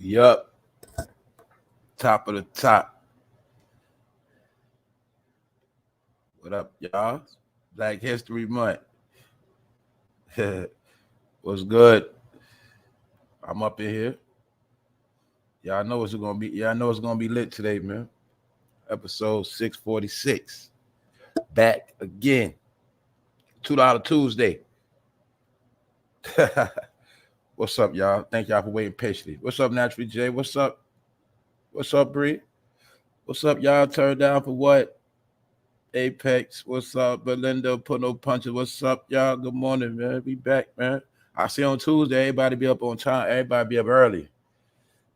Yup. Top of the top. What up, y'all? Black History Month. What's good? I'm up in here. Y'all know it's gonna be. Y'all know it's gonna be lit today, man. Episode 646. Back again. $2 Tuesday. What's up, y'all? Thank y'all for waiting patiently. What's up, Naturally J? What's up? What's up, Bree? What's up, y'all? Turn down for what? Apex. What's up, Belinda? Put no punches. What's up, y'all? Good morning, man. Be back, man. I see on Tuesday, everybody be up on time. Everybody be up early.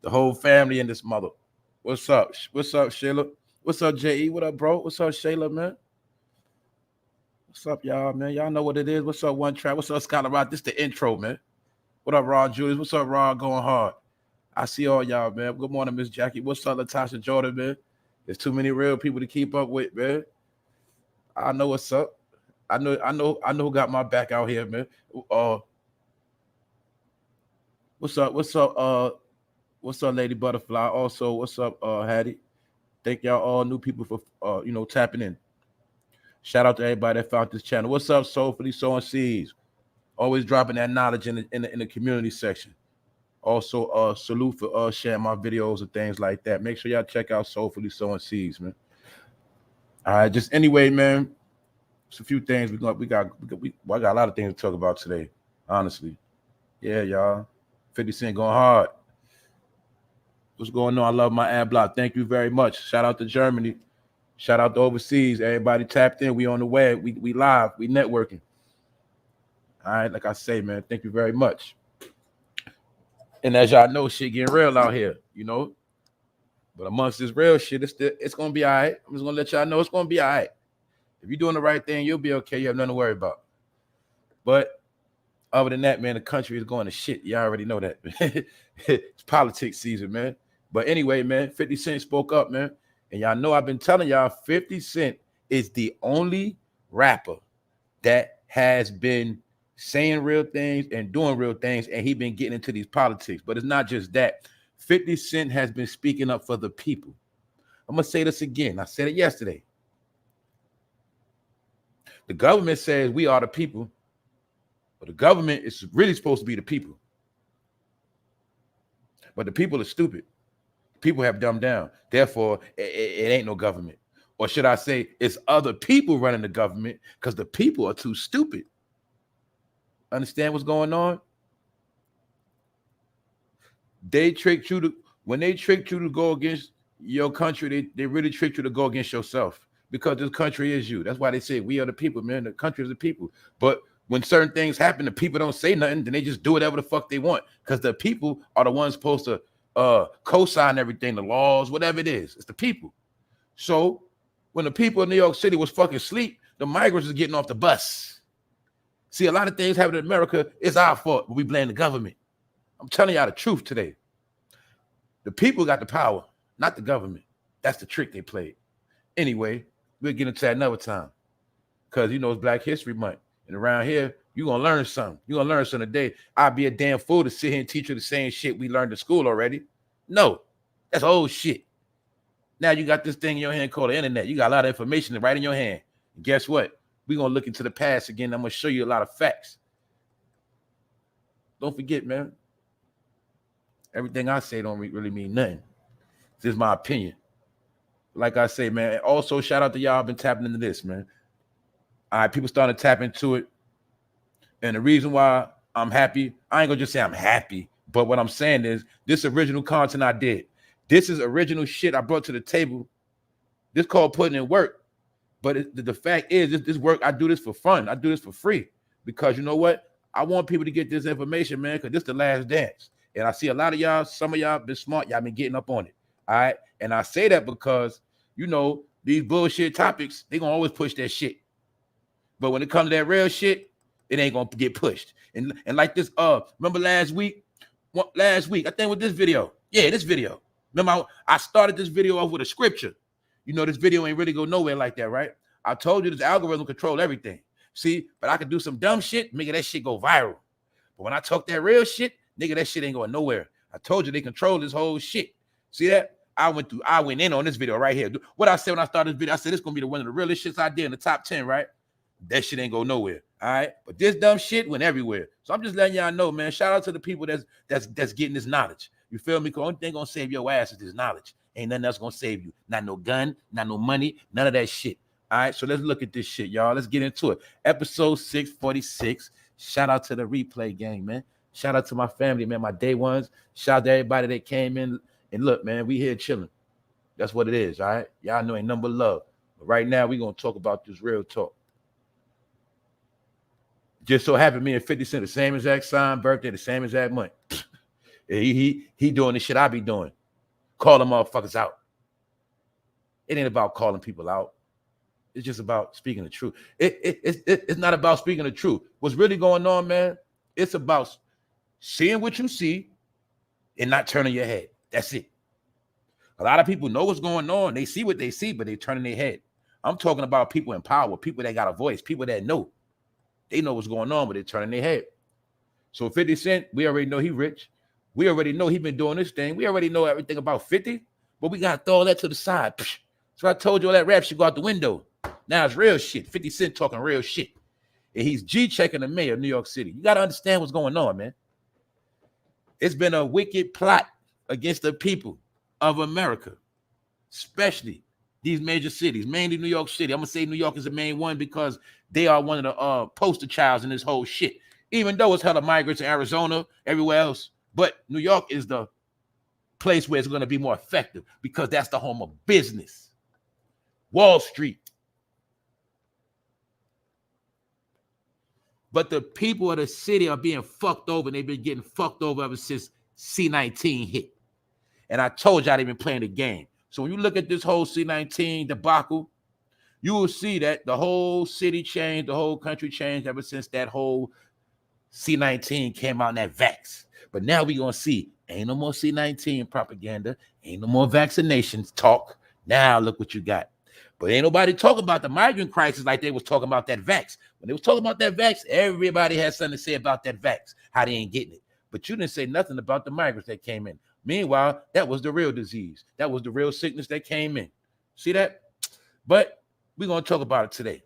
The whole family in this mother. What's up? What's up, Shayla? What's up, J.E.? What up, bro? What's up, Shayla, man? What's up, y'all, man? Y'all know what it is. What's up, One Trap? What's up, Skylar Rock? This the intro, man. What up, Ron Julius? What's up, Ron? Going hard. I see all y'all, man. Good morning, Miss Jackie. What's up, Latasha Jordan, man? There's too many real people to keep up with, man. I know what's up. I know who got my back out here, man. What's up? What's up, Lady Butterfly? Also, what's up, Hattie? Thank y'all all new people for tapping in. Shout out to everybody that found this channel. What's up, Soulfully Sowing Seeds? Always dropping that knowledge in the community section. Also, salute for sharing my videos and things like that. Make sure y'all check out Soulfully Sowing Seeds, man. All right, just anyway, man. It's a few things I got a lot of things to talk about today, honestly. Yeah, y'all. 50 Cent going hard. What's going on? I love my ad block. Thank you very much. Shout out to Germany. Shout out to overseas. Everybody tapped in. We on the way. We live. We networking. All right, like I say, man, thank you very much. And as y'all know, shit getting real out here, But amongst this real shit, it's gonna be all right. I'm just gonna let y'all know it's gonna be all right. If you're doing the right thing, you'll be okay. You have nothing to worry about. But other than that, man, the country is going to shit. You already know that. It's politics season, man. But anyway, man, 50 Cent spoke up, man. And y'all know I've been telling y'all 50 Cent is the only rapper that has been saying real things and doing real things, and he been getting into these politics. But it's not just that. 50 Cent has been speaking up for the people. I'm going to say this again. I said it yesterday. The government says we are the people, but the government is really supposed to be the people. But the people are stupid. People have dumbed down. Therefore, it ain't no government. Or should I say, it's other people running the government because the people are too stupid. Understand what's going on? They tricked you when they tricked you to go against your country, they really tricked you to go against yourself. Because this country is you. That's why they say we are the people, man. The country is the people. But when certain things happen, the people don't say nothing, then they just do whatever the fuck they want. Because the people are the ones supposed to co-sign everything, the laws, whatever it is. It's the people. So when the people in New York City was fucking asleep, the migrants is getting off the bus. See, a lot of things happen in America. It's our fault, but we blame the government. I'm telling y'all the truth today. The people got the power, not the government. That's the trick they played. Anyway, we'll get into that another time. Because, it's Black History Month. And around here, you're going to learn something. You're going to learn something today. I'd be a damn fool to sit here and teach you the same shit we learned in school already. No, that's old shit. Now you got this thing in your hand called the internet. You got a lot of information right in your hand. And guess what? We're going to look into the past again. I'm going to show you a lot of facts. Don't forget, man. Everything I say don't really mean nothing. This is my opinion. Like I say, man, also shout out to y'all been tapping into this, man. All right, people starting to tap into it. And the reason why I'm happy, I ain't gonna just say I'm happy, but what I'm saying is this original content I did. This is original shit I brought to the table. This called putting in work. But the fact is, this work, I do this for fun. I do this for free. Because you know what? I want people to get this information, man, because this is the last dance. And I see a lot of y'all, some of y'all been smart. Y'all been getting up on it. All right. And I say that because, these bullshit topics, they going to always push that shit. But when it comes to that real shit, it ain't going to get pushed. And like this, remember last week, I think with this video. Yeah, this video. Remember, I started this video off with a scripture. This video ain't really go nowhere like that, right? I told you this algorithm control everything. See, but I could do some dumb shit, make that shit go viral. But when I talk that real shit, nigga, that shit ain't going nowhere. I told you they control this whole shit. See that? I went in on this video right here. What I said when I started this video, I said this gonna be one of the realest shits I did in the top 10, right? That shit ain't go nowhere. All right. But this dumb shit went everywhere. So I'm just letting y'all know, man. Shout out to the people that's getting this knowledge. You feel me? Because the only thing gonna save your ass is this knowledge. Ain't nothing else gonna save you. Not no gun, not no money, none of that shit. All right. So let's look at this shit, y'all. Let's get into it. Episode 646. Shout out to the replay gang, man. Shout out to my family, man. My day ones. Shout out to everybody that came in. And look, man, we here chilling. That's what it is, all right? Y'all know ain't number love. But right now, we going to talk about this real talk. Just so happened me and 50 Cent the same exact sign, birthday, the same exact month. he doing the shit I be doing. Calling motherfuckers out. It ain't about calling people out. It's just about speaking the truth. It's not about speaking the truth. What's really going on, man, it's about seeing what you see and not turning your head. That's it. A lot of people know what's going on. They see what they see, but they turning their head. I'm talking about people in power, people that got a voice, people that know. They know what's going on, but they're turning their head. So 50 Cent, we already know he rich. We already know he been doing this thing. We already know everything about 50, but we got to throw all that to the side. So I told you all that rap shit go out the window. Now it's real shit. 50 Cent talking real shit. And he's G-checking the mayor of New York City. You got to understand what's going on, man. It's been a wicked plot against the people of America, especially these major cities, mainly New York City. I'm going to say New York is the main one because they are one of the poster childs in this whole shit, even though it's hella migrants in Arizona, everywhere else. But New York is the place where it's going to be more effective because that's the home of business. Wall Street. But the people of the city are being fucked over, and they've been getting fucked over ever since C-19 hit. And I told y'all they've been playing the game. So when you look at this whole C-19 debacle, you will see that the whole city changed, the whole country changed ever since that whole C-19 came out in that vax. But now we're going to see, ain't no more C-19 propaganda, ain't no more vaccinations talk. Now look what you got. But ain't nobody talking about the migrant crisis like they was talking about that vax. When they was talking about that vax, everybody had something to say about that vax, how they ain't getting it. But you didn't say nothing about the migrants that came in. Meanwhile, that was the real disease. That was the real sickness that came in. See that? But we're going to talk about it today.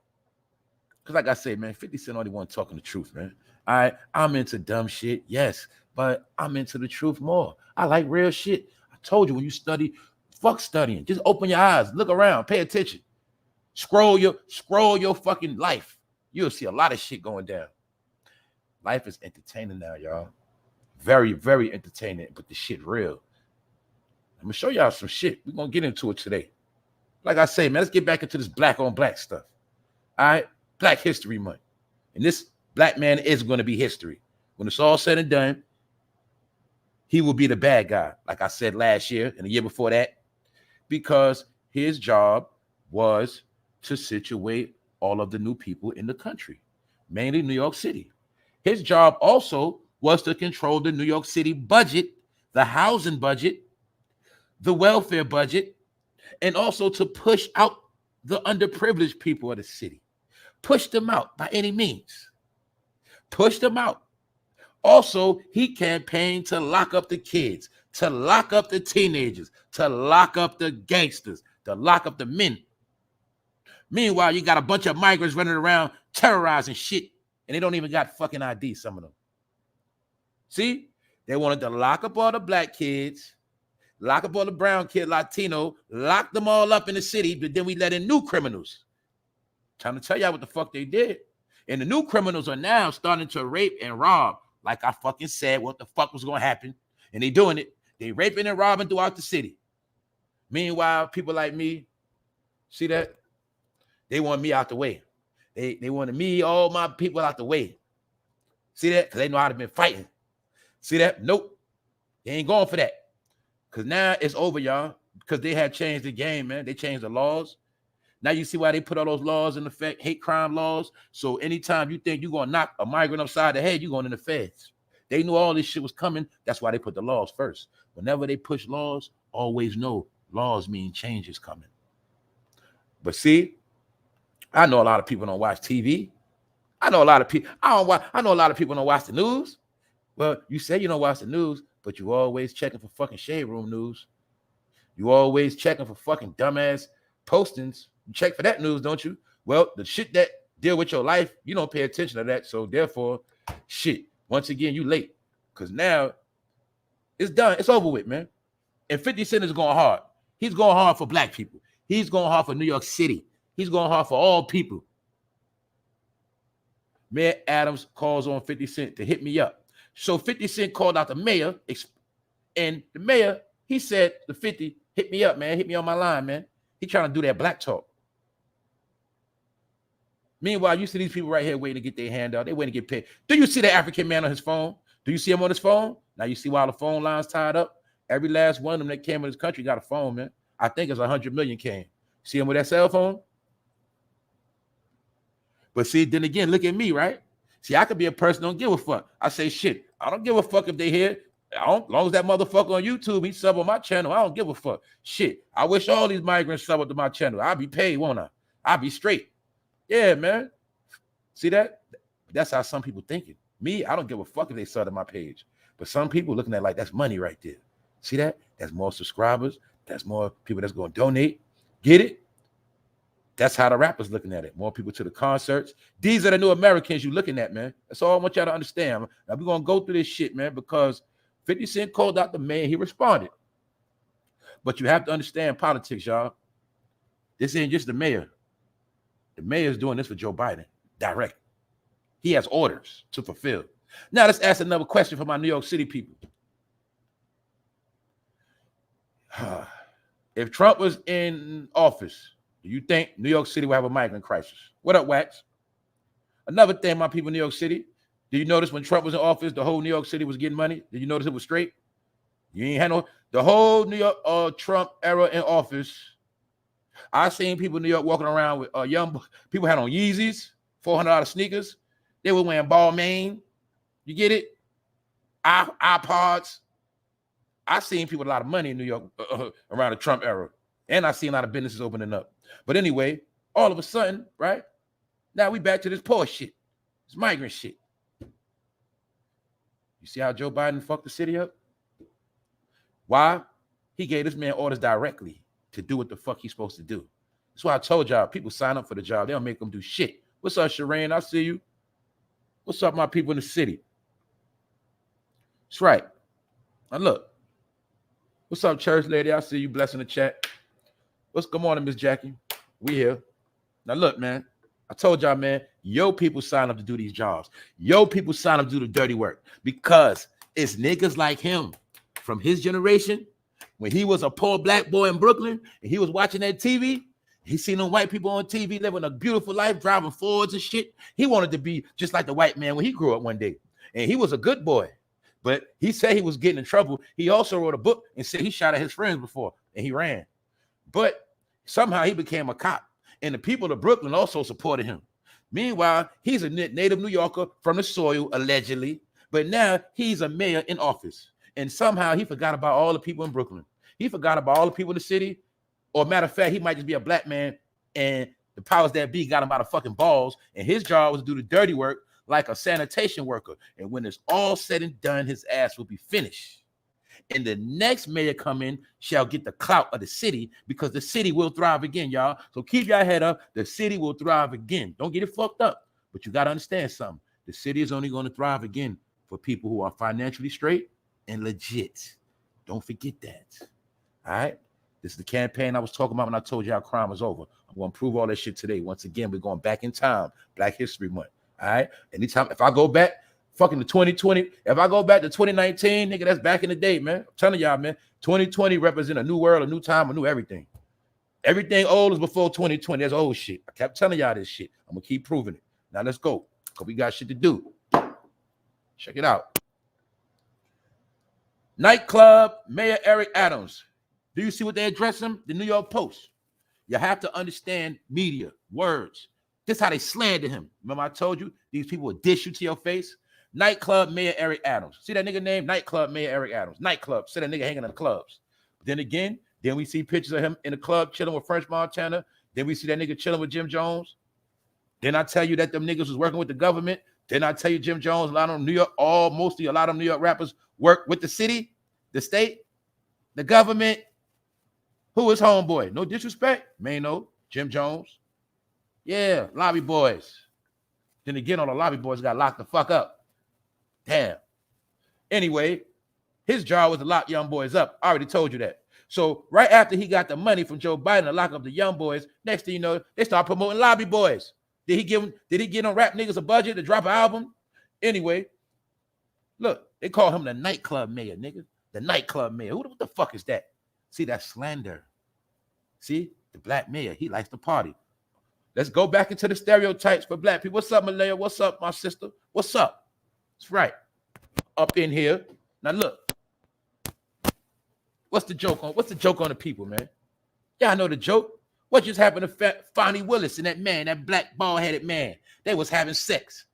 Because like I said, man, 50 Cent only one talking the truth, man. I'm into dumb shit, yes, but I'm into the truth more. I like real shit. I told you, when you study, fuck studying. Just open your eyes, look around, pay attention. Scroll your fucking life. You'll see a lot of shit going down. Life is entertaining now, y'all. Very, very entertaining, but the shit real. I'm gonna show y'all some shit. We're gonna get into it today. Like I say, man, let's get back into this black on black stuff. All right, Black History Month. And this black man is gonna be history. When it's all said and done, he will be the bad guy, like I said last year and the year before that, because his job was to situate all of the new people in the country, mainly New York City. His job also was to control the New York City budget, the housing budget, the welfare budget, and also to push out the underprivileged people of the city. Push them out by any means. Push them out. Also, he campaigned to lock up the kids, to lock up the teenagers, to lock up the gangsters, to lock up the men. Meanwhile, you got a bunch of migrants running around terrorizing shit, and they don't even got fucking ID, some of them. See, they wanted to lock up all the black kids, lock up all the brown kids, Latino, lock them all up in the city, but then we let in new criminals. Trying to tell y'all what the fuck they did. And the new criminals are now starting to rape and rob. Like I fucking said, what the fuck was going to happen. And they doing it. They raping and robbing throughout the city. Meanwhile, people like me, see that? They want me out the way. They wanted me, all my people out the way. See that? Because they know how to been fighting. See that? Nope. They ain't going for that. Because now it's over, y'all. Because they had changed the game, man. They changed the laws. Now you see why they put all those laws in effect, hate crime laws. So anytime you think you're going to knock a migrant upside the head, you're going in the feds. They knew all this shit was coming. That's why they put the laws first. Whenever they push laws, always know laws mean change is coming. But see, I know a lot of people don't watch TV. I know a lot of people don't watch the news. Well, you say you don't watch the news, but you always checking for fucking shade room news. You always checking for fucking dumbass postings. You check for that news, don't you? Well, the shit that deal with your life, you don't pay attention to that. So therefore, shit, once again, you late. Because now it's done. It's over with, man. And 50 Cent is going hard. He's going hard for black people. He's going hard for New York City. He's going hard for all people. Mayor Adams calls on 50 Cent to hit me up. So 50 Cent called out the mayor, and the mayor, he said to 50, hit me up, man. Hit me on my line, man. He trying to do that black talk. Meanwhile, you see these people right here waiting to get their hand out. They waiting to get paid. Do you see the African man on his phone? Do you see him on his phone? Now you see why the phone line's tied up? Every last one of them that came in this country got a phone, man. I think it's 100 million came. See him with that cell phone? But see, then again, look at me, right? See, I could be a person don't give a fuck. I say shit. I don't give a fuck if they hear. As long as that motherfucker on YouTube, he sub on my channel, I don't give a fuck. Shit. I wish all these migrants sub up to my channel. I'll be paid, won't I? I'll be straight. Yeah, man. See that? That's how some people thinking. Me, I don't give a fuck if they sub to my page. But some people looking at it like that's money right there. See that? That's more subscribers. That's more people that's going to donate. Get it? That's how the rappers looking at it. More people to the concerts. These are the new Americans you looking at, man. That's all I want y'all to understand. Now we're going to go through this shit, man, because 50 Cent called out the man. He responded. But you have to understand politics, y'all. This ain't just the mayor. The mayor is doing this for Joe Biden, direct. He has orders to fulfill. Now let's ask another question for my New York City people. If Trump was in office, do you think New York City will have a migrant crisis? What up, Wax? Another thing, my people in New York City, did you notice when Trump was in office, the whole New York City was getting money? Did you notice it was straight? You ain't had no, the whole New York Trump era in office. I seen people in New York walking around with young people had on Yeezys, $400 sneakers. They were wearing Balmain. You get it? iPods. I seen people with a lot of money in New York around the Trump era. And I seen a lot of businesses opening up. But anyway, all of a sudden, right? Now we back to this poor shit. This migrant shit. You see how Joe Biden fucked the city up? Why? He gave this man orders directly to do what the fuck he's supposed to do. That's why I told y'all, people sign up for the job. They don't make them do shit. What's up, Shireen? I see you. What's up, my people in the city? That's right. Now look. What's up, church lady? I see you. Blessing the chat. Good morning, Miss Jackie. We here. Now look, man. I told y'all, man, yo people sign up to do these jobs. Yo people sign up to do the dirty work because it's niggas like him from his generation. When he was a poor black boy in Brooklyn and he was watching that TV, he seen them white people on TV living a beautiful life, driving Fords and shit. He wanted to be just like the white man when he grew up one day. And he was a good boy. But he said he was getting in trouble. He also wrote a book and said he shot at his friends before and he ran. But somehow he became a cop. And the people of Brooklyn also supported him. Meanwhile, he's a native New Yorker from the soil, allegedly. But now he's a mayor in office. And somehow he forgot about all the people in Brooklyn. He forgot about all the people in the city. Or matter of fact, he might just be a black man and the powers that be got him out of fucking balls. And his job was to do the dirty work like a sanitation worker. And when it's all said and done, his ass will be finished. And the next mayor come in shall get the clout of the city because the city will thrive again, y'all. So keep your head up. The city will thrive again. Don't get it fucked up. But you got to understand something. The city is only going to thrive again for people who are financially straight and legit. Don't forget that. All right? This is the campaign I was talking about when I told you how crime was over. I'm going to prove all that shit today. Once again, we're going back in time. Black History Month. All right? Anytime, if I go back, fucking to 2020, if I go back to 2019, nigga, that's back in the day, man. I'm telling y'all, man, 2020 represent a new world, a new time, a new everything. Everything old is before 2020. That's old shit. I kept telling y'all this shit. I'm going to keep proving it. Now let's go, because we got shit to do. Check it out. Nightclub Mayor Eric Adams. Do you see what they address him? The New York Post. You have to understand media, words. This is how they slander him. Remember I told you, these people will dish you to your face? Nightclub Mayor Eric Adams. See that nigga name? Nightclub Mayor Eric Adams. Nightclub. See that nigga hanging in the clubs. Then again, then we see pictures of him in the club chilling with French Montana. Then we see that nigga chilling with Jim Jones. Then I tell you that them niggas was working with the government Didn't I tell you Jim Jones, a lot of them New York, mostly a lot of New York rappers work with the city, the state, the government. Who is homeboy? No disrespect. Mano, Jim Jones. Yeah, lobby boys. Then again, all the lobby boys got locked the fuck up. Damn. Anyway, his job was to lock young boys up. I already told you that. So right after he got the money from Joe Biden to lock up the young boys, next thing you know, they start promoting lobby boys. Did he give them rap niggas a budget to drop an album? Anyway, look, they call him the nightclub mayor, nigga. The nightclub mayor. What the fuck is that? See, that's slander. See, the black mayor, he likes to party. Let's go back into the stereotypes for black people. What's up, Malaya? What's up, my sister? What's up? That's right. Up in here. Now look. What's the joke on the people, man? Y'all know the joke. What just happened to Fonnie Willis and that man, that black bald-headed man? They was having sex.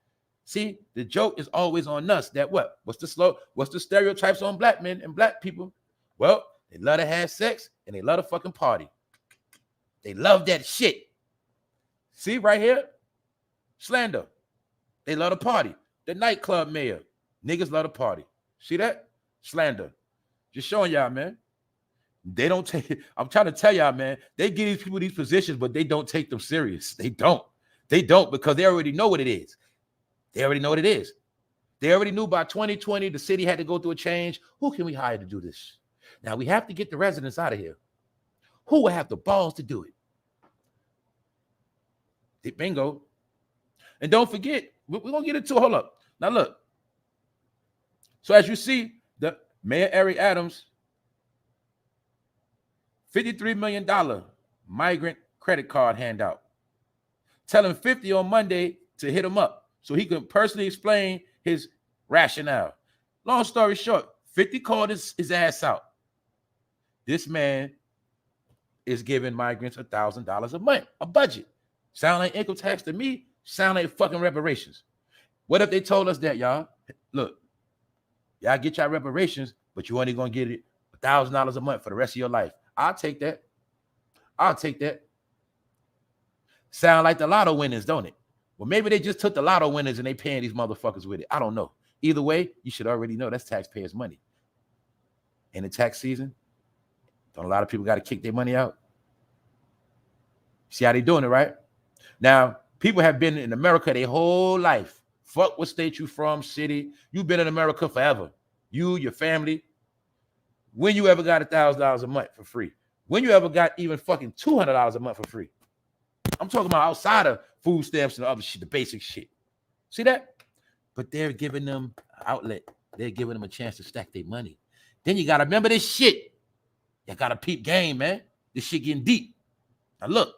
See, the joke is always on us. That what? What's the stereotypes on black men and black people? Well, they love to have sex and they love to fucking party. They love that shit. See right here? Slander. They love to party. The nightclub mayor. Niggas love to party. See that? Slander. Just showing y'all, man. They don't take it. I'm trying to tell y'all, man. They give these people these positions, but they don't take them serious. They don't. They don't because they already know what it is. They already know what it is. They already knew by 2020 the city had to go through a change. Who can we hire to do this? Now we have to get the residents out of here. Who will have the balls to do it? Bingo. And don't forget, we're going to get into it. Hold up. Now look. So as you see, the Mayor Eric Adams, $53 million migrant credit card handout. Tell him 50 on Monday to hit him up so he can personally explain his rationale. Long story short, 50 called his ass out. This man is giving migrants $1,000 a month, a budget. Sound like income tax to me, sound like fucking reparations. What if they told us that, y'all? Look, y'all get your reparations, but you only gonna get it $1,000 a month for the rest of your life. I'll take that. I'll take that. Sound like the lotto winners, don't it? Well, maybe they just took the lotto winners and they paying these motherfuckers with it. I don't know. Either way, you should already know that's taxpayers' money. In the tax season, don't a lot of people got to kick their money out? See how they doing it, right? Now, people have been in America their whole life. Fuck what state you from, city. You've been in America forever. You, your family. When you ever got $1,000 a month for free? When you ever got even fucking $200 a month for free? I'm talking about outside of food stamps and other shit, the basic shit. See that? But they're giving them an outlet. They're giving them a chance to stack their money. Then you got to remember this shit. You got to peep game, man. This shit getting deep. Now look,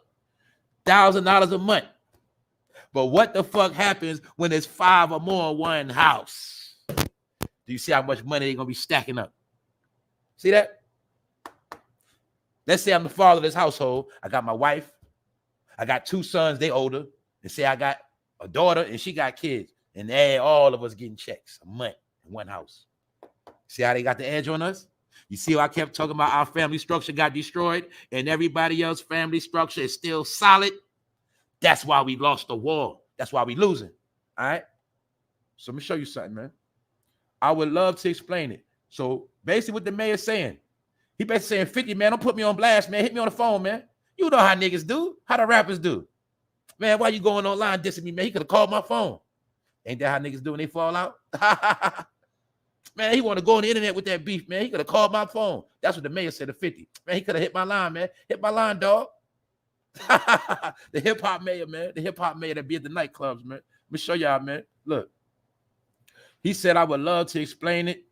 $1,000 a month. But what the fuck happens when there's 5 or more in one house? Do you see how much money they're going to be stacking up? See that? Let's say I'm the father of this household. I got my wife. I got 2 sons, they older. And say I got a daughter and she got kids. And all of us getting checks a month in one house. See how they got the edge on us? You see how I kept talking about our family structure got destroyed and everybody else's family structure is still solid? That's why we lost the war. That's why we losing. All right? So let me show you something, man. I would love to explain it. So basically what the mayor's saying, he basically saying, 50, man, don't put me on blast, man. Hit me on the phone, man. You know how niggas do. How the rappers do. Man, why you going online dissing me, man? He could have called my phone. Ain't that how niggas do when they fall out? Man, he want to go on the internet with that beef, man. He could have called my phone. That's what the mayor said to 50. Man, he could have hit my line, man. Hit my line, dog. The hip-hop mayor, man. The hip-hop mayor that be at the nightclubs, man. Let me show y'all, man. Look. He said, I would love to explain it.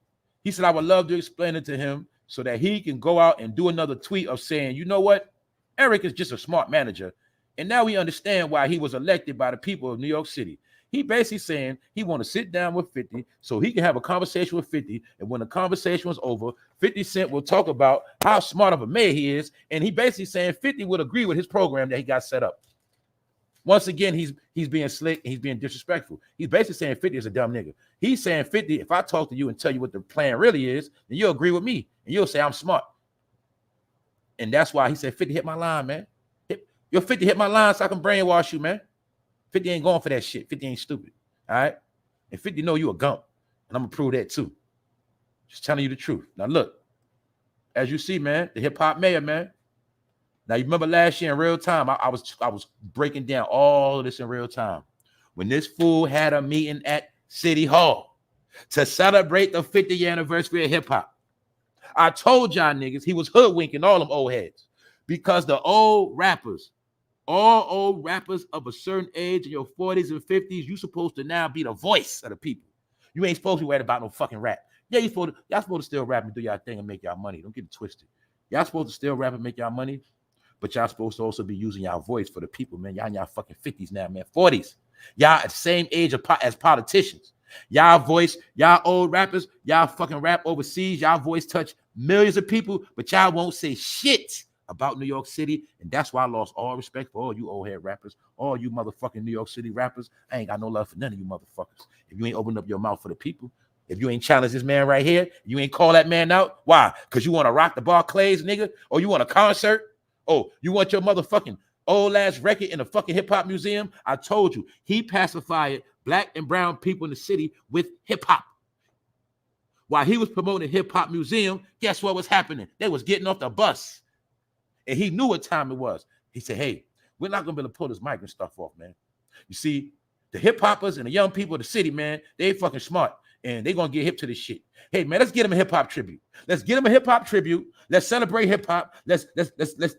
He said, I would love to explain it to him so that he can go out and do another tweet of saying, you know what? Eric is just a smart manager. And now we understand why he was elected by the people of New York City. He basically saying he want to sit down with 50 so he can have a conversation with 50. And when the conversation was over, 50 Cent will talk about how smart of a mayor he is. And he basically saying 50 would agree with his program that he got set up. Once again, he's being slick and he's being disrespectful. He's basically saying 50 is a dumb nigga. He's saying 50, if I talk to you and tell you what the plan really is, then you'll agree with me and you'll say I'm smart. And that's why he said 50 hit my line, man. Your 50 hit my line so I can brainwash you, man. 50 ain't going for that shit. 50 ain't stupid. All right. And 50 know you a gump. And I'm going to prove that too. Just telling you the truth. Now, look. As you see, man, the hip-hop mayor, man. Now, you remember last year in real time, I was breaking down all of this in real time. When this fool had a meeting at City Hall to celebrate the 50th anniversary of hip-hop. I told y'all niggas he was hoodwinking all them old heads because the old rappers, all old rappers of a certain age in your 40s and 50s, you supposed to now be the voice of the people. You ain't supposed to be worried about no fucking rap. Yeah, y'all supposed to still rap and do y'all thing and make y'all money. Don't get it twisted. Y'all supposed to still rap and make y'all money, but y'all supposed to also be using y'all voice for the people, man. Y'all in y'all fucking 50s now, man, 40s. Y'all at the same age as politicians. Y'all voice, y'all old rappers, y'all fucking rap overseas. Y'all voice touch millions of people, but y'all won't say shit about New York City, and that's why I lost all respect for all you old head rappers, all you motherfucking New York City rappers. I ain't got no love for none of you motherfuckers. If you ain't opened up your mouth for the people, if you ain't challenge this man right here, you ain't call that man out. Why? Because you want to rock the Barclays, nigga? Or you want a concert? Oh, you want your motherfucking old ass record in the fucking hip hop museum? I told you, he pacified black and brown people in the city with hip hop. While he was promoting hip hop museum, guess what was happening? They was getting off the bus. And he knew what time it was. He said, hey, we're not going to be able to pull this migrant stuff off, man. You see, the hip hoppers and the young people of the city, man, they fucking smart. And they're going to get hip to this shit. Hey, man, let's get him a hip-hop tribute. Let's get him a hip-hop tribute. Let's celebrate hip-hop. Let's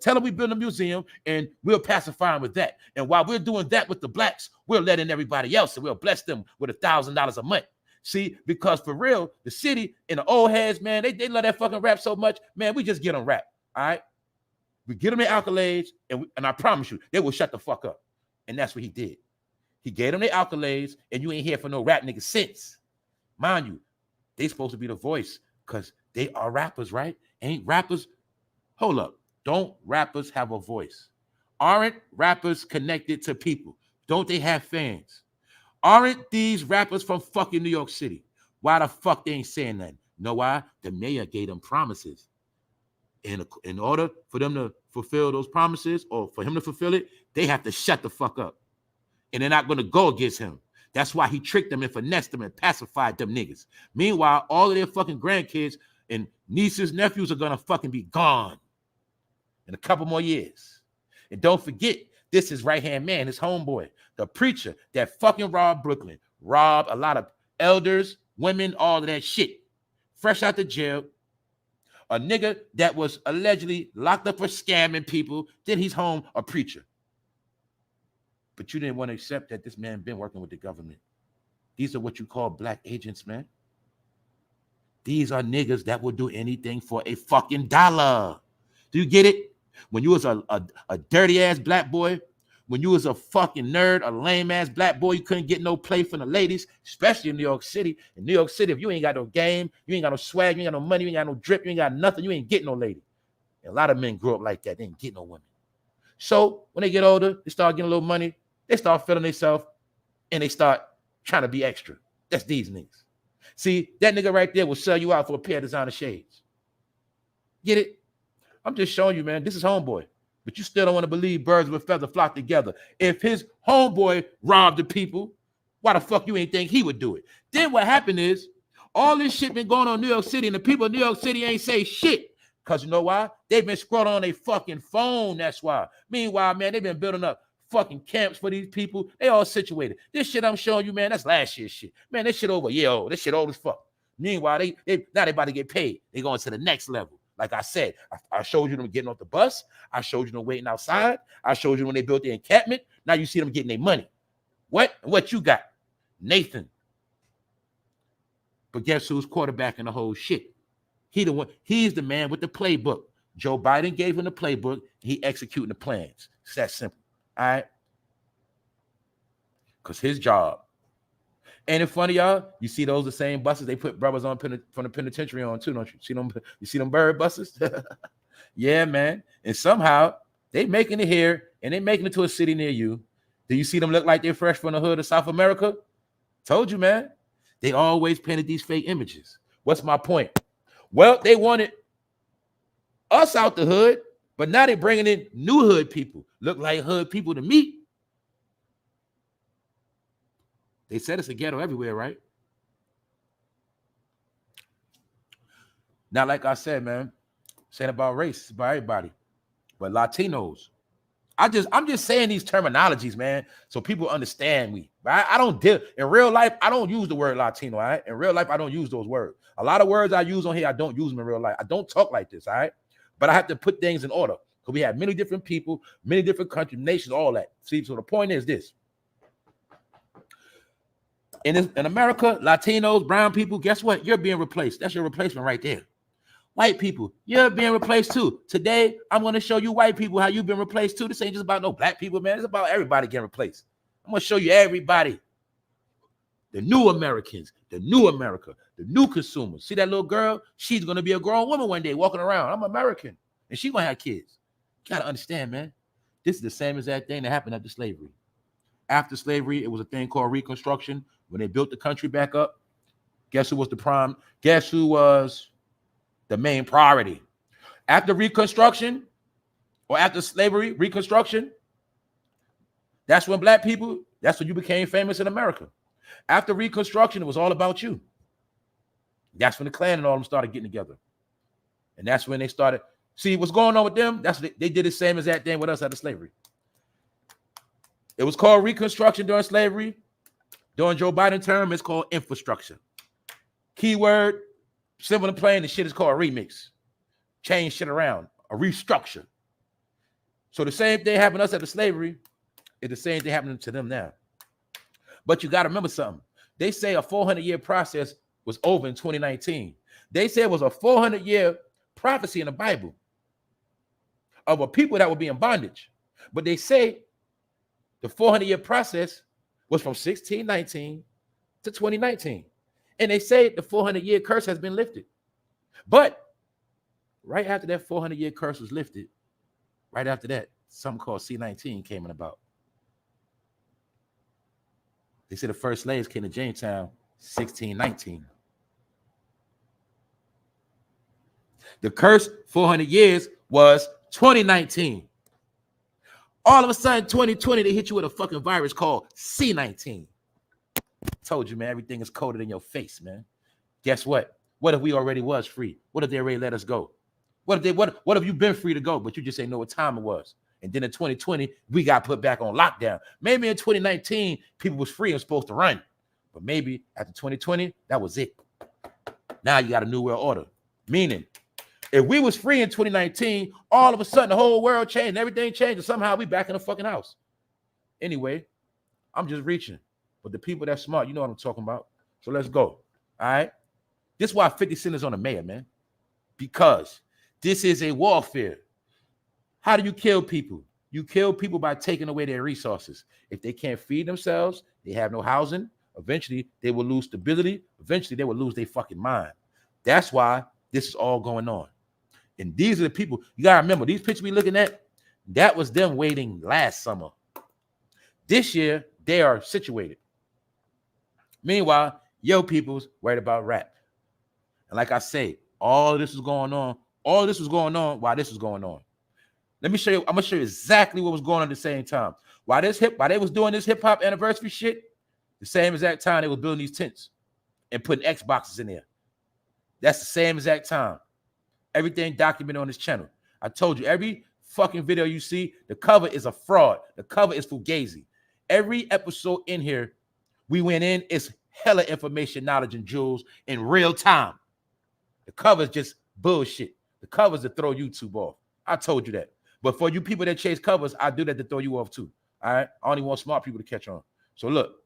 tell him we build a museum, and we'll pacify him with that. And while we're doing that with the blacks, we'll let in everybody else, and we'll bless them with $1,000 a month. See, because for real, the city and the old heads, man, they love that fucking rap so much. Man, we just get them rap, all right? We get them their accolades, and I promise you, they will shut the fuck up. And that's what he did. He gave them their accolades, and you ain't here for no rap nigga since. Mind you, they supposed to be the voice because they are rappers, right? Ain't rappers? Hold up. Don't rappers have a voice? Aren't rappers connected to people? Don't they have fans? Aren't these rappers from fucking New York City? Why the fuck they ain't saying nothing? You know why? The mayor gave them promises. And in order for them to fulfill those promises or for him to fulfill it, they have to shut the fuck up. And they're not going to go against him. That's why he tricked them and finessed them and pacified them niggas. Meanwhile, all of their fucking grandkids and nieces, nephews are going to fucking be gone in a couple more years. And don't forget, this is right-hand man, his homeboy, the preacher that fucking robbed Brooklyn, robbed a lot of elders, women, all of that shit. Fresh out the jail, a nigga that was allegedly locked up for scamming people, then he's home a preacher. But you didn't want to accept that this man been working with the government. These are what you call black agents, man. These are niggas that will do anything for a fucking dollar. Do you get it? When you was a dirty-ass black boy, when you was a fucking nerd, a lame-ass black boy, you couldn't get no play from the ladies, especially in New York City. In New York City, if you ain't got no game, you ain't got no swag, you ain't got no money, you ain't got no drip, you ain't got nothing, you ain't getting no lady. And a lot of men grew up like that. They ain't get no women. So when they get older, they start getting a little money. They start feeling themselves, and they start trying to be extra. That's these niggas. See, that nigga right there will sell you out for a pair of designer shades. Get it? I'm just showing you, man. This is homeboy. But you still don't want to believe birds with feathers flock together. If his homeboy robbed the people, why the fuck you ain't think he would do it? Then what happened is, all this shit been going on in New York City, and the people in New York City ain't say shit. Because you know why? They've been scrolling on their fucking phone, that's why. Meanwhile, man, they've been building up fucking camps for these people. They all situated. This shit I'm showing you, man, that's last year's shit. Man, this shit over a year old. This shit old as fuck. Meanwhile, now they about to get paid. They going to the next level. Like I said, I showed you them getting off the bus. I showed you them waiting outside. I showed you when they built their encampment. Now you see them getting their money. What you got? Nathan. But guess who's quarterbacking the whole shit? He's the man with the playbook. Joe Biden gave him the playbook. He executing the plans. It's that simple. All right? Because his job. Ain't it funny, y'all? You see the same buses they put brothers on from the penitentiary on too, don't you? See them? You see them bird buses? Yeah, man. And somehow they making it here, and they making it to a city near you. Do you see them look like they're fresh from the hood of South America? Told you, man. They always painted these fake images. What's my point? Well, they wanted us out the hood, but now they're bringing in new hood people. Look like hood people to me. They said it's a ghetto everywhere, right? Now, like I said, man, saying about race, it's about everybody, but Latinos. I'm just saying these terminologies, man, so people understand me. Right? I don't deal in real life. I don't use the word Latino. All right, in real life, I don't use those words. A lot of words I use on here, I don't use them in real life. I don't talk like this. All right, but I have to put things in order because we have many different people, many different countries, nations, all that. See, so the point is this: in America, Latinos, brown people, guess what? You're being replaced. That's your replacement right there. White people, you're being replaced too. Today, I'm going to show you white people how you've been replaced too. This ain't just about no black people, man. It's about everybody getting replaced. I'm going to show you everybody. The new Americans, the new America, the new consumers. See that little girl? She's going to be a grown woman one day walking around. I'm American. And she's going to have kids. You got to understand, man. This is the same exact thing that happened after slavery. After slavery, it was a thing called Reconstruction. When they built the country back up, guess who was the prime? Guess who was the main priority? After Reconstruction or after slavery, Reconstruction, that's when black people, that's when you became famous in America. After Reconstruction, it was all about you. That's when the Klan and all of them started getting together. And that's when they started, see what's going on with them? That's what they did the same as that thing with us after slavery. It was called Reconstruction during slavery. During Joe Biden term, it's called infrastructure. Keyword, simple and plain, the shit is called a remix. Change shit around, a restructure. So the same thing happened to us after slavery is the same thing happening to them now. But you got to remember something. They say a 400-year process was over in 2019. They say it was a 400-year prophecy in the Bible of a people that would be in bondage. But they say the 400-year process was from 1619 to 2019. And they say the 400-year curse has been lifted. But right after that 400-year curse was lifted, right after that, something called C-19 came in about. They said the first slaves came to Jamestown 1619. The curse 400 years was 2019. All of a sudden, 2020, they hit you with a fucking virus called C-19. Told you, man, everything is coded in your face, man. Guess what? What if we already was free? What if they already let us go? What if you been free to go, but you just ain't know what time it was? And then in 2020, we got put back on lockdown. Maybe in 2019, people was free and supposed to run. But maybe after 2020, that was it. Now you got a new world order. Meaning, if we was free in 2019, all of a sudden the whole world changed, everything changed, and somehow we back in the fucking house. Anyway, I'm just reaching. But the people that's smart, you know what I'm talking about. So let's go. All right. This is why 50 Cent is on the mayor, man. Because this is a warfare. How do you kill people? You kill people by taking away their resources. If they can't feed themselves, they have no housing. Eventually, they will lose stability. Eventually, they will lose their fucking mind. That's why this is all going on. And these are the people, you got to remember, these pictures we looking at, that was them waiting last summer. This year, they are situated. Meanwhile, yo people's worried about rap. And like I say, all of this was going on. All of this was going on while this was going on. Let me show you. I'm going to show you exactly what was going on at the same time. While they was doing this hip-hop anniversary shit, the same exact time they were building these tents and putting Xboxes in there. That's the same exact time. Everything documented on this channel. I told you, every fucking video you see, the cover is a fraud. The cover is fugazi. Every episode in here, we went in, it's hella information, knowledge, and jewels in real time. The cover is just bullshit. The covers to throw YouTube off. I told you that. But for you people that chase covers, I do that to throw you off too. All right? I only want smart people to catch on. So look,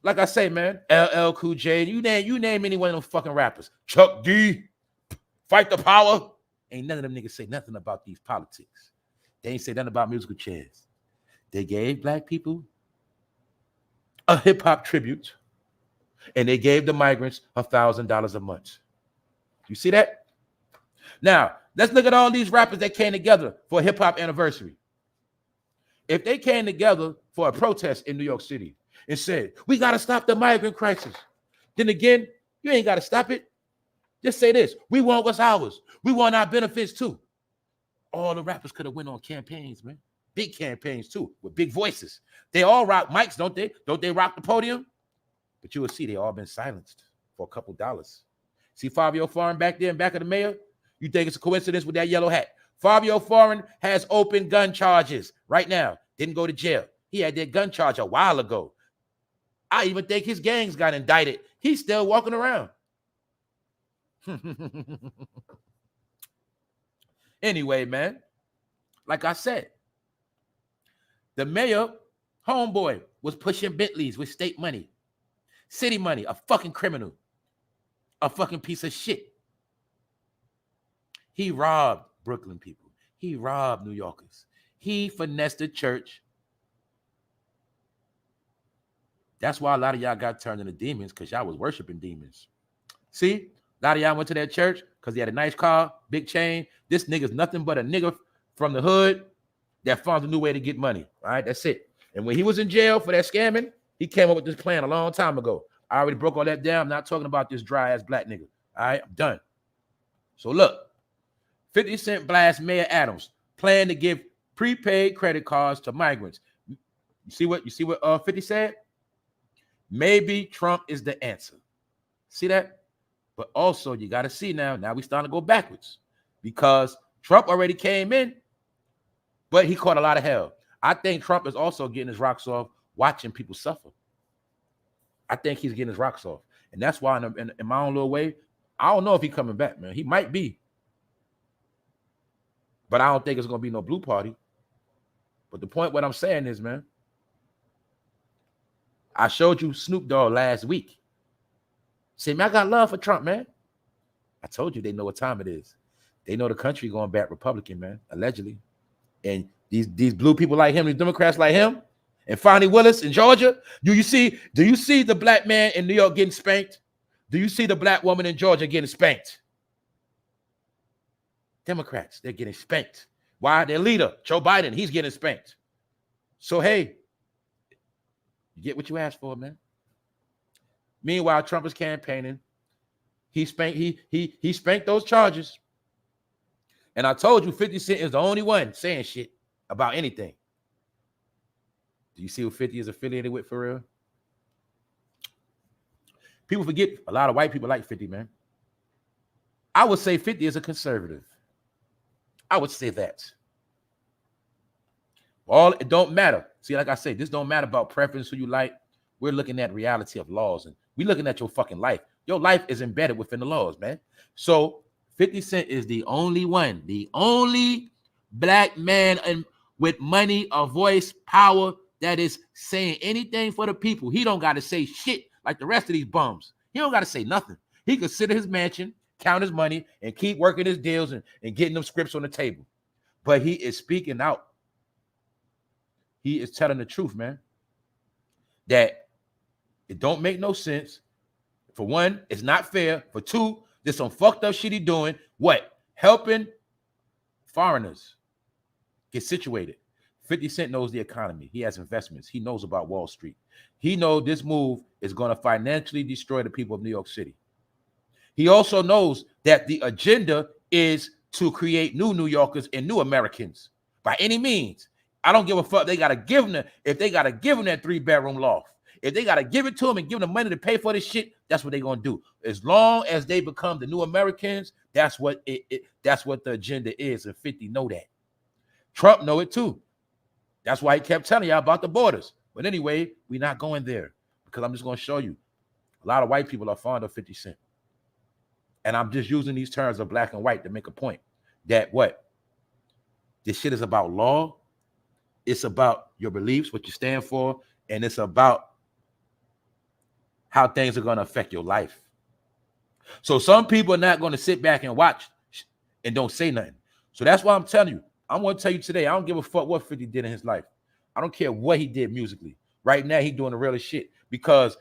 like I say, man, LL Cool J, you name any one of them fucking rappers. Chuck D, Fight the Power. Ain't none of them niggas say nothing about these politics. They ain't say nothing about musical chairs. They gave black people a hip-hop tribute, and they gave the migrants $1,000 a month. You see that? Now, let's look at all these rappers that came together for a hip-hop anniversary. If they came together for a protest in New York City and said, we got to stop the migrant crisis, then again, you ain't got to stop it. Just say this, we want what's ours. We want our benefits too. All the rappers could have went on campaigns, man. big campaigns too, with big voices. They all rock mics, don't they? Don't they rock the podium? But you will see they all been silenced for a couple dollars. See Fabio Foreign back there in back of the mayor? You think it's a coincidence with that yellow hat? Fabio Foreign has open gun charges right now. Didn't go to jail. He had that gun charge a while ago. I even think his gangs got indicted. He's still walking around. Anyway, man, like I said, the mayor, homeboy, was pushing Bentleys with state money, city money, a fucking criminal, a fucking piece of shit. He robbed Brooklyn people. He robbed New Yorkers. He finessed the church. That's why a lot of y'all got turned into demons, because y'all was worshiping demons. See? A lot of y'all went to that church because he had a nice car, big chain. This nigga's nothing but a nigga from the hood that found a new way to get money. All right, that's it. And when he was in jail for that scamming, he came up with this plan a long time ago. I already broke all that down. I'm not talking about this dry-ass black nigga. All right, I'm done. So look, 50 Cent blast Mayor Adams, plan to give prepaid credit cards to migrants. You see what 50 said? Maybe Trump is the answer. See that? But also, you got to see now we starting to go backwards, because Trump already came in, but he caught a lot of hell. I think Trump is also getting his rocks off watching people suffer. I think he's getting his rocks off. And that's why in my own little way, I don't know if he's coming back, man. He might be. But I don't think it's going to be no blue party. But the point, what I'm saying is, man, I showed you Snoop Dogg last week. Say, man, I got love for Trump, man. I told you they know what time it is. They know the country going back Republican, man, allegedly. And these blue people like him, these Democrats like him, and Fonnie Willis in Georgia. Do you see the black man in New York getting spanked? Do you see the black woman in Georgia getting spanked? Democrats, they're getting spanked. Why? Their leader, Joe Biden, he's getting spanked. So, hey, you get what you asked for, man. Meanwhile, Trump is campaigning. He spanked those charges. And I told you 50 Cent is the only one saying shit about anything. Do you see who 50 is affiliated with for real? People forget a lot of white people like 50, man. I would say 50 is a conservative. I would say that. It don't matter. See, like I say, this don't matter about preference, who you like. We're looking at reality of laws, and we're looking at your fucking life. Your life is embedded within the laws, man. So 50 Cent is the only one, the only black man with money, a voice, power that is saying anything for the people. He don't got to say shit like the rest of these bums. He don't got to say nothing. He could sit in his mansion, count his money, and keep working his deals and getting them scripts on the table. But he is speaking out. He is telling the truth, man. That it don't make no sense. For one, it's not fair. For two, there's some fucked up shit he doing. What? Helping foreigners get situated. 50 Cent knows the economy. He has investments. He knows about Wall Street. He knows this move is going to financially destroy the people of New York City. He also knows that the agenda is to create new New Yorkers and new Americans by any means. I don't give a fuck. They got to give them if they got to give them that 3-bedroom loft. If they got to give it to them and give them the money to pay for this shit, that's what they're going to do. As long as they become the new Americans, that's what that's what the agenda is. And 50 know that. Trump know it too. That's why he kept telling y'all about the borders. But anyway, we're not going there, because I'm just going to show you. A lot of white people are fond of 50 Cent. And I'm just using these terms of black and white to make a point that what? This shit is about law. It's about your beliefs, what you stand for, and it's about how things are going to affect your life. So some people are not going to sit back and watch and don't say nothing. So that's why I'm telling you. I'm going to tell you today, I don't give a fuck what 50 did in his life. I don't care what he did musically. Right now, he's doing the realest shit, because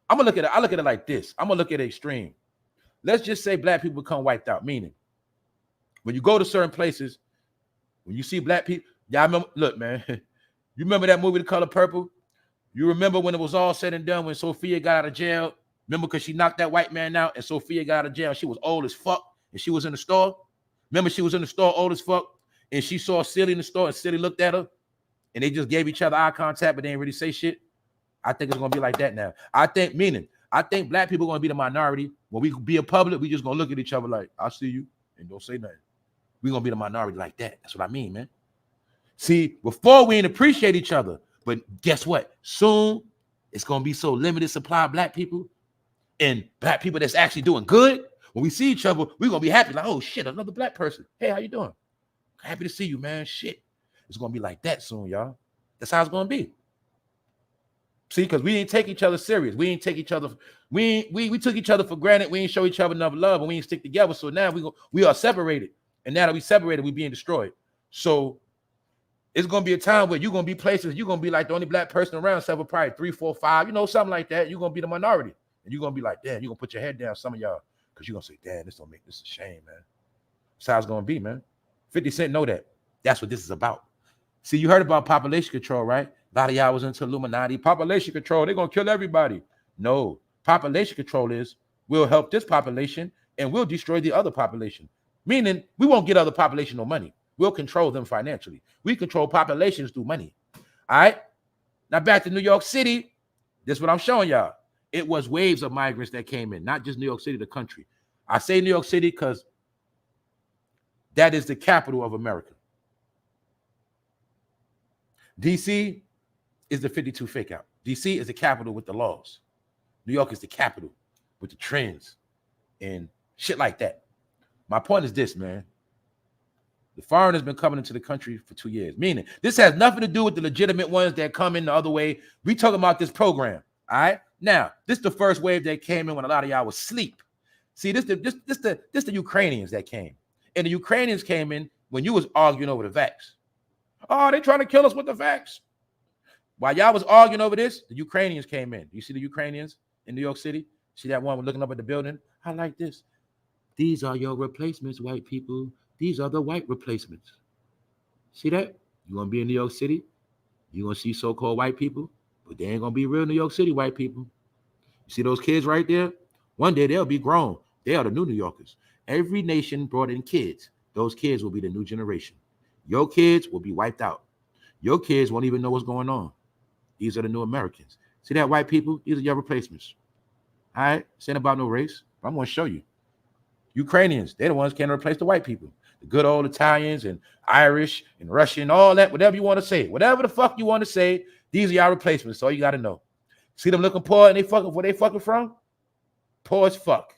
I'm going to look at it. I look at it like this. I'm going to look at it extreme. Let's just say black people become wiped out, meaning when you go to certain places, when you see black people, y'all remember, look, man, you remember that movie, The Color Purple? You remember when it was all said and done, when Sophia got out of jail? Remember, because she knocked that white man out and Sophia got out of jail. She was old as fuck and she was in the store. Remember, she was in the store old as fuck and she saw Silly in the store and Silly looked at her and they just gave each other eye contact, but they didn't really say shit. I think it's gonna be like that now. I think black people are gonna be the minority. When we be in public, we just gonna look at each other like, I see you, and don't say nothing. We're gonna be the minority like that. That's what I mean, man. See, before we didn't appreciate each other, but guess what? Soon it's gonna be so limited supply of black people and black people that's actually doing good. When we see each other, we're gonna be happy, like, oh shit, another black person. Hey, how you doing? Happy to see you, man. Shit. It's gonna be like that soon, y'all. That's how it's gonna be. See, because we didn't take each other serious. We didn't take each other, we took each other for granted. We didn't show each other enough love, and we didn't stick together. So now we are separated. And now that we separated, we're being destroyed. So it's gonna be a time where you're gonna be places, you're gonna be like the only black person around, except for probably 3, 4, 5, something like that. You're gonna be the minority. And you're gonna be like, damn, you're gonna put your head down, some of y'all, because you're gonna say, damn, this don't make this a shame, man. That's how it's gonna be, man. 50 Cent know that. That's what this is about. See, you heard about population control, right? A lot of y'all was into Illuminati. Population control, they're going to kill everybody. No. Population control is, we'll help this population and we'll destroy the other population. Meaning, we won't get other population no money. We'll control them financially. We control populations through money. All right? Now, back to New York City. This is what I'm showing y'all. It was waves of migrants that came in, not just New York City, the country. I say New York City because that is the capital of America. DC is the 52 fake out. DC is the capital with the laws. New York is the capital with the trends and shit like that. My point is this, man. The foreigners been coming into the country for 2 years. Meaning, this has nothing to do with the legitimate ones that come in the other way. We talking about this program, all right? Now, this is the first wave that came in when a lot of y'all was asleep. See, this the Ukrainians that came. And the Ukrainians came in when you was arguing over the vax. Oh, they trying to kill us with the vax. While y'all was arguing over this, the Ukrainians came in. You see the Ukrainians in New York City? See that one looking up at the building? I like this. These are your replacements, white people. These are the white replacements. See that? You're going to be in New York City. You're going to see so-called white people, but they ain't going to be real New York City white people. You see those kids right there? One day they'll be grown. They are the new New Yorkers. Every nation brought in kids. Those kids will be the new generation. Your kids will be wiped out. Your kids won't even know what's going on. These are the new Americans. See that, white people? These are your replacements. All right? This ain't about no race. I'm going to show you. Ukrainians, they're the ones who can replace the white people. The good old Italians and Irish and Russian, all that, whatever you want to say. Whatever the fuck you want to say, these are your replacements. So you got to know. See them looking poor and they fucking where they fucking from? Poor as fuck.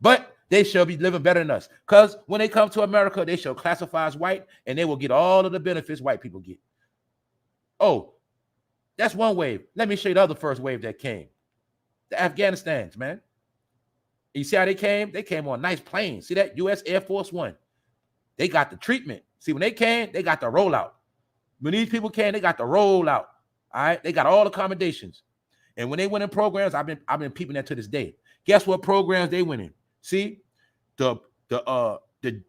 But they shall be living better than us. Because when they come to America, they shall classify as white and they will get all of the benefits white people get. Oh, that's one wave. Let me show you the other first wave that came. The Afghanistans, man. You see how they came? They came on nice planes. See that? U.S. Air Force One. They got the treatment. See, when they came, they got the rollout. When these people came, they got the rollout. All right? They got all the accommodations. And when they went in programs, I've been peeping that to this day. Guess what programs they went in? See, the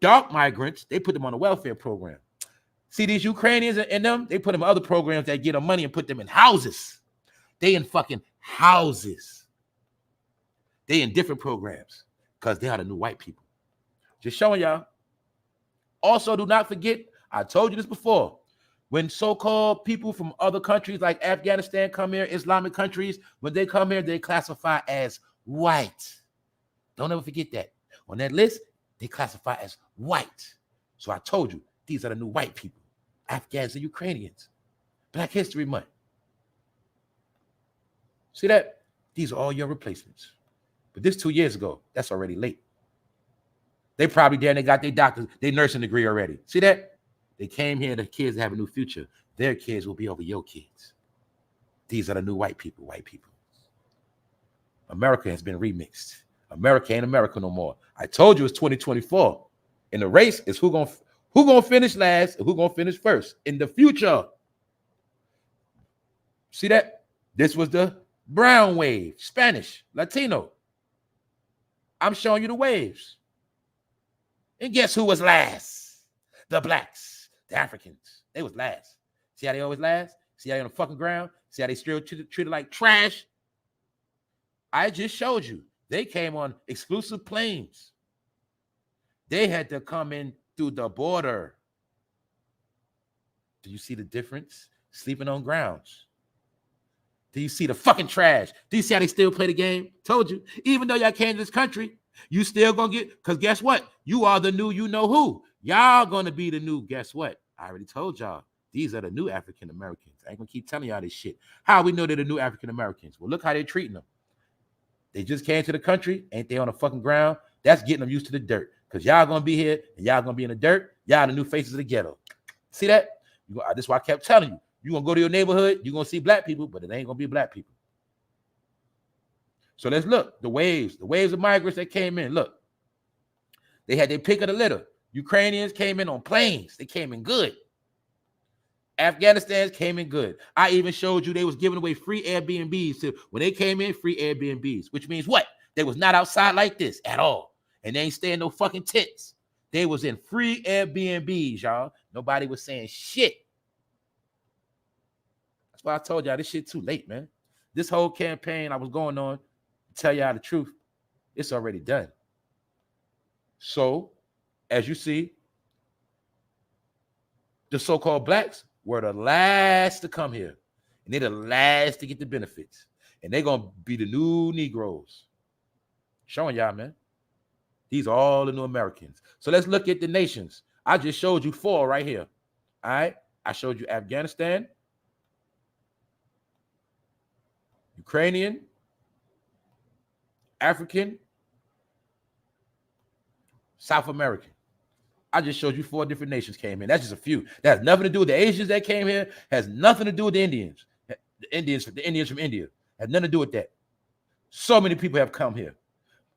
dark migrants, they put them on a welfare program. See, these Ukrainians and them, they put them in other programs that get them money and put them in houses. They in fucking houses. They in different programs because they are the new white people. Just showing y'all. Also, do not forget, I told you this before, when so-called people from other countries like Afghanistan come here, Islamic countries, when they come here, they classify as white. Don't ever forget that. On that list, they classify as white. So I told you, these are the new white people. Afghans and Ukrainians. Black History Month. See that? These are all your replacements. But this 2 years ago, that's already late. They probably there and they got their doctors, their nursing degree already. See that? They came here, the kids have a new future. Their kids will be over your kids. These are the new white people, white people. America has been remixed. America ain't America no more. I told you it's 2024. And the race is who gonna finish last and who gonna finish first in the future. See that? This was the brown wave, Spanish, Latino. I'm showing you the waves. And guess who was last? The blacks, the Africans. They was last. See how they always last? See how they on the fucking ground? See how they still treated like trash? I just showed you. They came on exclusive planes. They had to come in through the border. Do you see the difference? Sleeping on grounds. Do you see the fucking trash? Do you see how they still play the game? Told you. Even though y'all came to this country, you still gonna get, because guess what? You are the new you know who. Y'all gonna be the new, guess what? I already told y'all. These are the new African Americans. I ain't gonna keep telling y'all this shit. How we know they're the new African Americans? Well, look how they're treating them. They just came to the country. Ain't they on the fucking ground? That's getting them used to the dirt. Because y'all gonna be here and y'all gonna be in the dirt. Y'all the new faces of the ghetto. See that? That's why I kept telling you. You're going to go to your neighborhood, you're going to see black people, but it ain't going to be black people. So let's look. The waves of migrants that came in. Look, they had their pick of the litter. Ukrainians came in on planes. They came in good. Afghanistan's came in good. I even showed you they was giving away free Airbnbs. So when they came in, free Airbnbs, which means what? They was not outside like this at all. And they ain't staying no fucking tents. They was in free Airbnbs, y'all. Nobody was saying shit. That's why I told y'all this shit too late, man. This whole campaign I was going on, to tell y'all the truth, it's already done. So, as you see, the so-called blacks were the last to come here. And they're the last to get the benefits. And they're going to be the new Negroes. Showing y'all, man. These are all the new Americans. So let's look at the nations. I just showed you 4 right here. All right? I showed you Afghanistan, Ukrainian, African, South American. I just showed you 4 different nations came in. That's just a few. That has nothing to do with the Asians that came here. Has nothing to do with the Indians. The Indians from India. Has nothing to do with that. So many people have come here.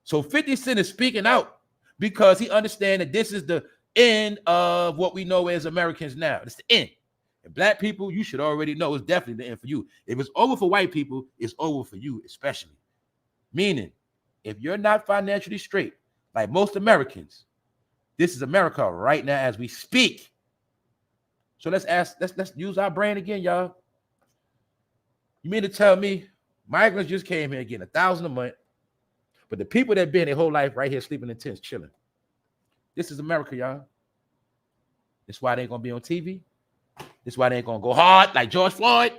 So 50 Cent is speaking out because he understands that this is the end of what we know as Americans now. It's the end. And black people, you should already know it's definitely the end for you. If it's over for white people, it's over for you especially. Meaning, if you're not financially straight, like most Americans, this is America right now as we speak. So let's use our brain again, y'all. You mean to tell me migrants just came here getting $1,000 a month, but the people that been their whole life right here sleeping in tents, chilling. This is America, y'all. That's why they ain't gonna be on TV. This is why they ain't gonna go hard like George Floyd.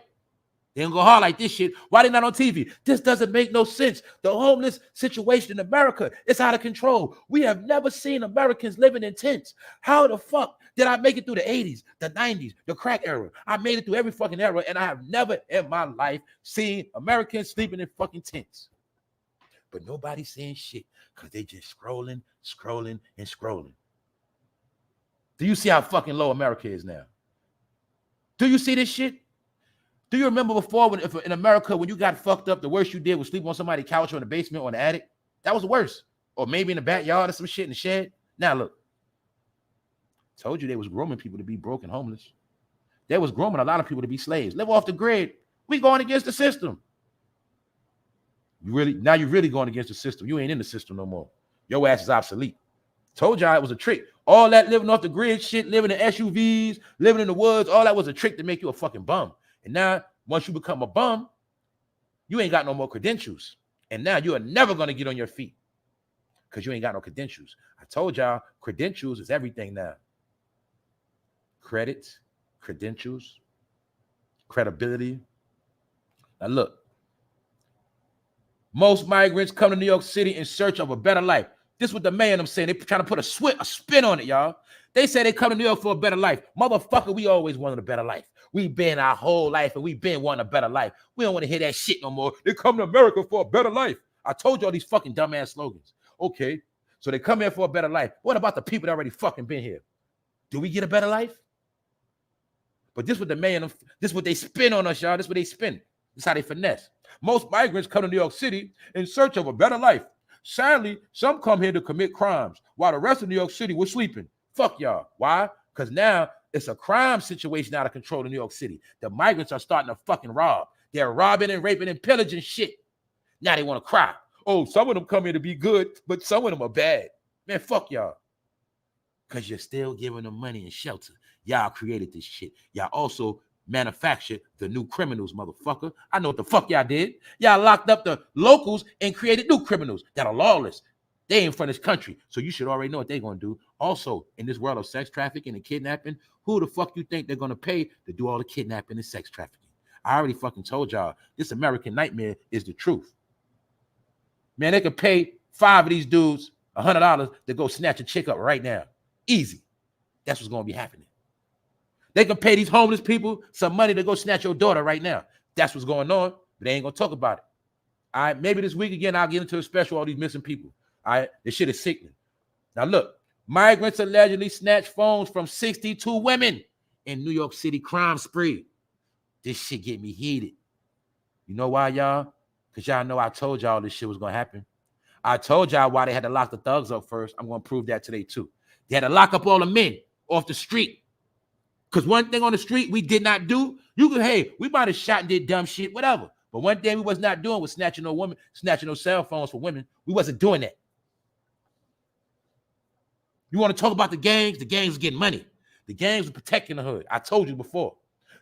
They don't go hard like this shit. Why they not on TV? This doesn't make no sense. The homeless situation in America is out of control. We have never seen Americans living in tents. How the fuck did I make it through the 80s, the 90s, the crack era? I made it through every fucking era, and I have never in my life seen Americans sleeping in fucking tents. But nobody's saying shit because they just scrolling, and scrolling. Do you see how fucking low America is now? Do you see this shit? Do you remember before if in America, when you got fucked up, the worst you did was sleep on somebody's couch or in the basement or in the attic? That was the worst. Or maybe in the backyard or some shit in the shed. Now look, told you they was grooming people to be broke and homeless. They was grooming a lot of people to be slaves. Live off the grid. We going against the system. Now you're really going against the system. You ain't in the system no more. Your ass is obsolete. Told y'all it was a trick. All that living off the grid shit, living in SUVs, living in the woods, all that was a trick to make you a fucking bum. And now, once you become a bum, you ain't got no more credentials. And now you are never going to get on your feet because you ain't got no credentials. I told y'all, credentials is everything now. Credit, credentials, credibility. Now look, most migrants come to New York City in search of a better life. This is what the mayor and them saying. They trying to put a spin on it, y'all. They say they come to New York for a better life. Motherfucker, we always wanted a better life. We been our whole life and we been wanting a better life. We don't want to hear that shit no more. They come to America for a better life. I told you all these fucking dumbass slogans. Okay, so they come here for a better life. What about the people that already fucking been here? Do we get a better life? But this is what the mayor and them, this is what they spin on us, y'all. This is what they spin. This is how they finesse. Most migrants come to New York City in search of a better life. Sadly, some come here to commit crimes while the rest of New York City was sleeping. Fuck y'all. Why? Because now it's a crime situation out of control in New York City. The migrants are starting to fucking rob. They're robbing and raping and pillaging shit. Now they want to cry. Oh, some of them come here to be good, but some of them are bad. Man, fuck y'all. Because you're still giving them money and shelter. Y'all created this shit. Y'all also manufactured the new criminals, motherfucker. I know what the fuck y'all did. Y'all locked up the locals and created new criminals that are lawless. They ain't from this country, so you should already know what they're gonna do. Also, in this world of sex trafficking and kidnapping, who the fuck you think they're gonna pay to do all the kidnapping and sex trafficking? I already fucking told y'all, this American nightmare is the truth. Man, they could pay 5 of these dudes $100 to go snatch a chick up right now. Easy. That's what's gonna be happening. They can pay these homeless people some money to go snatch your daughter right now. That's what's going on, but they ain't gonna talk about it. All right, maybe this week again, I'll get into a special all these missing people. All right, this shit is sickening. Now look, migrants allegedly snatched phones from 62 women in New York City crime spree. This shit get me heated. You know why, y'all? Because y'all know I told y'all this shit was gonna happen. I told y'all why they had to lock the thugs up first. I'm gonna prove that today too. They had to lock up all the men off the street. Because one thing on the street we did not do, you could, hey, we might have shot and did dumb shit, whatever. But one thing we was not doing was snatching no women, snatching no cell phones for women. We wasn't doing that. You want to talk about the gangs? The gangs are getting money. The gangs are protecting the hood. I told you before.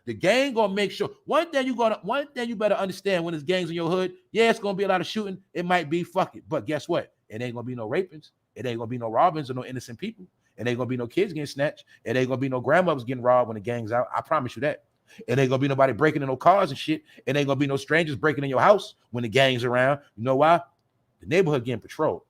The gang gonna make sure. One thing you better understand when there's gangs in your hood. Yeah, it's gonna be a lot of shooting. It might be, fuck it. But guess what? It ain't gonna be no rapings. It ain't gonna be no robbings or no innocent people. It ain't gonna be no kids getting snatched. It ain't gonna be no grandmothers getting robbed when the gang's out. I promise you that. It ain't gonna be nobody breaking in no cars and shit. It ain't gonna be no strangers breaking in your house when the gang's around. You know why? The neighborhood getting patrolled.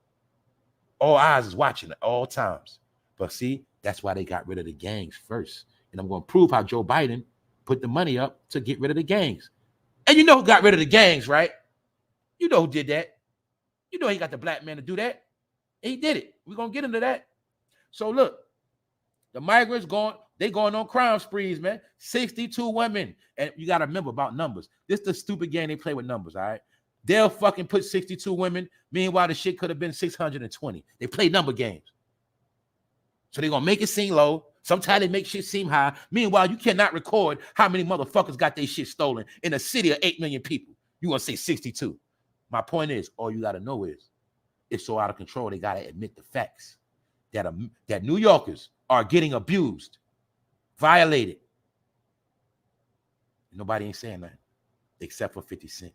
All eyes is watching at all times. But see, that's why they got rid of the gangs first. And I'm gonna prove how Joe Biden put the money up to get rid of the gangs. And you know who got rid of the gangs, right? You know who did that. You know he got the black man to do that. And he did it. We're gonna get into that. So look, the migrants going on crime sprees, man. 62 women. And you got to remember about numbers. This is the stupid game they play with numbers, all right? They'll fucking put 62 women. Meanwhile, the shit could have been 620. They play number games. So they're going to make it seem low. Sometimes they make shit seem high. Meanwhile, you cannot record how many motherfuckers got their shit stolen in a city of 8 million people. You want to say 62. My point is, all you got to know is, it's so out of control, they got to admit the facts. That New Yorkers are getting abused, violated. Nobody ain't saying that except for 50 Cent.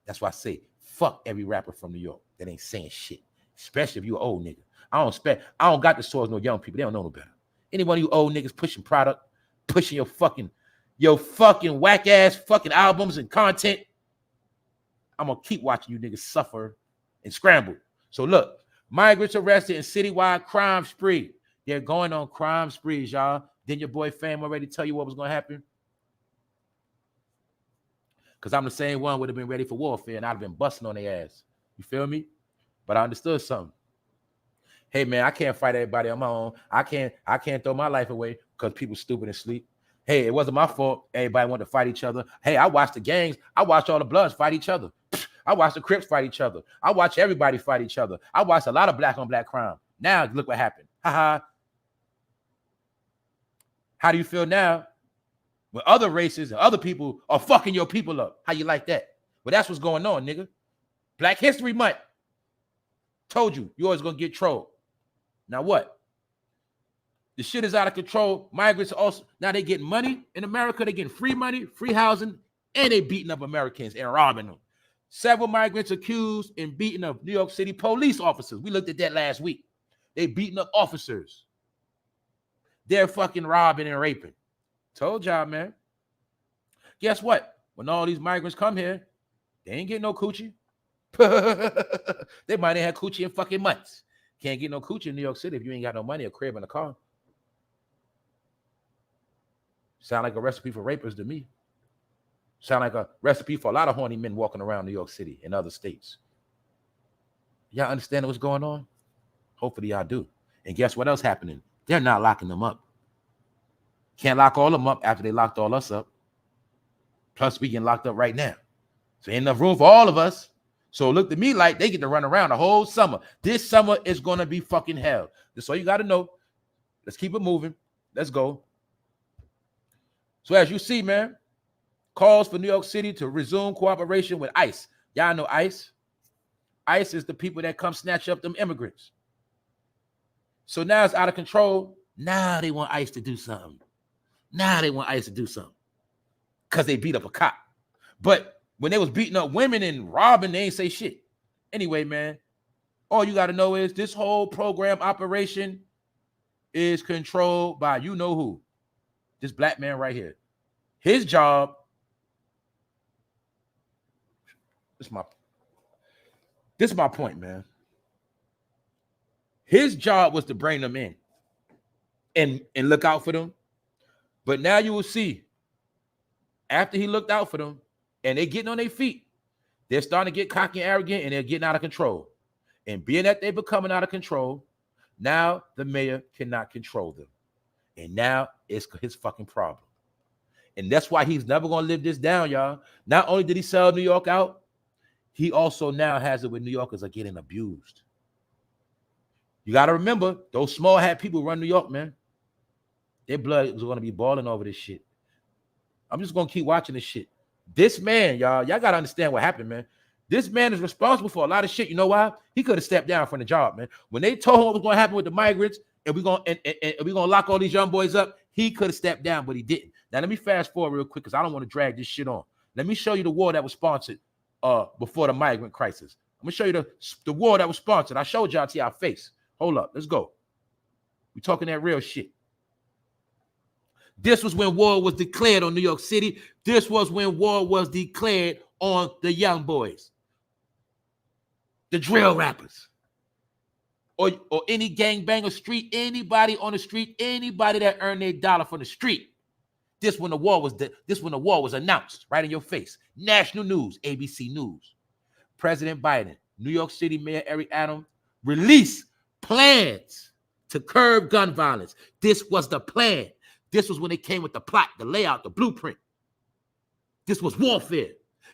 That's why I say, fuck every rapper from New York that ain't saying shit, especially if you an old nigga. I don't got the source no young people. They don't know no better. Any one of you old niggas pushing product, pushing your fucking whack ass fucking albums and content, I'm gonna keep watching you niggas suffer and scramble. So look, migrants arrested in citywide crime spree. They're going on crime sprees, y'all. Didn't your boy Fam already tell you what was gonna happen? Because I'm the same one would have been ready for warfare and I'd have been busting on their ass. You feel me? But I understood something. Hey man, I can't fight everybody on my own. I can't throw my life away because people stupid and sleep. Hey, it wasn't my fault. Everybody wanted to fight each other. Hey, I watched the gangs. I watched all the Bloods fight each other. I watched the Crips fight each other. I watched everybody fight each other. I watched a lot of black on black crime. Now look what happened. Haha. How do you feel now when other races and other people are fucking your people up? How you like that? Well, that's what's going on, nigga. Black History Month. Told you, you're always gonna get trolled. Now what? The shit is out of control. Migrants also, now they getting money in America. They getting free money, free housing, and they beating up Americans and robbing them. Several migrants accused in beating up New York City police officers. We looked at that last week. They beating up officers. They're fucking robbing and raping. Told y'all, man. Guess what? When all these migrants come here, they ain't getting no coochie. They might ain't had coochie in fucking months. Can't get no coochie in New York City if you ain't got no money, a crib, and a car. Sound like a recipe for rapists to me. Sound like a recipe for a lot of horny men walking around New York City and other states. Y'all understand what's going on? Hopefully y'all do. And guess what else happening? They're not locking them up. Can't lock all of them up after they locked all us up. Plus, we getting locked up right now. So ain't enough room for all of us. So it looked to me like they get to run around the whole summer. This summer is going to be fucking hell. That's all you got to know. Let's keep it moving. Let's go. So as you see, man, calls for New York City to resume cooperation with ICE. Y'all know ICE? ICE is the people that come snatch up them immigrants. So now it's out of control. Now they want ICE to do something. Because they beat up a cop. But when they was beating up women and robbing, they ain't say shit. Anyway, man, All you got to know is this whole program operation is controlled by you know who. This black man right here. His job, this is my point, man. His job was to bring them in and look out for them. But now you will see, after he looked out for them and they getting on their feet, they're starting to get cocky and arrogant and they're getting out of control. And being that they're becoming out of control, now the mayor cannot control them. And now it's his fucking problem. And that's why he's never going to live this down, y'all. Not only did he sell New York out, he also now has it with New Yorkers are getting abused. You got to remember, those small hat people run New York, man. Their blood is going to be boiling over this shit. I'm just going to keep watching this shit. This man, y'all got to understand what happened, man. This man is responsible for a lot of shit. You know why? He could have stepped down from the job, man. When they told him what was going to happen with the migrants and we're going to lock all these young boys up, he could have stepped down, but he didn't. Now, let me fast forward real quick because I don't want to drag this shit on. Let me show you the war that was sponsored before the migrant crisis. I'm going to show you the war that was sponsored. I showed y'all to your face. Hold up. Let's go. We're talking that real shit. This was when war was declared on New York City. This was when war was declared on the young boys, the drill rappers, or any gangbanger street, anybody on the street, anybody that earned their dollar from the street. This when the war was announced right in your face. National news, ABC News. President Biden, New York City Mayor Eric Adams released plans to curb gun violence. This was the plan. This was when they came with the plot, the layout, the blueprint. This was warfare.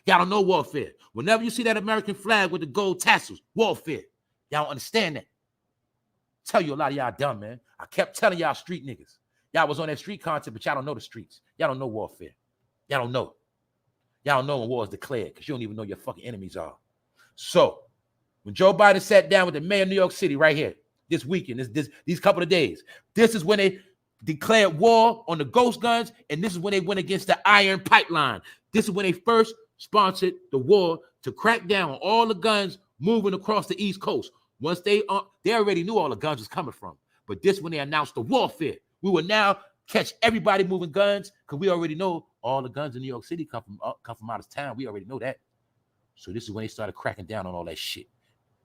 Y'all don't know warfare. Whenever you see that American flag with the gold tassels, warfare. Y'all don't understand that. Tell you a lot of y'all dumb, man. I kept telling y'all street niggas. Y'all was on that street content, but y'all don't know the streets. Y'all don't know warfare. Y'all don't know. Y'all don't know when war is declared because you don't even know your fucking enemies are. So, when Joe Biden sat down with the mayor of New York City right here this weekend, these couple of days, this is when they declared war on the ghost guns, and this is when they went against the iron pipeline. This is when they first sponsored the war to crack down on all the guns moving across the East Coast. Once they already knew all the guns was coming from, but this when they announced the warfare. We will now catch everybody moving guns because we already know all the guns in New York City come from out of town. We already know that. So this is when they started cracking down on all that shit.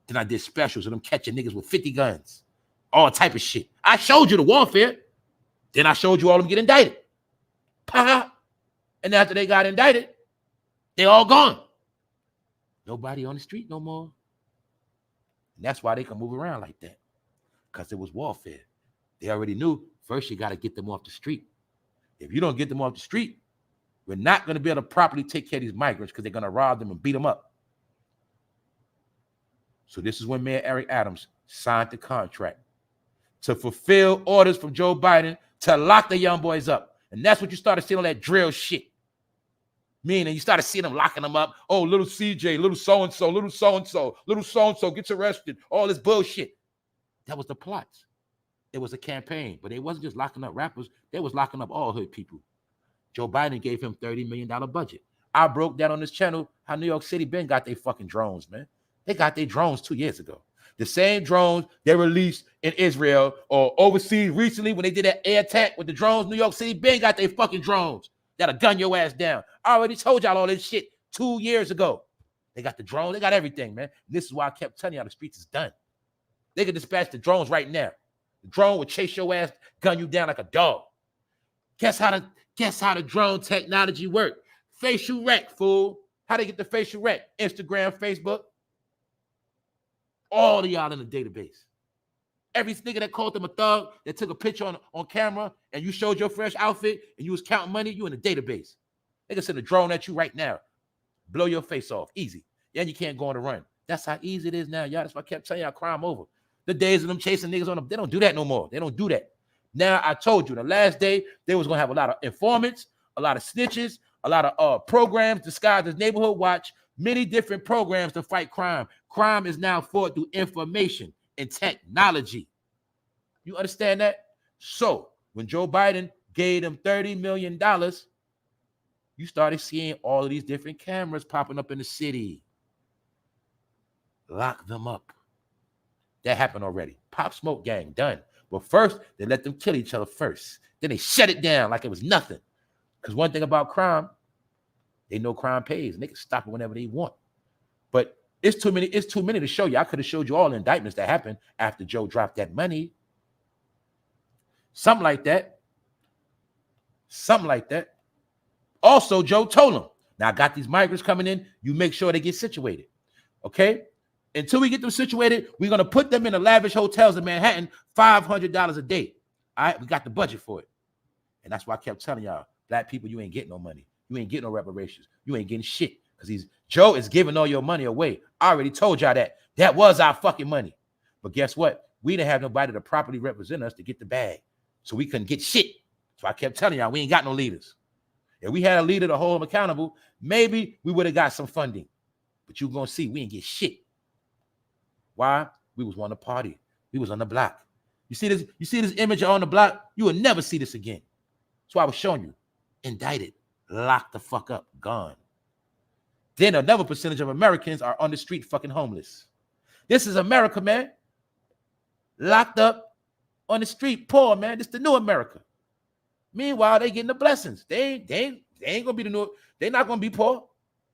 Then I did specials of them catching niggas with 50 guns, all type of shit. I showed you the warfare. Then I showed you all of them get indicted. And after they got indicted, they all gone. Nobody on the street no more. And that's why they can move around like that. Because it was warfare. They already knew first you got to get them off the street. If you don't get them off the street, we're not going to be able to properly take care of these migrants because they're going to rob them and beat them up. So this is when Mayor Eric Adams signed the contract to fulfill orders from Joe Biden to lock the young boys up. And that's what you started seeing all that drill shit. Meaning you started seeing them locking them up. Oh, little CJ, little so-and-so, little so-and-so, little so-and-so gets arrested. All this bullshit. That was the plot. It was a campaign. But they wasn't just locking up rappers. They was locking up all hood people. Joe Biden gave him $30 million budget. I broke down on this channel how New York City been got their fucking drones, man. They got their drones 2 years ago. The same drones they released in Israel or overseas recently when they did that air attack with the drones, New York City been got their fucking drones that'll gun your ass down. I already told y'all all this shit 2 years ago. They got the drones. They got everything, man. And this is why I kept telling y'all the streets is done. They can dispatch the drones right now. The drone would chase your ass, gun you down like a dog. Guess how the drone technology work? Facial rec, fool. How they get the facial rec? Instagram, Facebook. All of y'all in the database. Every nigga that called them a thug, that took a picture on camera, and you showed your fresh outfit, and you was counting money, you in the database. They can send a drone at you right now. Blow your face off. Easy. Then you can't go on the run. That's how easy it is now, y'all. That's why I kept telling y'all crime over. The days of them chasing niggas on them, they don't do that no more. They don't do that. Now, I told you, the last day, they was going to have a lot of informants, a lot of snitches, a lot of programs disguised as neighborhood watch, many different programs to fight crime. Crime is now fought through information and technology. You understand that? So, when Joe Biden gave them $30 million, you started seeing all of these different cameras popping up in the city. Lock them up. That happened already. Pop Smoke gang, done. But first, they let them kill each other first. Then they shut it down like it was nothing. Because one thing about crime, they know crime pays, and they can stop it whenever they want. But it's too many to show you. I could have showed you all the indictments that happened after Joe dropped that money. Something like that. Something like that. Also, Joe told him, now I got these migrants coming in. You make sure they get situated. Okay? Until we get them situated, we're going to put them in the lavish hotels in Manhattan, $500 a day. All right? We got the budget for it. And that's why I kept telling y'all, black people, you ain't getting no money. You ain't getting no reparations. You ain't getting shit. Because Joe is giving all your money away. I already told y'all that. That was our fucking money. But guess what? We didn't have nobody to properly represent us to get the bag. So we couldn't get shit. So I kept telling y'all, we ain't got no leaders. If we had a leader to hold them accountable, maybe we would have got some funding. But you're going to see, we ain't get shit. Why? We was on the party. We was on the block. You see this image on the block? You will never see this again. That's why I was showing you. Indicted. Locked the fuck up. Gone. Then another percentage of Americans are on the street fucking homeless. This is America, man. Locked up on the street, poor, man. This is the new America. Meanwhile, they getting the blessings. They ain't gonna be the new. They're not gonna be poor.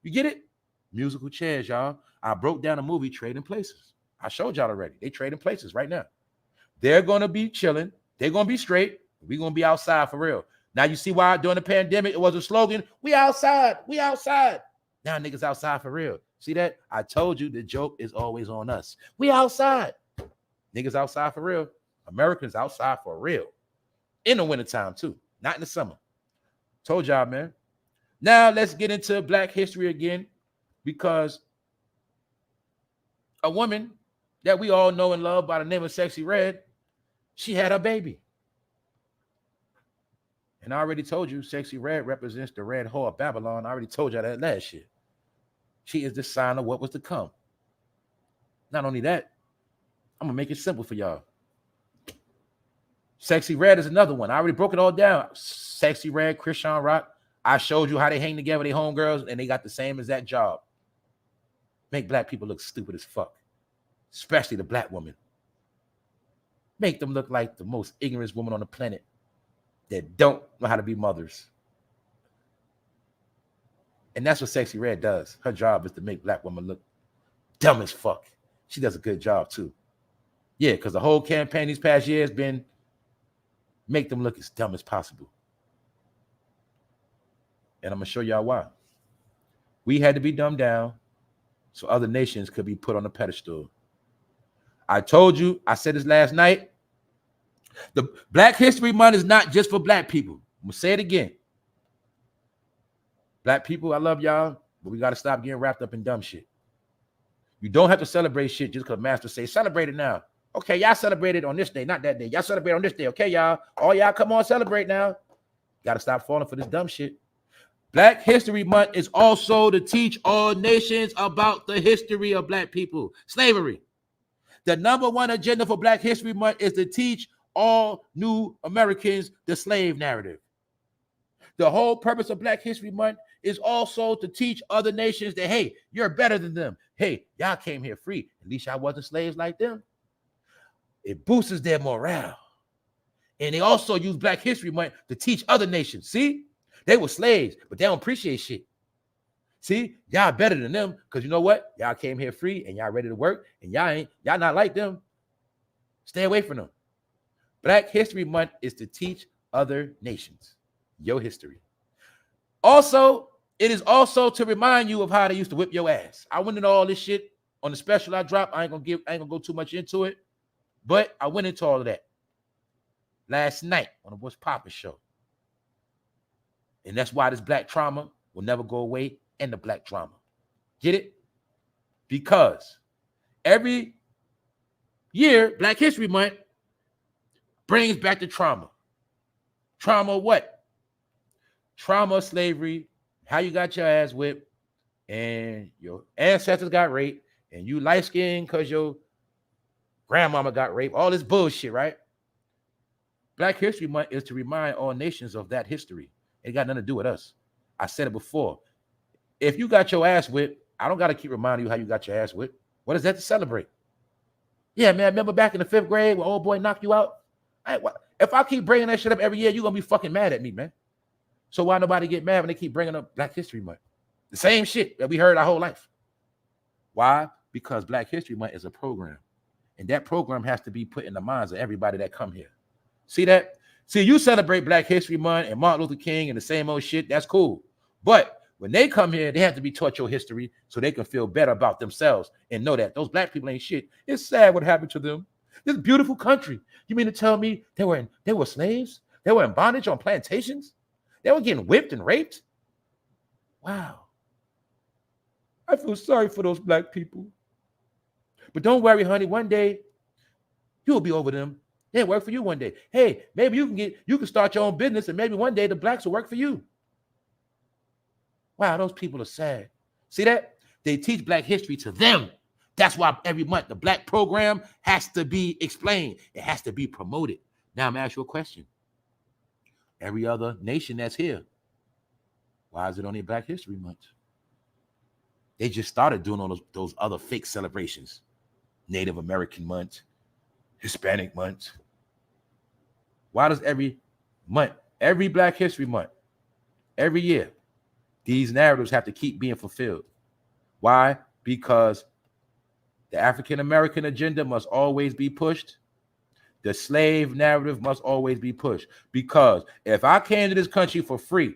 You get it? Musical chairs, y'all. I broke down a movie, Trading Places. I showed y'all already. They trading places right now. They're gonna be chilling. They're gonna be straight. We're gonna be outside for real. Now you see why during the pandemic it was a slogan: "We outside, we outside." Now niggas outside for real. See that? I told you the joke is always on us. We outside. Niggas outside for real. Americans outside for real. In the wintertime too. Not in the summer. Told y'all, man. Now let's get into Black history again, because a woman that we all know and love by the name of SEXXY Red, she had her baby. And I already told you, SEXXY Red represents the red whore of Babylon. I already told you that last year. She is the sign of what was to come. Not only that, I'm going to make it simple for y'all. SEXXY Red is another one. I already broke it all down. SEXXY Red, Christian Rock. I showed you how they hang together, they homegirls, and they got the same exact job. Make black people look stupid as fuck. Especially the black woman. Make them look like the most ignorant woman on the planet that don't know how to be mothers. And that's what SEXXY Red does. Her job is to make black women look dumb as fuck. She does a good job too. Yeah, because the whole campaign these past years has been make them look as dumb as possible. And I'm going to show y'all why. We had to be dumbed down so other nations could be put on a pedestal. I told you, I said this last night, the Black History Month is not just for black people. I'm going to say it again. Black people, I love y'all, but we got to stop getting wrapped up in dumb shit. You don't have to celebrate shit just because master say, celebrate it now. Okay, y'all celebrate it on this day, not that day. Y'all celebrate on this day. Okay, y'all. All y'all come on, celebrate now. Got to stop falling for this dumb shit. Black History Month is also to teach all nations about the history of black people. Slavery. The number one agenda for Black History Month is to teach all new Americans the slave narrative. The whole purpose of Black History Month is also to teach other nations that, hey, you're better than them. Hey, y'all came here free. At least y'all wasn't slaves like them. It boosts their morale. And they also use Black History Month to teach other nations. See? They were slaves, but they don't appreciate shit. See? Y'all better than them because you know what? Y'all came here free and y'all ready to work and y'all not like them. Stay away from them. Black History Month is to teach other nations your history. Also, it is also to remind you of how they used to whip your ass. I went into all this shit on the special I dropped. I ain't gonna go too much into it, but I went into all of that last night on the What's Poppin' show. And that's why this black trauma will never go away, and the black drama. Get it? Because every year, Black History Month brings back the trauma. Trauma what? Trauma of slavery, how you got your ass whipped, and your ancestors got raped, and you light-skinned because your grandmama got raped. All this bullshit, right? Black History Month is to remind all nations of that history. It got nothing to do with us. I said it before. If you got your ass whipped, I don't got to keep reminding you how you got your ass whipped. What is that to celebrate? Yeah, man, remember back in the 5th grade when old boy knocked you out? If I keep bringing that shit up every year, you're going to be fucking mad at me, man. So why nobody get mad when they keep bringing up Black History Month? The same shit that we heard our whole life. Why? Because Black History Month is a program. And that program has to be put in the minds of everybody that come here. See that? See, you celebrate Black History Month and Martin Luther King and the same old shit. That's cool. But when they come here, they have to be taught your history so they can feel better about themselves and know that those black people ain't shit. It's sad what happened to them. This beautiful country. You mean to tell me they were slaves? They were in bondage on plantations? They were getting whipped and raped? Wow. I feel sorry for those black people. But don't worry, honey. One day you'll be over them. They'll work for you one day. Hey, maybe you can start your own business, and maybe one day the blacks will work for you. Wow, those people are sad. See that? They teach Black history to them. That's why every month the Black program has to be explained. It has to be promoted. Now I'm going to ask you a question. Every other nation that's here, why is it only Black History Month? They just started doing all those other fake celebrations. Native American Month, Hispanic Month. Why does every month, every Black History Month, every year, these narratives have to keep being fulfilled? Why? Because the African-American agenda must always be pushed. The slave narrative must always be pushed. Because if I came to this country for free,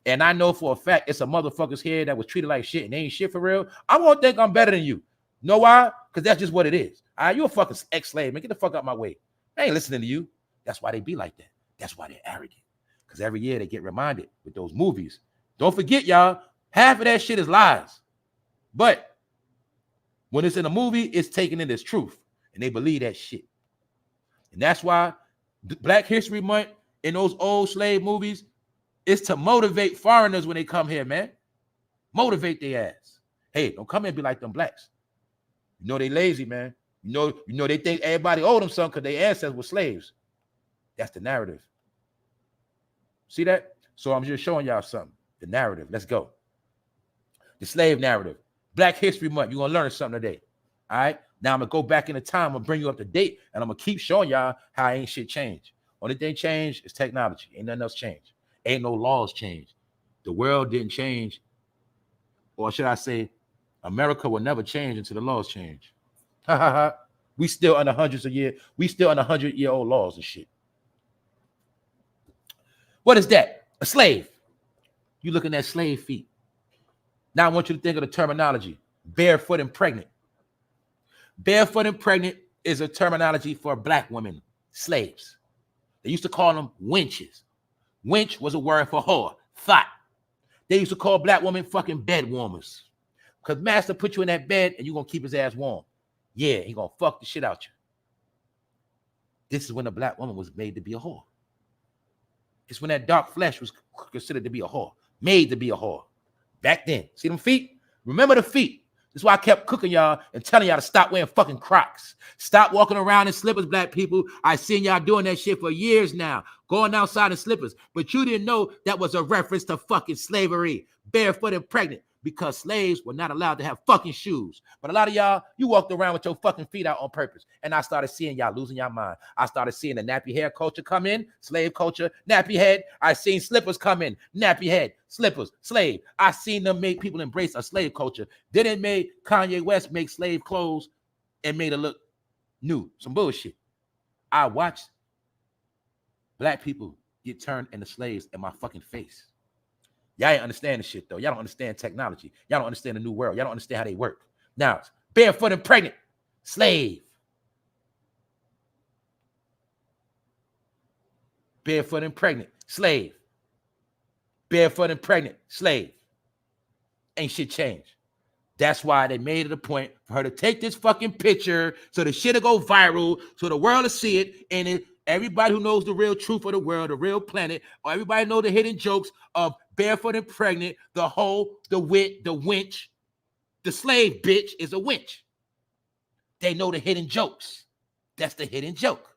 and I know for a fact it's a motherfuckers here that was treated like shit and they ain't shit for real, I'm going to think I'm better than you. Know why? Because that's just what it is. All right, you a fucking ex-slave, man. Get the fuck out my way. I ain't listening to you. That's why they be like that. That's why they're arrogant. Because every year they get reminded with those movies. Don't forget, y'all, half of that shit is lies. But when it's in a movie, it's taken in as truth. And they believe that shit. And that's why Black History Month in those old slave movies is to motivate foreigners when they come here, man. Motivate their ass. Hey, don't come here and be like them blacks. You know they lazy, man. You know they think everybody owed them something because their ancestors were slaves. That's the narrative. See that? So I'm just showing y'all something. The narrative. Let's go. The slave narrative. Black History Month. You're going to learn something today. All right? Now I'm going to go back in the time. I'm going to bring you up to date, and I'm going to keep showing y'all how ain't shit changed. Only thing changed is technology. Ain't nothing else changed. Ain't no laws changed. The world didn't change. Or should I say, America will never change until the laws change. Ha ha ha. We still under hundreds of years. We still under 100-year-old laws and shit. What is that? A slave. You looking at slave feet. Now I want you to think of the terminology. Barefoot and pregnant. Barefoot and pregnant is a terminology for black women, slaves. They used to call them wenches. Wench was a word for whore, thought. They used to call black women fucking bed warmers. Because master put you in that bed and you're going to keep his ass warm. Yeah, he going to fuck the shit out you. This is when a black woman was made to be a whore. It's when that dark flesh was considered to be a whore. Made to be a whore. Back then. See them feet? Remember the feet. That's why I kept cooking y'all and telling y'all to stop wearing fucking Crocs. Stop walking around in slippers, black people. I seen y'all doing that shit for years now. Going outside in slippers. But you didn't know that was a reference to fucking slavery. Barefoot and pregnant. Because slaves were not allowed to have fucking shoes. But a lot of y'all, you walked around with your fucking feet out on purpose. And I started seeing y'all losing your mind. I started seeing the nappy hair culture come in, slave culture, nappy head. I seen slippers come in, nappy head, slippers, slave. I seen them make people embrace a slave culture. Then it made Kanye West make slave clothes and made it look new. Some bullshit. I watched black people get turned into slaves in my fucking face. Y'all ain't understand the shit, though. Y'all don't understand technology. Y'all don't understand the new world. Y'all don't understand how they work. Now, barefoot and pregnant, slave. Barefoot and pregnant, slave. Barefoot and pregnant, slave. Ain't shit changed. That's why they made it a point for her to take this fucking picture so the shit'll go viral, so the world will see it, and everybody who knows the real truth of the world, the real planet, or everybody know the hidden jokes of barefoot and pregnant, the hoe, the wit, the wench, the slave bitch is a wench. They know the hidden jokes. That's the hidden joke.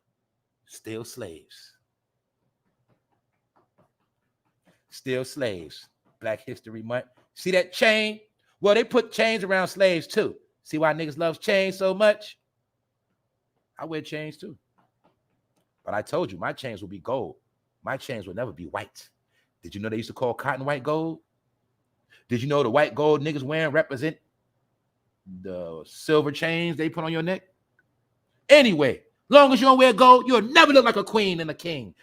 Still slaves. Still slaves. Black History Month. See that chain? Well, they put chains around slaves too. See why niggas love chains so much? I wear chains too. But I told you, my chains will be gold. My chains will never be white. Did you know they used to call cotton white gold? Did you know the white gold niggas wearing represent the silver chains they put on your neck? Anyway, long as you don't wear gold, you'll never look like a queen and a king.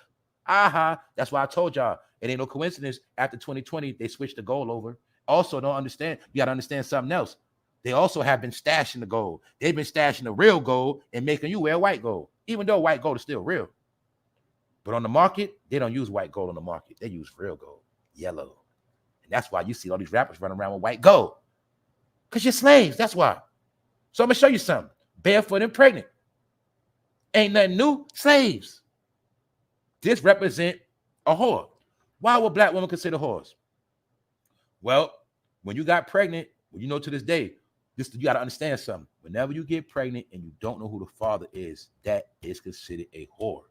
That's why I told y'all. It ain't no coincidence. After 2020, they switched the gold over. Also, don't understand. You got to understand something else. They also have been stashing the gold. They've been stashing the real gold and making you wear white gold, even though white gold is still real. But on the market, they don't use white gold on the market. They use real gold, yellow. And that's why you see all these rappers running around with white gold. Because you're slaves. That's why. So I'm going to show you something. Barefoot and pregnant. Ain't nothing new. Slaves. This represent a whore. Why would black women consider whores? Well, when you got pregnant, well, you know to this day, you got to understand something. Whenever you get pregnant and you don't know who the father is, that is considered a whore.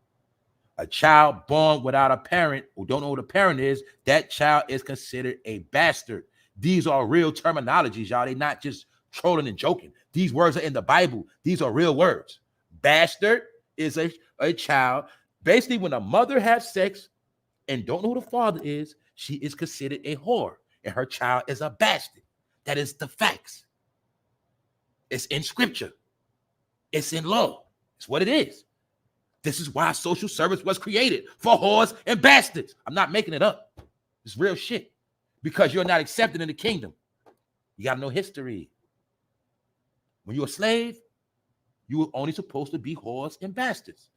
A child born without a parent who don't know who the parent is, that child is considered a bastard. These are real terminologies, y'all. They're not just trolling and joking. These words are in the Bible. These are real words. Bastard is a child. Basically, when a mother has sex and don't know who the father is, she is considered a whore, and her child is a bastard. That is the facts. It's in scripture. It's in law. It's what it is. This is why social service was created, for whores and bastards. I'm not making it up. It's real shit. Because you're not accepted in the kingdom. You got to know history. When you're a slave, you were only supposed to be whores and bastards.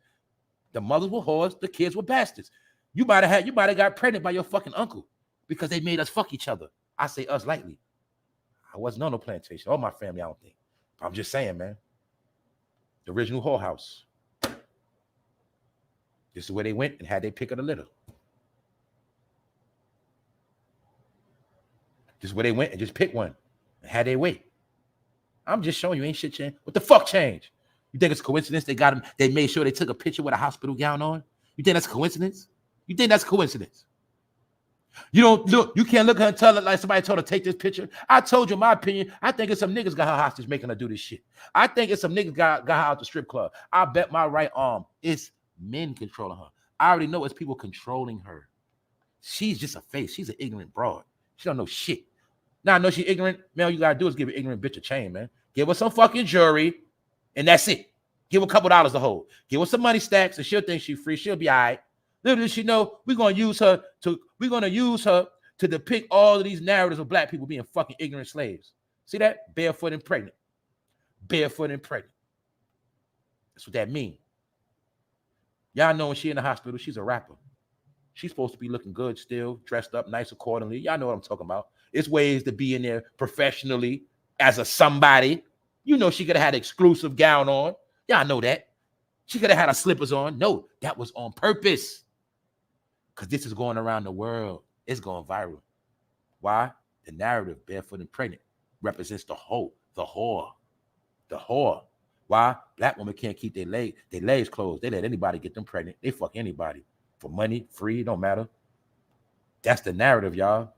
The mothers were whores, the kids were bastards. You might have got pregnant by your fucking uncle because they made us fuck each other. I say us lightly. I wasn't on no plantation. All my family, I don't think. I'm just saying, man. The original whorehouse. This is where they went and had their pick of the litter. This is where they went and just picked one and had their way. I'm just showing you, ain't shit changed. What the fuck changed? You think it's a coincidence they got him? They made sure they took a picture with a hospital gown on? You think that's a coincidence? You think that's a coincidence? You don't look, you can't look at her and tell her like somebody told her to take this picture. I told you my opinion. I think it's some niggas got her hostage making her do this shit. I think it's some niggas got her out the strip club. I bet my right arm it's men controlling her. I already know it's people controlling her. She's just a face. She's an ignorant broad. She don't know shit. Now I know she's ignorant. Man, all you gotta do is give an ignorant bitch a chain, man. Give her some fucking jewelry, and that's it. Give her a couple dollars to hold. Give her some money stacks, and she'll think she's free. She'll be all right. Little does she know we're gonna use her to depict all of these narratives of black people being fucking ignorant slaves. See that? Barefoot and pregnant. Barefoot and pregnant. That's what that means. Y'all know when she in the hospital, she's a rapper. She's supposed to be looking good still, dressed up nice accordingly. Y'all know what I'm talking about. It's ways to be in there professionally as a somebody. You know she could have had an exclusive gown on. Y'all know that. She could have had her slippers on. No, that was on purpose. Because this is going around the world. It's going viral. Why? The narrative, barefoot and pregnant, represents the whore. The whore. Why? Black women can't keep their legs closed. They let anybody get them pregnant. They fuck anybody. For money, free, don't matter. That's the narrative, y'all.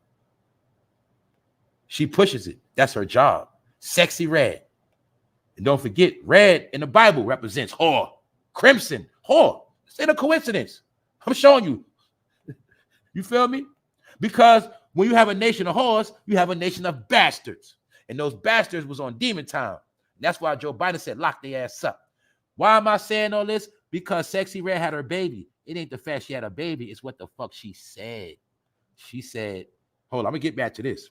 She pushes it. That's her job. Sexy red. And don't forget, red in the Bible represents whore. Crimson, whore. This ain't a coincidence. I'm showing you. You feel me? Because when you have a nation of whores, you have a nation of bastards. And those bastards was on demon time. And that's why Joe Biden said, lock their ass up. Why am I saying all this? Because Sexy Red had her baby. It ain't the fact she had a baby. It's what the fuck she said. She said, hold on, I'm going to get back to this.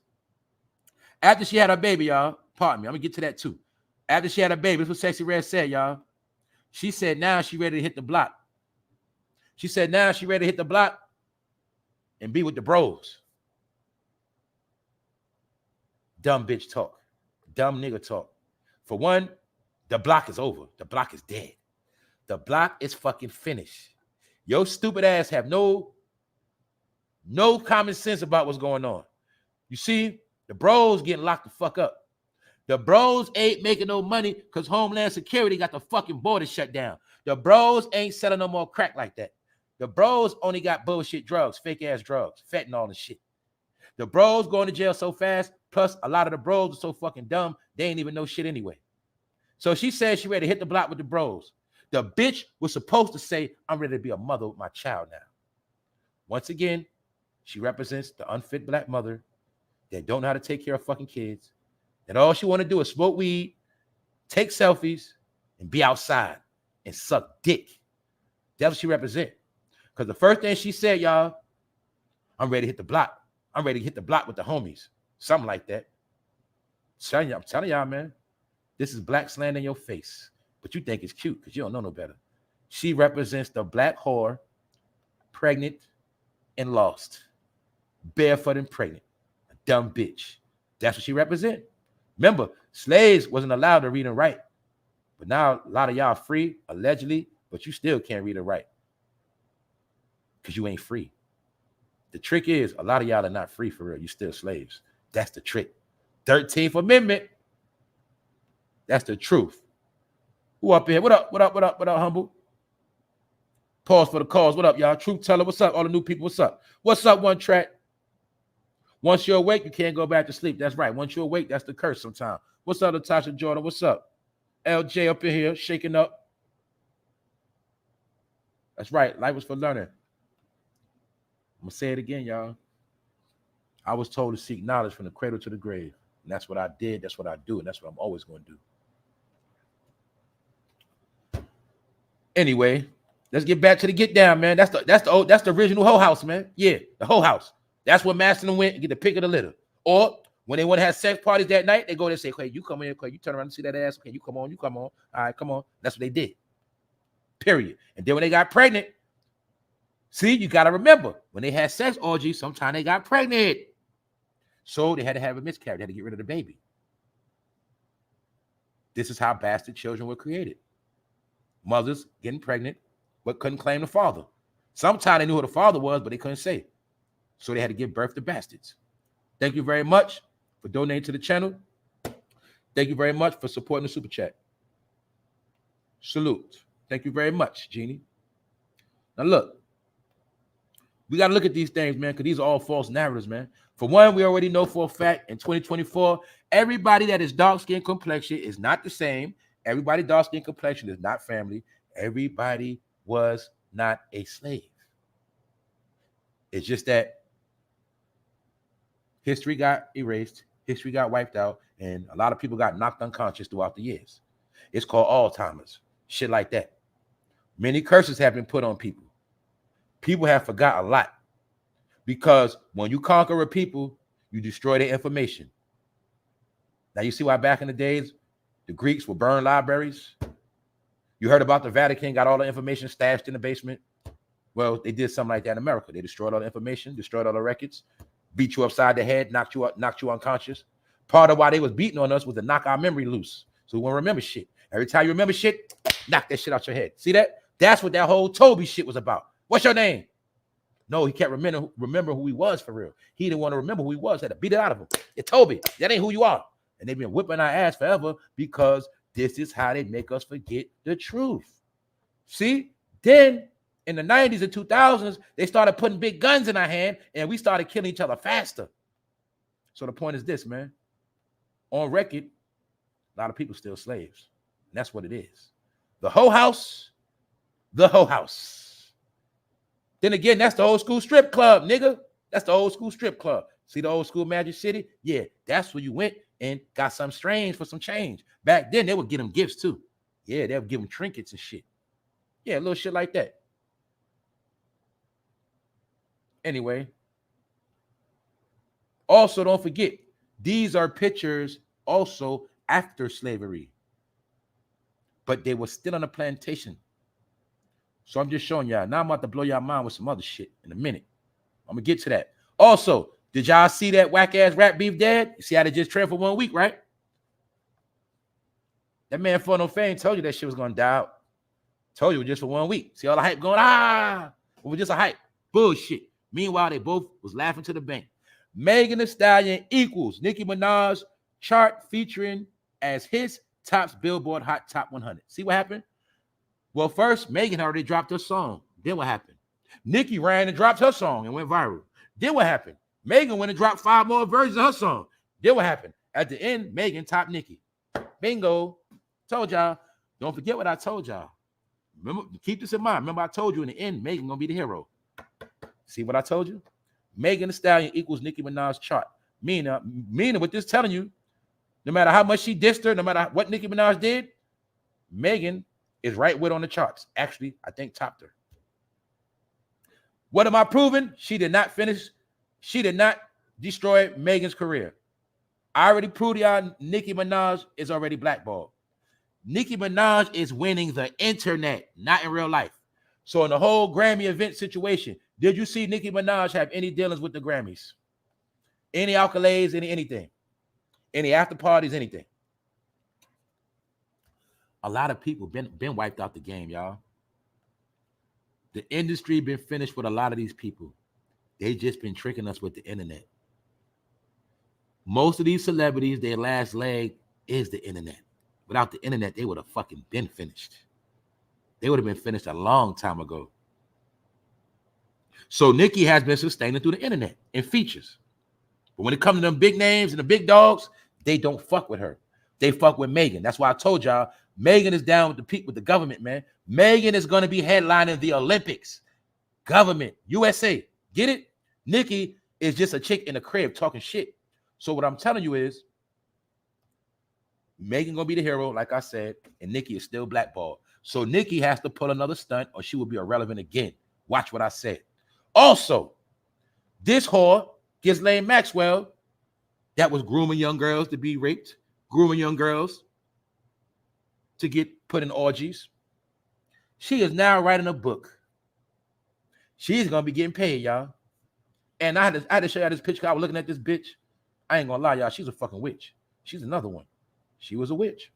After she had her baby, y'all, pardon me, I'm going to get to that too. After she had her baby, this is what Sexy Red said, y'all. She said now she ready to hit the block. She said now she ready to hit the block and be with the bros. Dumb bitch talk. Dumb nigga talk. For one, the block is over. The block is dead. The block is fucking finished. Your stupid ass have no common sense about what's going on. You see, the bros getting locked the fuck up. The bros ain't making no money because Homeland Security got the fucking border shut down. The bros ain't selling no more crack like that. The bros only got bullshit drugs, fake ass drugs, fentanyl and shit. The bros going to jail so fast, plus a lot of the bros are so fucking dumb, they ain't even know shit anyway. So she said she ready to hit the block with the bros. The bitch was supposed to say, I'm ready to be a mother with my child now. Once again, she represents the unfit black mother that don't know how to take care of fucking kids. And all she want to do is smoke weed, take selfies, and be outside and suck dick. That's what she represent. Because the first thing she said, y'all, I'm ready to hit the block. I'm ready to hit the block with the homies. Something like that. I'm telling y'all, man, this is black slang in your face. But you think it's cute because you don't know no better. She represents the black whore, pregnant and lost. Barefoot and pregnant. A dumb bitch. That's what she represents. Remember, slaves wasn't allowed to read and write. But now a lot of y'all free, allegedly, but you still can't read and write. Because you ain't free. The trick is, a lot of y'all are not free for real. You still slaves. That's the trick. 13th Amendment. That's the truth. Who up here? What up? What up? What up? What up, humble? Pause for the cause. What up, y'all? Truth teller. What's up? All the new people. What's up? What's up, One Track? Once you're awake, you can't go back to sleep. That's right. Once you're awake, that's the curse sometimes. What's up, Natasha Jordan? What's up? LJ up in here, shaking up. That's right. Life was for learning. I'm going to say it again, y'all. I was told to seek knowledge from the cradle to the grave. And that's what I did. That's what I do. And that's what I'm always going to do. Anyway, let's get back to the get down, man. That's the original whole house, man. Yeah, the whole house. That's where Master went and get the pick of the litter. Or when they want to have sex parties that night, they go there and say, okay, you come in, okay, you turn around and see that ass. Okay, you come on, you come on. All right, come on. That's what they did. Period. And then when they got pregnant, see, you got to remember, when they had sex orgies, sometimes they got pregnant. So they had to have a miscarriage. They had to get rid of the baby. This is how bastard children were created. Mothers getting pregnant, but couldn't claim the father. Sometimes they knew who the father was, but they couldn't say. So they had to give birth to bastards. Thank you very much for donating to the channel. Thank you very much for supporting the super chat. Salute. Thank you very much, Jeannie. Now look, we got to look at these things, man, because these are all false narratives, man. For one, we already know for a fact in 2024, everybody that is dark skin complexion is not the same. Everybody dark skin complexion is not family. Everybody was not a slave. It's just that history got erased, history got wiped out, and a lot of people got knocked unconscious throughout the years. It's called Alzheimer's, shit like that. Many curses have been put on people. People have forgot a lot because when you conquer a people, you destroy their information. Now, you see why back in the days, the Greeks would burn libraries? You heard about the Vatican got all the information stashed in the basement? Well, they did something like that in America. They destroyed all the information, destroyed all the records, beat you upside the head, knocked you unconscious. Part of why they was beating on us was to knock our memory loose. So we won't remember shit. Every time you remember shit, knock that shit out your head. See that? That's what that whole Toby shit was about. What's your name? No, he can't remember who he was for real. He didn't want to remember who he was. Had to beat it out of him. It's Toby. That ain't who you are. And they've been whipping our ass forever because this is how they make us forget the truth. See? Then in the 90s and 2000s, they started putting big guns in our hand and we started killing each other faster. So the point is this, man. On record, a lot of people still slaves. And that's what it is. The whole house. The whole house. Then again, that's the old school strip club, nigga. That's the old school strip club. See the old school Magic City? Yeah, that's where you went and got something strange for some change. Back then, they would get them gifts too. Yeah, they would give them trinkets and shit. Yeah, little shit like that. Anyway. Also, don't forget, these are pictures also after slavery. But they were still on a plantation. So I'm just showing y'all. Now I'm about to blow y'all mind with some other shit in a minute. I'm going to get to that. Also, did y'all see that whack-ass Rap Beef Dad? You see how they just trailed for 1 week, right? That man for no fame told you that shit was going to die out. Told you it was just for 1 week. See all the hype going, it was just a hype. Bullshit. Meanwhile, they both was laughing to the bank. Megan Thee Stallion equals Nicki Minaj chart featuring as his tops Billboard Hot Top 100. See what happened? Well, first, Megan already dropped her song. Then what happened? Nicki ran and dropped her song and went viral. Then what happened? Megan went and dropped 5 more versions of her song. Then what happened? At the end, Megan topped Nicki. Bingo. Told y'all. Don't forget what I told y'all. Remember, keep this in mind. Remember, I told you in the end, Megan gonna be the hero. See what I told you? Megan Thee Stallion equals Nicki Minaj's chart. Meaning with this telling you, no matter how much she dissed her, no matter what Nicki Minaj did, Megan is right with on the charts. Actually, I think topped her. What am I proving? She did not finish. She did not destroy Megan's career. I already proved y'all Nicki Minaj is already blackballed. Nicki Minaj is winning the internet, not in real life. So in the whole Grammy event situation, did you see Nicki Minaj have any dealings with the Grammys? Any accolades, anything? Any after parties, anything? A lot of people been wiped out the game, y'all. The industry been finished with a lot of these people. They just been tricking us with the internet. Most of these celebrities, their last leg is the internet. Without the internet, they would have fucking been finished. They would have been finished a long time ago. So Nicki has been sustaining through the internet and features. But when it comes to them big names and the big dogs, they don't fuck with her. They fuck with Megan. That's why I told y'all, Megan is down with the peak with the government, man. Megan is going to be headlining the Olympics. Government, USA. Get it? Nicki is just a chick in the crib talking shit. So what I'm telling you is, Megan going to be the hero, like I said, and Nicki is still blackballed. So Nicki has to pull another stunt or she will be irrelevant again. Watch what I said. Also, this whore, Ghislaine Maxwell, that was grooming young girls to be raped, grooming young girls to get put in orgies. She is now writing a book. She's going to be getting paid, y'all. And I had to show y'all this picture. I was looking at this bitch. I ain't going to lie, y'all. She's a fucking witch. She's another one. She was a witch.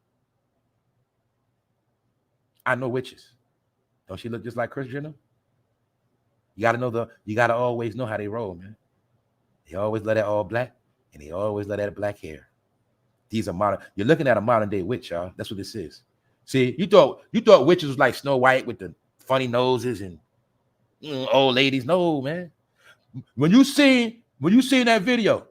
I know witches. Don't she look just like Kris Jenner? You gotta always know how they roll, man. They always let that all black, and they always let that black hair. These are modern. You're looking at a modern day witch, y'all. That's what this is. See, you thought witches was like Snow White with the funny noses and old ladies. No, man. When you seen that video,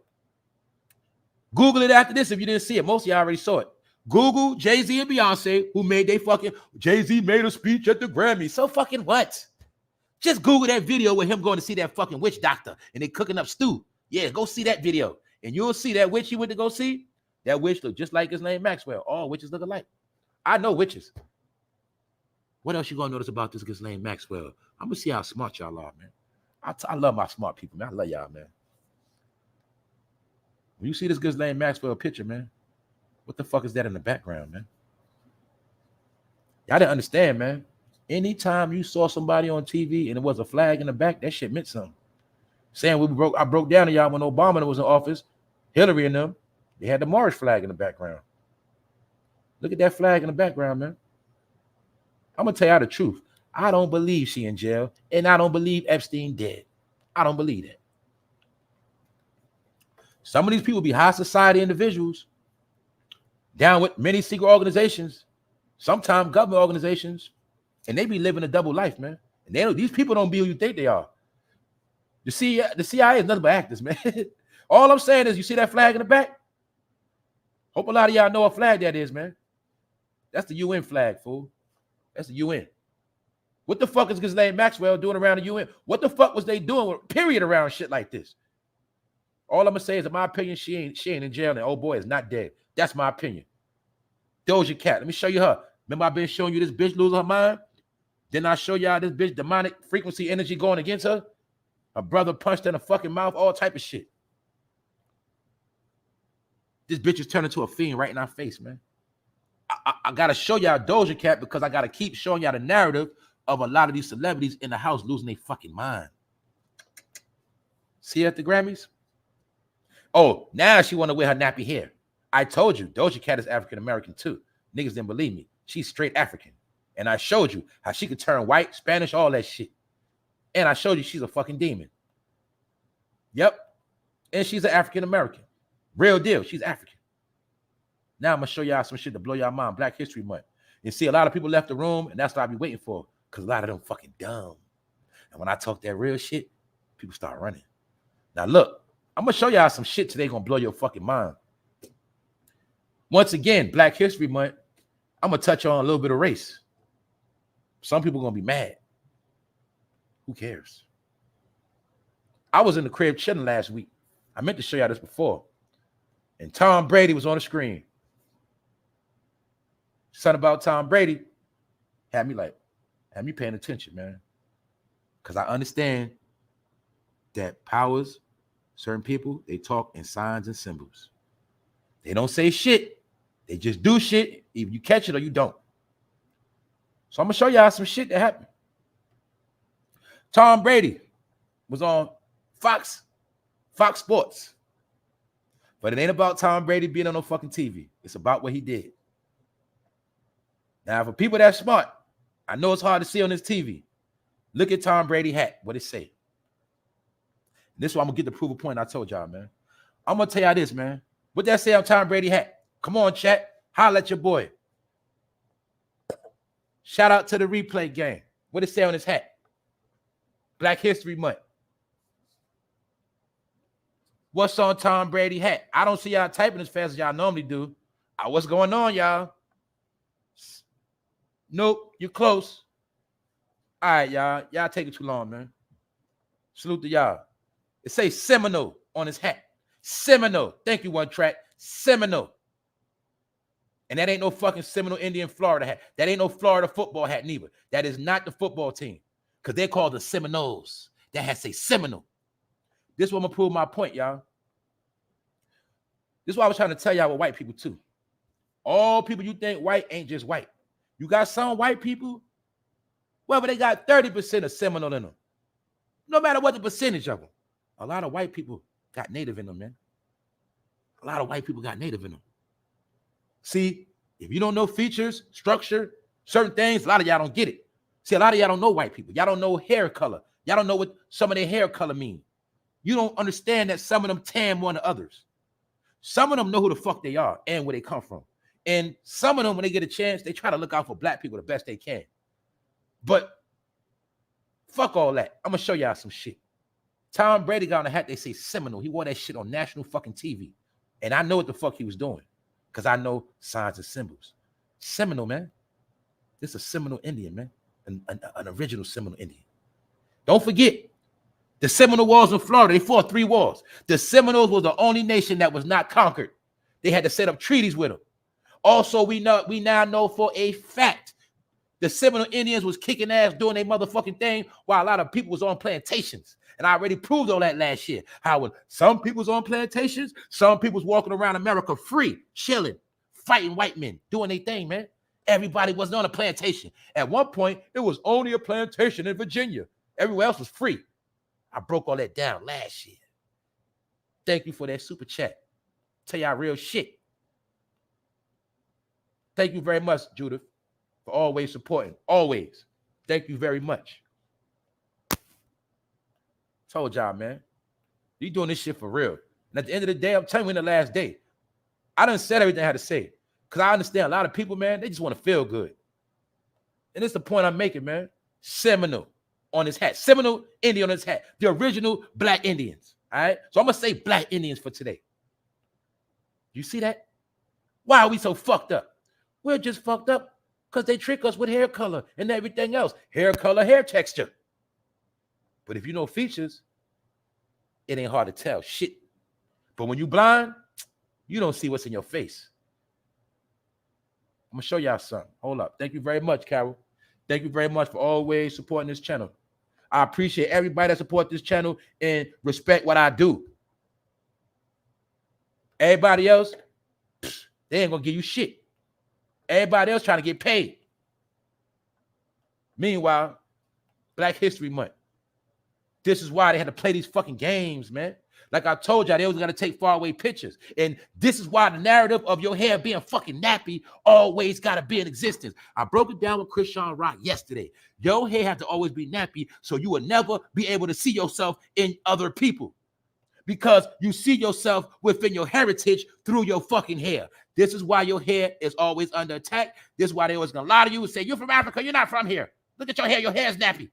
Google it after this if you didn't see it. Most of y'all already saw it. Google Jay-Z and Beyonce, who made they fucking, Jay-Z made a speech at the Grammy. So fucking what? Just Google that video with him going to see that fucking witch doctor and they cooking up stew. Yeah, go see that video. And you'll see that witch you went to go see. That witch look just like his name Maxwell. All witches look alike. I know witches. What else you gonna notice about this Ghislaine Maxwell? I'm gonna see how smart y'all are, man. I love my smart people, man. I love y'all, man. When you see this Ghislaine Maxwell picture, man, what the fuck is that in the background, man? Y'all didn't understand, man. Anytime you saw somebody on TV and it was a flag in the back, that shit meant something. Saying I broke down to y'all when Obama was in office, Hillary and them, they had the Morris flag in the background. Look at that flag in the background, man. I'm gonna tell y'all the truth. I don't believe she in jail, and I don't believe Epstein dead. I don't believe that. Some of these people be high society individuals, down with many secret organizations, sometimes government organizations, and they be living a double life, man. And they these people don't be who you think they are. The CIA is nothing but actors, man. All I'm saying is, you see that flag in the back? Hope a lot of y'all know what flag that is, man. That's the UN flag, fool. That's the UN. What the fuck is Ghislaine Maxwell doing around the UN? What the fuck was they doing, period, around shit like this? All I'm gonna say is, in my opinion, she ain't in jail, and oh boy is not dead. That's my opinion. Doja Cat, let me show you her. Remember, I've been showing you this bitch losing her mind? Then I show y'all this bitch demonic frequency energy going against her. Her brother punched her in the fucking mouth, all type of shit. This bitch is turning into a fiend right in our face, man. I gotta show y'all Doja Cat because I gotta keep showing y'all the narrative of a lot of these celebrities in the house losing their fucking mind. See her at the Grammys? Oh, now she want to wear her nappy hair. I told you, Doja Cat is African American too. Niggas didn't believe me. She's straight African. And I showed you how she could turn white, Spanish, all that shit. And I showed you she's a fucking demon. Yep. And she's an African American. Real deal. She's African. Now I'm going to show y'all some shit to blow y'all mind. Black History Month. You see, a lot of people left the room, and that's what I be waiting for, because a lot of them fucking dumb. And when I talk that real shit, people start running. Now, look, I'm going to show y'all some shit today going to blow your fucking mind. Once again, Black History Month, I'm going to touch on a little bit of race. Some people are gonna be mad. Who cares? I was in the crib chilling last week. I meant to show y'all this before. And Tom Brady was on the screen. Something about Tom Brady had me paying attention, man. Because I understand that powers, certain people, they talk in signs and symbols. They don't say shit. They just do shit. Either you catch it or you don't. So I'm going to show y'all some shit that happened. Tom Brady was on Fox Sports. But it ain't about Tom Brady being on no fucking TV. It's about what he did. Now, for people that's smart, I know it's hard to see on this TV. Look at Tom Brady hat. What it say? This is why I'm going to get the proof of point I told y'all, man. I'm going to tell y'all this, man. What that say on Tom Brady hat? Come on, chat. Holla at your boy. Shout out to the replay game. What it say on his hat? Black History Month. What's on Tom Brady hat? I don't see y'all typing as fast as y'all normally do. What's going on, y'all? Nope, you're close. All right, y'all. Y'all taking too long, man. Salute to y'all. It says Seminole on his hat. Seminole. Thank you, One Track. Seminole. And that ain't no fucking Seminole Indian Florida hat. That ain't no Florida football hat neither. That is not the football team. Because they're called the Seminoles. That has say Seminole. This is what I'm gonna prove my point, y'all. This is why I was trying to tell y'all with white people too. All people you think white ain't just white. You got some white people, well, but they got 30% of Seminole in them. No matter what the percentage of them. A lot of white people got native in them, man. A lot of white people got native in them. See, if you don't know features, structure, certain things, a lot of y'all don't get it. See, a lot of y'all don't know white people. Y'all don't know hair color. Y'all don't know what some of their hair color mean. You don't understand that some of them tan more than others. Some of them know who the fuck they are and where they come from. And some of them, when they get a chance, they try to look out for black people the best they can. But fuck all that. I'm going to show y'all some shit. Tom Brady got on a hat, they say Seminole. He wore that shit on national fucking TV. And I know what the fuck he was doing. Because I know signs and symbols. Seminole, man. This is a Seminole Indian, man. An original Seminole Indian. Don't forget, the Seminole Wars in Florida, they fought 3 wars. The Seminoles was the only nation that was not conquered. They had to set up treaties with them. Also, we now know for a fact the Seminole Indians was kicking ass doing their motherfucking thing while a lot of people was on plantations. And I already proved all that last year. How when some people was on plantations, some people was walking around America free, chilling, fighting white men, doing their thing, man. Everybody wasn't on a plantation. At one point, it was only a plantation in Virginia. Everywhere else was free. I broke all that down last year. Thank you for that super chat. Tell y'all real shit. Thank you very much, Judith, for always supporting. Always. Thank you very much. Told y'all, man. You doing this shit for real. And at the end of the day, I'm telling you in the last day, I done said everything I had to say. Because I understand a lot of people, man, they just want to feel good. And it's the point I'm making, man. Seminole on his hat. Seminole Indian on his hat. The original black Indians. All right? So I'm going to say black Indians for today. You see that? Why are we so fucked up? We're just fucked up because they trick us with hair color and everything else. Hair color, hair texture. But if you know features, it ain't hard to tell shit. But when you blind, you don't see what's in your face. I'm going to show y'all something. Hold up. Thank you very much, Carol. Thank you very much for always supporting this channel. I appreciate everybody that supports this channel and respect what I do. Everybody else, they ain't going to give you shit. Everybody else trying to get paid. Meanwhile, Black History Month. This is why they had to play these fucking games, man. Like I told y'all, they was gonna take faraway pictures. And this is why the narrative of your hair being fucking nappy always gotta be in existence. I broke it down with Krishan Rock yesterday. Your hair has to always be nappy so you will never be able to see yourself in other people. Because you see yourself within your heritage through your fucking hair. This is why your hair is always under attack. This is why they always gonna lie to you and say, you're from Africa, you're not from here. Look at your hair is nappy.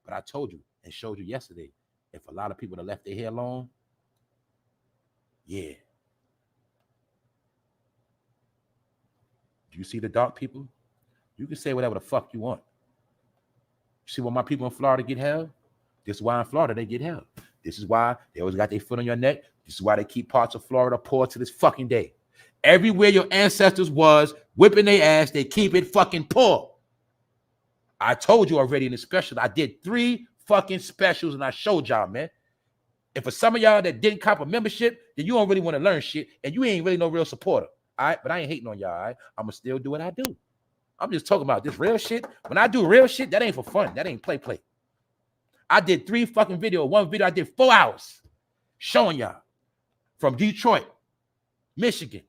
But I told you and showed you yesterday, if a lot of people that left their hair long, yeah. Do you see the dark people? You can say whatever the fuck you want. See why my people in Florida get held? This is why in Florida they get held. This is why they always got their foot on your neck. This is why they keep parts of Florida poor to this fucking day. Everywhere your ancestors was whipping their ass, they keep it fucking poor. I told you already in the special, I did 3 fucking specials and I showed y'all, man. And for some of y'all that didn't cop a membership, then you don't really want to learn shit and you ain't really no real supporter. All right, but I ain't hating on y'all. All right, I'm gonna still do what I do. I'm just talking about this real shit. When I do real shit, that ain't for fun. That ain't play. I did 3 fucking videos. One video I did 4 hours showing y'all from Detroit, Michigan.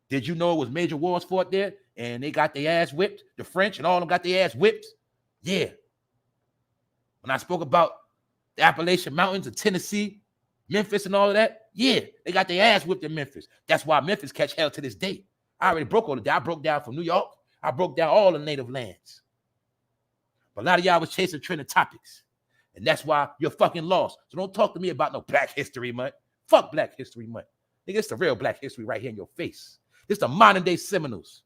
Did you know it was major wars fought there and they got their ass whipped? The French and all of them got their ass whipped. Yeah. When I spoke about the Appalachian Mountains of Tennessee, Memphis and all of that, yeah, they got their ass whipped in Memphis. That's why Memphis catch hell to this day. I already broke all of that. I broke down from New York. I broke down all the native lands. But a lot of y'all was chasing trending topics. And that's why you're fucking lost. So don't talk to me about no Black History Month. Fuck Black History Month. Nigga, it's the real Black history right here in your face. This the modern day Seminoles.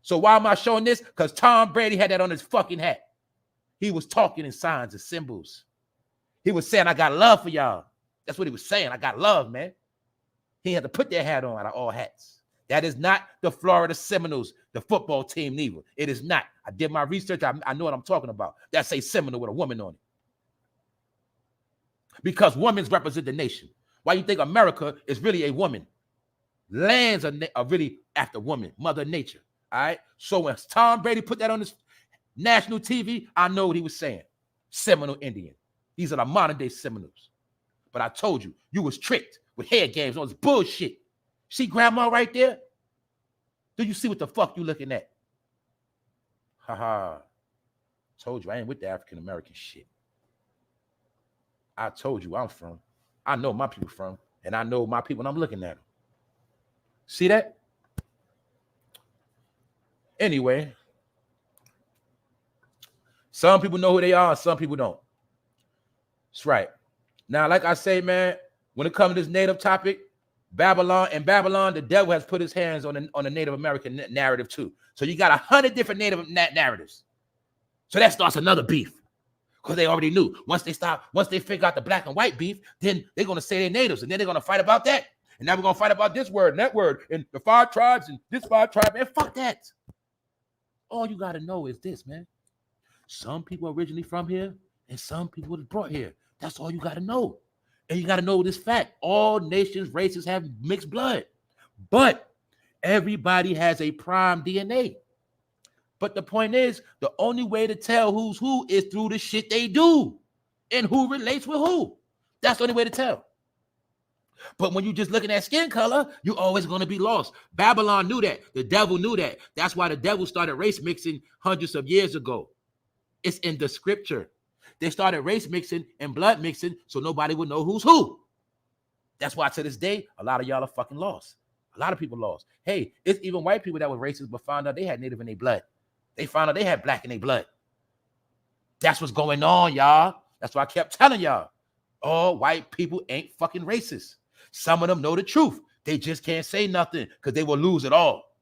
So why am I showing this? Because Tom Brady had that on his fucking hat. He was talking in signs and symbols. He was saying, I got love for y'all. That's what he was saying. I got love, man. He had to put that hat on out of all hats. That is not the Florida Seminoles, the football team, neither. It is not. I did my research. I know what I'm talking about. That's a Seminole with a woman on it. Because women represent the nation. Why you think America is really a woman? Lands are really after women, Mother Nature. All right. So when Tom Brady put that on his national TV, I know what he was saying. Seminole Indian. These are the modern day Seminoles. But I told you, you was tricked with head games, all this bullshit. See grandma right there? Do you see what the fuck you looking at? Haha. Told you I ain't with the African American shit. I told you I'm from. I know my people from, and I know my people when I'm looking at them. See that? Anyway, some people know who they are, and some people don't. That's right. Now, like I say, man, when it comes to this native topic, Babylon, the devil has put his hands on the Native American narrative too. So you got 100 different native narratives. So that starts another beef. Because they already knew once they figure out the black and white beef, then they're going to say they're natives, and then they're going to fight about that. And now we're going to fight about this word and that word, and the 5 tribes and this 5 tribe. Man, fuck that. All you got to know is this, man. Some people are originally from here, and some people were brought here. That's all you got to know. And you got to know this fact. All nations, races have mixed blood. But everybody has a prime DNA. But the point is, the only way to tell who's who is through the shit they do and who relates with who. That's the only way to tell. But when you're just looking at skin color, you're always going to be lost. Babylon knew that. The devil knew that. That's why the devil started race mixing hundreds of years ago. It's in the scripture. They started race mixing and blood mixing so nobody would know who's who. That's why to this day, a lot of y'all are fucking lost. A lot of people lost. Hey, it's even white people that were racist but found out they had native in their blood. They found out they had black in their blood. That's what's going on, y'all. That's why I kept telling y'all. All white people ain't fucking racist. Some of them know the truth. They just can't say nothing because they will lose it all.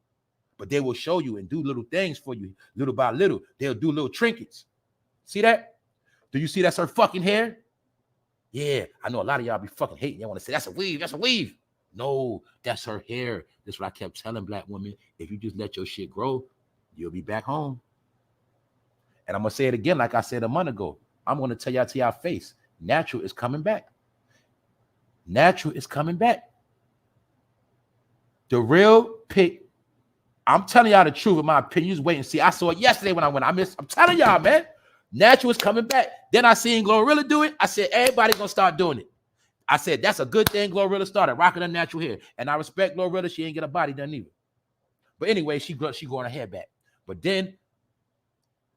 But they will show you and do little things for you, little by little. They'll do little trinkets. See that? Do you see that's her fucking hair? Yeah, I know a lot of y'all be fucking hating. Y'all want to say, that's a weave, that's a weave. No, that's her hair. That's what I kept telling black women. If you just let your shit grow, you'll be back home. And I'm going to say it again like I said a month ago. I'm going to tell y'all to your face. Natural is coming back. Natural is coming back. The real pick. I'm telling y'all the truth in my opinion. You just wait and see. I saw it yesterday when I went. I'm telling y'all, man. Natural is coming back. Then I seen Glorilla do it. I said, everybody's going to start doing it. I said, that's a good thing Glorilla started, rocking her natural hair. And I respect Glorilla. She ain't get a body done either. But anyway, she growing her hair back. But then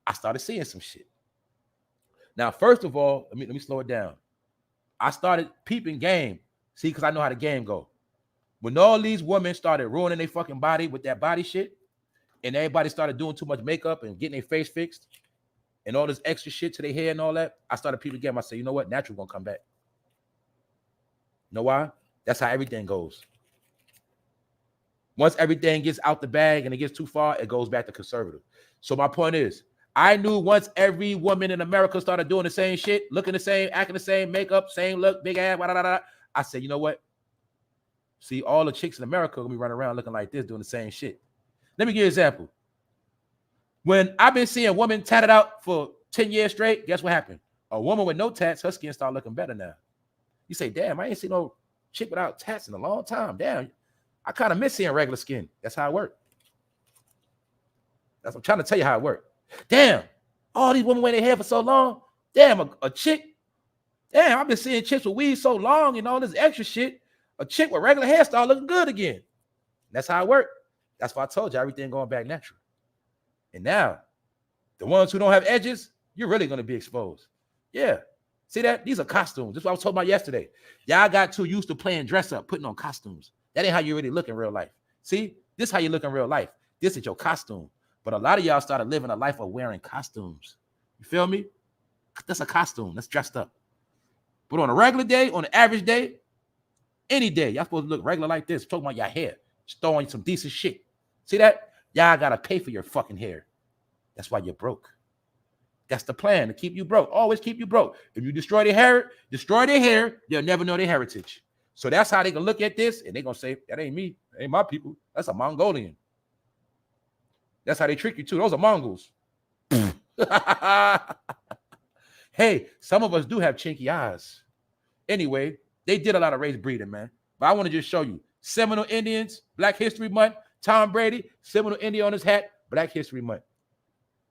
I started seeing some shit. Now, first of all, let me slow it down. I started peeping game. See, because I know how the game go. When all these women started ruining their fucking body with that body shit, and everybody started doing too much makeup and getting their face fixed, and all this extra shit to their hair and all that, I started peeping game. I said, you know what? Natural gonna come back. You know why? That's how everything goes. Once everything gets out the bag and it gets too far, it goes back to conservative. So my point is, I knew once every woman in America started doing the same shit, looking the same, acting the same, makeup, same look, big ass, blah, blah, blah. I said, you know what? See, all the chicks in America will be running around looking like this, doing the same shit. Let me give you an example. When I've been seeing women tatted out for 10 years straight, guess what happened? A woman with no tats, her skin started looking better now. You say, damn, I ain't seen no chick without tats in a long time. Damn, I kind of miss seeing regular skin. That's how it works. I'm trying to tell you how it works. Damn, all these women wearing their hair for so long. Damn, a chick. Damn, I've been seeing chicks with weave so long and all this extra shit. A chick with regular hair started looking good again. That's how it works. That's why I told you everything going back natural. And now, the ones who don't have edges, you're really going to be exposed. Yeah. See that? These are costumes. This is what I was talking about yesterday. Y'all got too used to playing dress up, putting on costumes. That ain't how you really look in real life. See? This is how you look in real life. This is your costume. But a lot of y'all started living a life of wearing costumes. You feel me? That's a costume. That's dressed up. But on a regular day, on an average day, any day, y'all supposed to look regular like this. Talking about your hair. Just throwing some decent shit. See that? Y'all got to pay for your fucking hair. That's why you're broke. That's the plan, to keep you broke. Always keep you broke. If you destroy their hair, they'll never know their heritage. So that's how they can look at this, and they're going to say, that ain't me. That ain't my people. That's a Mongolian. That's how they trick you, too. Those are Mongols. Hey, some of us do have chinky eyes. Anyway, they did a lot of race breeding, man. But I want to just show you. Seminole Indians, Black History Month. Tom Brady, Seminole Indian on his hat, Black History Month.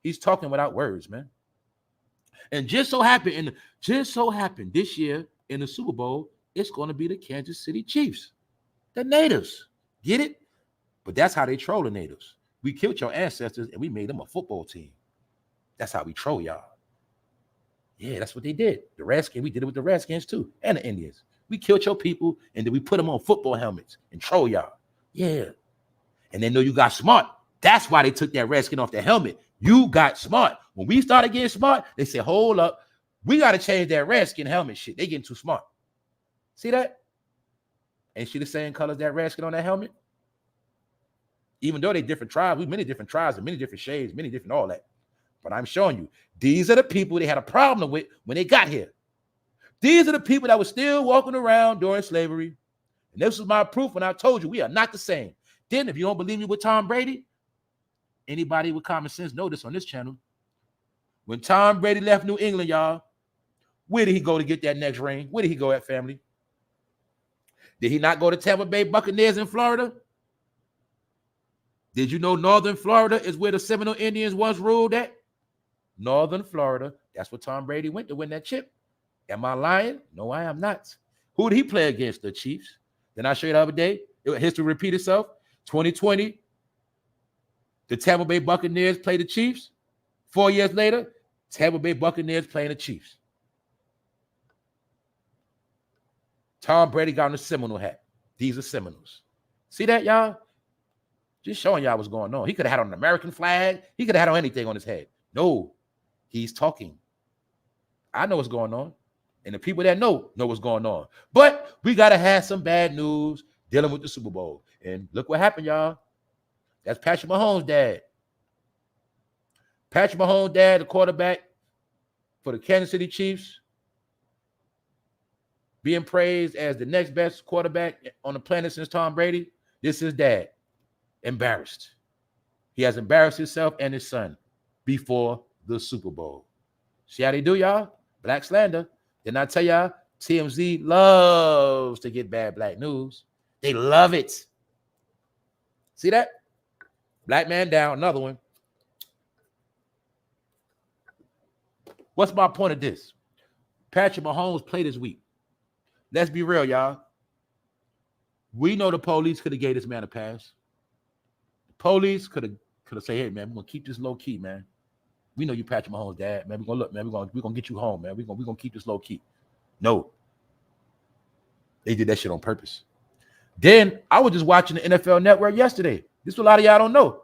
He's talking without words, man. And just so happened this year in the Super Bowl, it's going to be the Kansas City Chiefs, the natives. Get it? But that's how they troll the natives. We killed your ancestors and we made them a football team. That's how we troll y'all. Yeah, that's what they did. The Redskins, we did it with the Redskins too, and the Indians. We killed your people and then we put them on football helmets and troll y'all. Yeah. And they know you got smart. That's why they took that Redskin off the helmet. You got smart. When we started getting smart, they said, hold up. We got to change that Redskin helmet shit. They getting too smart. See that? Ain't she the same colors that Redskin on that helmet? Even though they different tribes, we many different tribes and many different shades, many different all that. But I'm showing you, these are the people they had a problem with when they got here. These are the people that were still walking around during slavery. And this was my proof when I told you we are not the same. Then, if you don't believe me with Tom Brady, anybody with common sense know this on this channel. When Tom Brady left New England, y'all, where did he go to get that next ring? Where did he go at, family? Did he not go to Tampa Bay Buccaneers in Florida? Did you know Northern Florida is where the Seminole Indians once ruled at? Northern Florida. That's where Tom Brady went to win that chip. Am I lying? No, I am not. Who did he play against? The Chiefs. Didn't I show you the other day? History repeat itself. 2020, the Tampa Bay Buccaneers play the Chiefs. 4 years later, Tampa Bay Buccaneers playing the Chiefs. Tom Brady got on the Seminole hat. These are Seminoles. See that, y'all? Just showing y'all what's going on. He could have had on an American flag. He could have had on anything on his head. No, he's talking. I know what's going on. And the people that know what's going on. But we got to have some bad news dealing with the Super Bowl. And look what happened, y'all. That's Patrick Mahomes' dad. Patrick Mahomes' dad, the quarterback for the Kansas City Chiefs, being praised as the next best quarterback on the planet since Tom Brady. This is dad. Embarrassed. He has embarrassed himself and his son before the Super Bowl. See how they do, y'all? Black slander. Didn't I tell y'all? TMZ loves to get bad black news. They love it. See that? Black man down, another one. What's my point of this? Patrick Mahomes played this week. Let's be real, y'all. We know the police could have gave this man a pass. The police could have said, hey, man, we're going to keep this low key, man. We know you Patrick Mahomes' dad, man. We're going to look, man. We're going to get you home, man. We're going to keep this low key. No. They did that shit on purpose. Then I was just watching the NFL Network yesterday. This is what a lot of y'all don't know.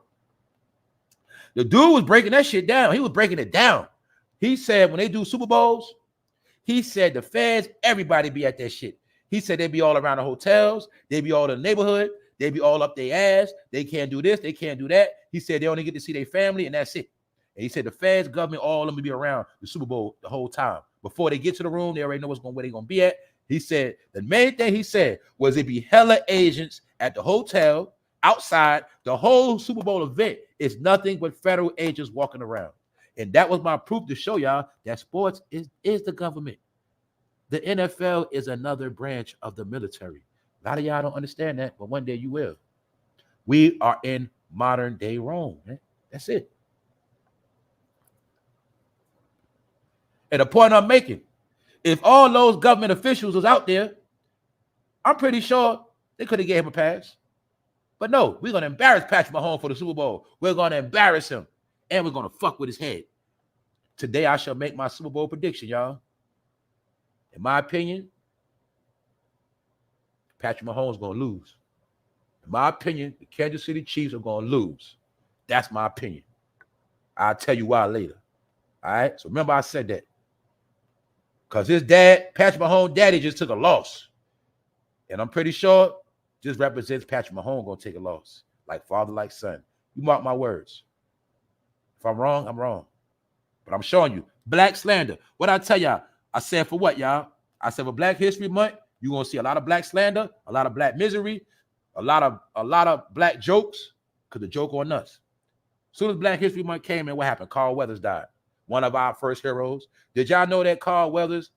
The dude was breaking that shit down. He was breaking it down. He said when they do Super Bowls, he said the feds, everybody be at that shit. He said they be all around the hotels. They be all in the neighborhood. They be all up their ass. They can't do this. They can't do that. He said they only get to see their family and that's it. And he said the feds, government, all of them will be around the Super Bowl the whole time. Before they get to the room, they already know where they're going to be at. He said the main thing he said was it be hella agents at the hotel, outside. The whole Super Bowl event is nothing but federal agents walking around. And that was my proof to show y'all that sports is the government. The NFL is another branch of the military. A lot of y'all don't understand that, but one day you will. We are in modern day Rome, man. That's it. And the point I'm making, if all those government officials was out there, I'm pretty sure they could have gave him a pass. But no, we're going to embarrass Patrick Mahomes for the Super Bowl. We're going to embarrass him, and we're going to fuck with his head. Today, I shall make my Super Bowl prediction, y'all. In my opinion, Patrick Mahomes is going to lose. In my opinion, the Kansas City Chiefs are going to lose. That's my opinion. I'll tell you why later. All right? So remember I said that. Because his dad, Patrick Mahomes' daddy, just took a loss. And I'm pretty sure this represents Patrick Mahomes going to take a loss. Like father, like son. You mark my words. If I'm wrong, I'm wrong. But I'm showing you. Black slander. What I tell y'all? I said for what, y'all? I said for Black History Month, you're going to see a lot of black slander, a lot of black misery, a lot of black jokes, because the joke on us. As soon as Black History Month came in, what happened? Carl Weathers died. One of our first heroes. Did y'all know that Carl Weathers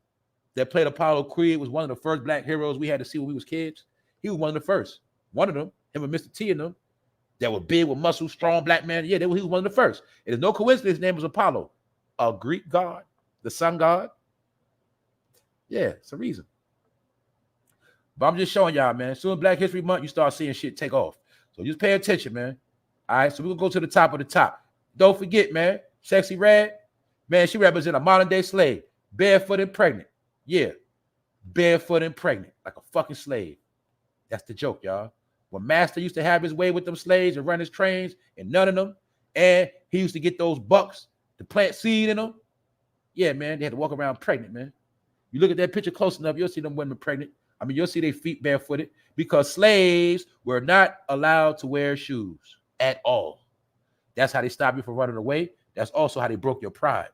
that played Apollo Creed was one of the first black heroes we had to see when we was kids? He was one of the first. One of them, him and Mr. T and them, that were big with muscle, strong black man. Yeah, he was one of the first. It is no coincidence his name was Apollo, a Greek god, the sun god. Yeah, it's a reason. But I'm just showing y'all, man. As soon as Black History Month, you start seeing shit take off. So just pay attention, man. All right, so we're going to go to the top of the top. Don't forget, man, Sexy Red, man, she represents a modern-day slave, barefoot and pregnant. Yeah, barefoot and pregnant, like a fucking slave. That's the joke, y'all. When Master used to have his way with them slaves and run his trains, and none of them, and he used to get those bucks to plant seed in them. Yeah, man, they had to walk around pregnant, man. You look at that picture close enough, you'll see them women pregnant. I mean, you'll see their feet barefooted because slaves were not allowed to wear shoes at all. That's how they stopped you from running away. That's also how they broke your pride.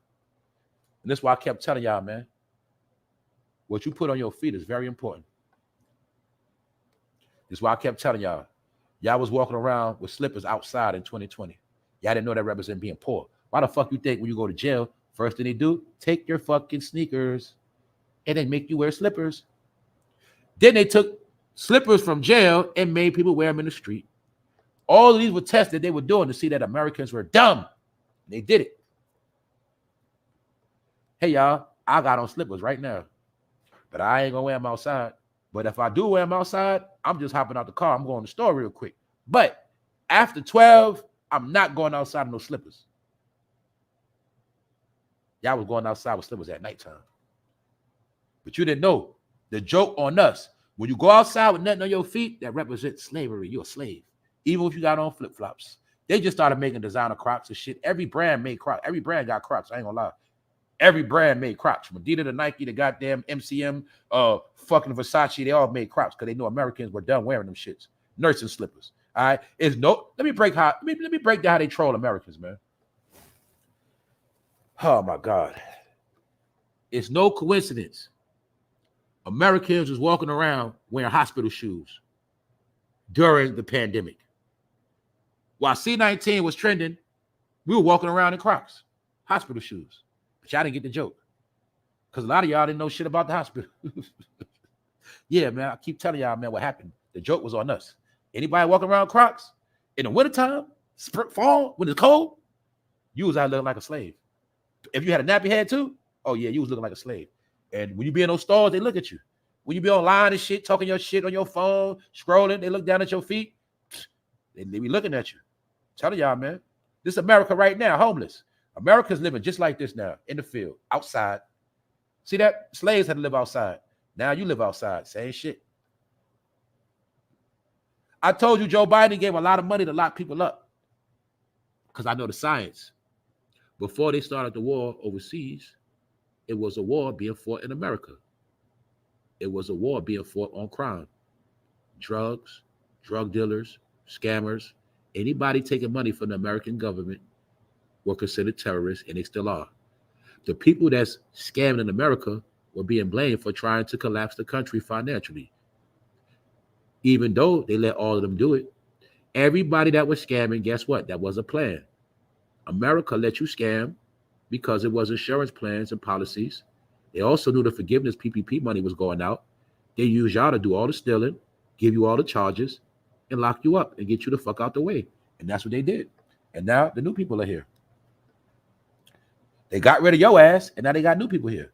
And that's why I kept telling y'all, man, what you put on your feet is very important. That's why I kept telling y'all, y'all was walking around with slippers outside in 2020. Y'all didn't know that represented being poor. Why the fuck you think when you go to jail, first thing they do, take your fucking sneakers and they make you wear slippers. Then they took slippers from jail and made people wear them in the street. All of these were tests that they were doing to see that Americans were dumb. They did it. Hey, y'all, I got on slippers right now, but I ain't going to wear them outside. But if I do wear them outside, I'm just hopping out the car. I'm going to the store real quick. But after 12, I'm not going outside in no slippers. Y'all was going outside with slippers at nighttime. But you didn't know. The joke on us, when you go outside with nothing on your feet, that represents slavery. You're a slave. Even if you got on flip-flops. They just started making designer Crocs and shit. Every brand made Crocs. Every brand got Crocs. I ain't gonna lie. Every brand made Crocs. From Adidas to Nike to goddamn MCM, fucking Versace, they all made Crocs because they knew Americans were done wearing them shits. Nursing slippers. All right. Let me break down how they troll Americans, man. Oh my God. It's no coincidence. Americans was walking around wearing hospital shoes during the pandemic. While C-19 was trending, we were walking around in Crocs, hospital shoes. But y'all didn't get the joke. Because a lot of y'all didn't know shit about the hospital. Yeah, man, I keep telling y'all, man, what happened. The joke was on us. Anybody walking around Crocs in the wintertime, fall, when it's cold, you was out looking like a slave. If you had a nappy head too, oh yeah, you was looking like a slave. And when you be in those stores, they look at you. When you be online and shit, talking your shit on your phone, scrolling, they look down at your feet. They be looking at you. Telling y'all, man, this America right now, homeless. America's living just like this now, in the field, outside. See that? Slaves had to live outside. Now you live outside. Same shit. I told you Joe Biden gave a lot of money to lock people up because I know the science. Before they started the war overseas, it was a war being fought in America. It was a war being fought on crime. Drugs, drug dealers, scammers, anybody taking money from the American government were considered terrorists, and they still are. The people that's scamming in America were being blamed for trying to collapse the country financially, even though they let all of them do it. Everybody that was scamming, guess what? That was a plan. America let you scam because it was insurance plans and policies. They also knew the forgiveness PPP money was going out. They used y'all to do all the stealing, give you all the charges, and lock you up and get you the fuck out the way. And that's what they did. And now the new people are here. They got rid of your ass, and now they got new people here.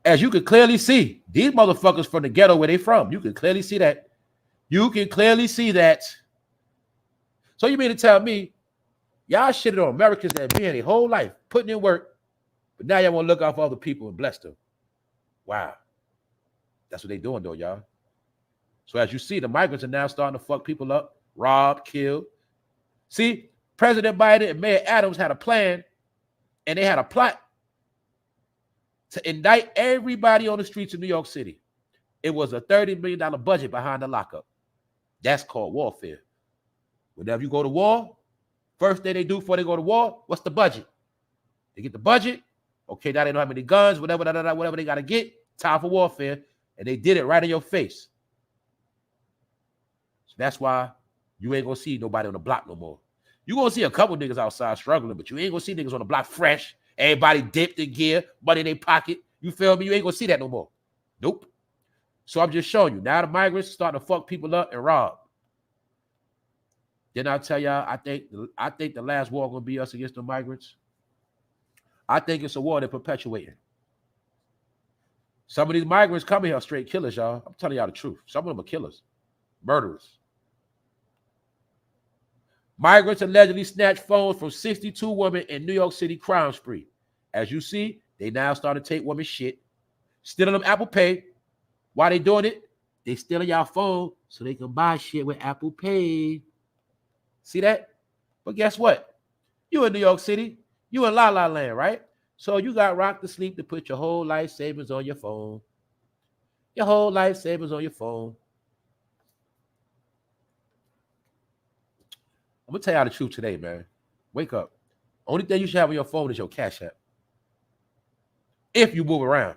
As you can clearly see, these motherfuckers from the ghetto where they from. You can clearly see that. You can clearly see that. So you mean to tell me y'all shitted on Americans that been their whole life putting in work, but now y'all want to look out for other people and bless them? Wow. That's what they doing though, y'all. So as you see, the migrants are now starting to fuck people up, rob, kill. See, President Biden and Mayor Adams had a plan, and they had a plot to indict everybody on the streets of New York City. It was a $30 million budget behind the lockup. That's called warfare. Whenever you go to war, first thing they do before they go to war, what's the budget? They get the budget. Okay, now they know how many guns, whatever they got to get. Time for warfare. And they did it right in your face. So that's why you ain't going to see nobody on the block no more. You're going to see a couple niggas outside struggling, but you ain't going to see niggas on the block fresh. Everybody dipped in gear, money in their pocket. You feel me? You ain't going to see that no more. Nope. So I'm just showing you. Now the migrants starting to fuck people up and rob. Then I tell y'all, I think the last war going to be us against the migrants. I think it's a war they're perpetuating. Some of these migrants coming here are straight killers, y'all. I'm telling y'all the truth. Some of them are killers, murderers. Migrants allegedly snatched phones from 62 women in New York City crime spree. As you see, they now start to take women's shit, stealing them Apple Pay. Why they doing it? They stealing y'all phone so they can buy shit with Apple Pay. See that? But guess what? You in New York City. You in La La Land, right? So you got rocked to sleep to put your whole life savings on your phone. Your whole life savings on your phone. I'm going to tell y'all the truth today, man. Wake up. Only thing you should have on your phone is your Cash App. If you move around,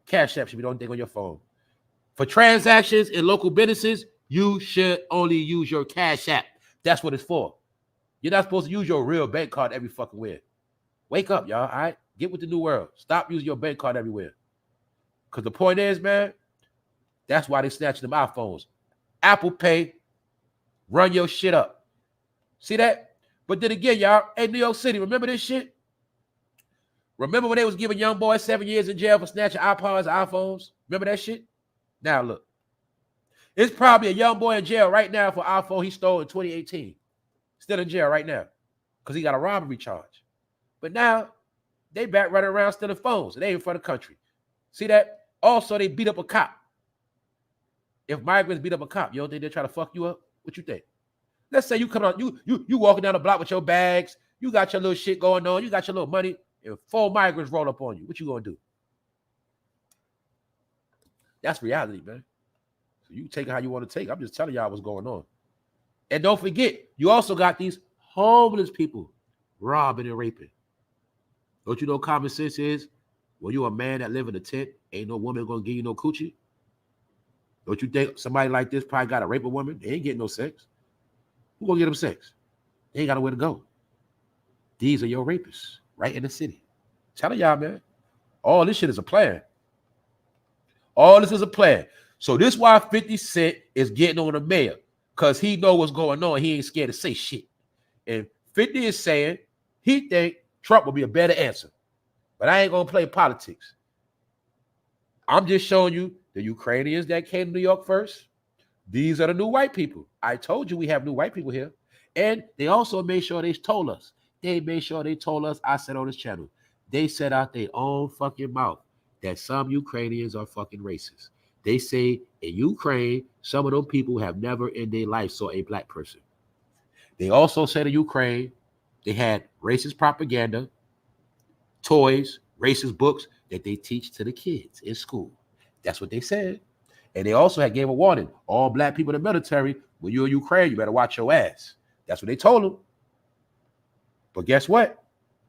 Cash App should be the only thing on your phone. For transactions in local businesses, you should only use your Cash App. That's what it's for. You're not supposed to use your real bank card every fucking where. Wake up, y'all, all right? Get with the new world. Stop using your bank card everywhere. Because the point is, man, that's why they snatching them iPhones. Apple Pay, run your shit up. See that? But then again, y'all, in New York City, remember this shit? Remember when they was giving young boys 7 years in jail for snatching iPods and iPhones? Remember that shit? Now look. It's probably a young boy in jail right now for an iPhone he stole in 2018. Still in jail right now because he got a robbery charge. But now they back running around stealing phones. And they in front of the country. See that? Also, they beat up a cop. If migrants beat up a cop, you don't think they're trying to fuck you up? What you think? Let's say you come out, you walking down the block with your bags, you got your little shit going on, you got your little money, and 4 migrants roll up on you. What you gonna do? That's reality, man. So you take it how you want to take it. I'm just telling y'all what's going on. And don't forget, you also got these homeless people robbing and raping. Don't you know common sense is when you a man that live in a tent, ain't no woman gonna give you no coochie? Don't you think somebody like this probably got to rape a woman? They ain't getting no sex. Who gonna get them sex? They ain't got nowhere to go. These are your rapists right in the city. Telling y'all, man, all this shit is a plan. All this is a plan. So this is why 50 Cent is getting on the mayor, because he know what's going on. He ain't scared to say shit. And 50 is saying he think Trump will be a better answer. But I ain't going to play politics. I'm just showing you the Ukrainians that came to New York first. These are the new white people. I told you we have new white people here. And they also made sure they told us. They made sure they told us, I said on this channel, they said out their own fucking mouth that some Ukrainians are fucking racist. They say in Ukraine, some of those people have never in their life saw a black person. They also said in Ukraine, they had racist propaganda, toys, racist books that they teach to the kids in school. That's what they said. And they also had gave a warning. All black people in the military, when you're in Ukraine, you better watch your ass. That's what they told them. But guess what?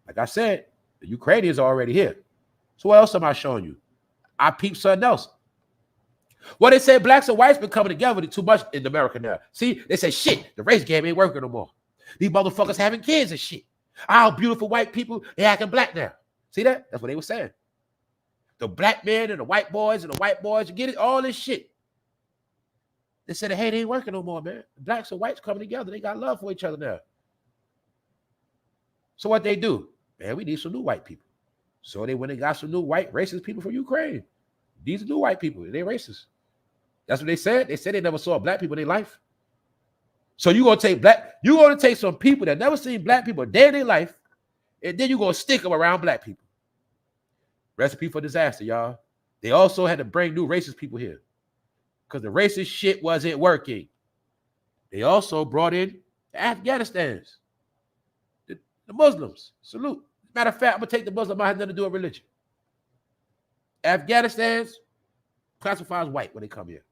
Like I said, the Ukrainians are already here. So what else am I showing you? I peeped something else. Well, they say blacks and whites been coming together too much in America now. See, they say, shit, the race game ain't working no more. These motherfuckers having kids and shit. Our beautiful white people, they acting black now. See that? That's what they were saying. The black men and the white boys get it, all this shit. They said, hey, they ain't working no more, man. Blacks and whites coming together. They got love for each other now. So what they do? Man, we need some new white people. So they went and got some new white racist people from Ukraine. These are new white people. They're racist. That's what they said. They said they never saw black people in their life. So you're going to take some people that never seen black people a day in their life, and then you're going to stick them around black people. Recipe for disaster, y'all. They also had to bring new racist people here because the racist shit wasn't working. They also brought in the Afghanistans, the Muslims. Salute. Matter of fact, I'm going to take the Muslim out, has nothing to do with religion. Afghanistan's classified as white when they come here.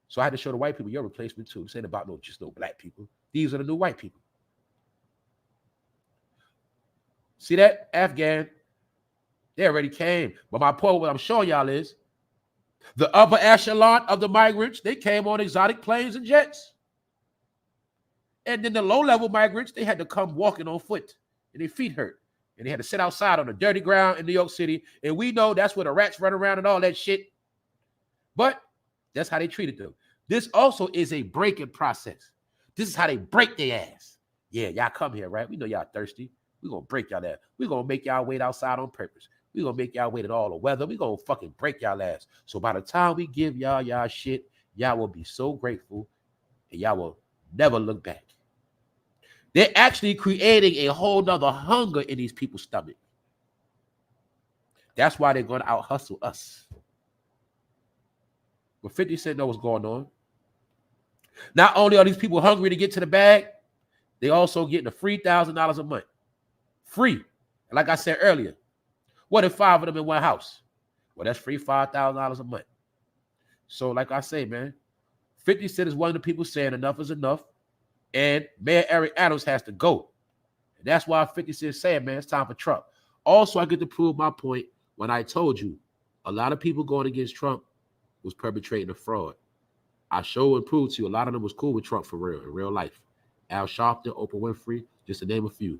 So I had to show the white people your replacement too. This ain't about just no black people. These are the new white people. See that? Afghan, they already came. But my point, what I'm showing y'all is the upper echelon of the migrants, they came on exotic planes and jets. And then the low-level migrants, they had to come walking on foot and their feet hurt. And they had to sit outside on the dirty ground in New York City. And we know that's where the rats run around and all that shit. But that's how they treated them. This also is a breaking process. This is how they break their ass. Yeah, y'all come here, right? We know y'all thirsty. We're going to break y'all ass. We're going to make y'all wait outside on purpose. We're going to make y'all wait at all the weather. We're going to fucking break y'all ass. So by the time we give y'all shit, y'all will be so grateful and y'all will never look back. They're actually creating a whole nother hunger in these people's stomach. That's why they're going to out-hustle us. But 50 Cent knows what's going on. Not only are these people hungry to get to the bag, they also getting a free $1,000 a month. Free. And like I said earlier, what if 5 of them in one house? Well, that's free $5,000 a month. So like I say, man, 50 Cent is one of the people saying enough is enough. And Mayor Eric Adams has to go. And that's why 50 Cent is saying, man, it's time for Trump. Also, I get to prove my point when I told you a lot of people going against Trump was perpetrating a fraud. I show and prove to you a lot of them was cool with Trump for real, in real life. Al Sharpton, Oprah Winfrey, just to name a few.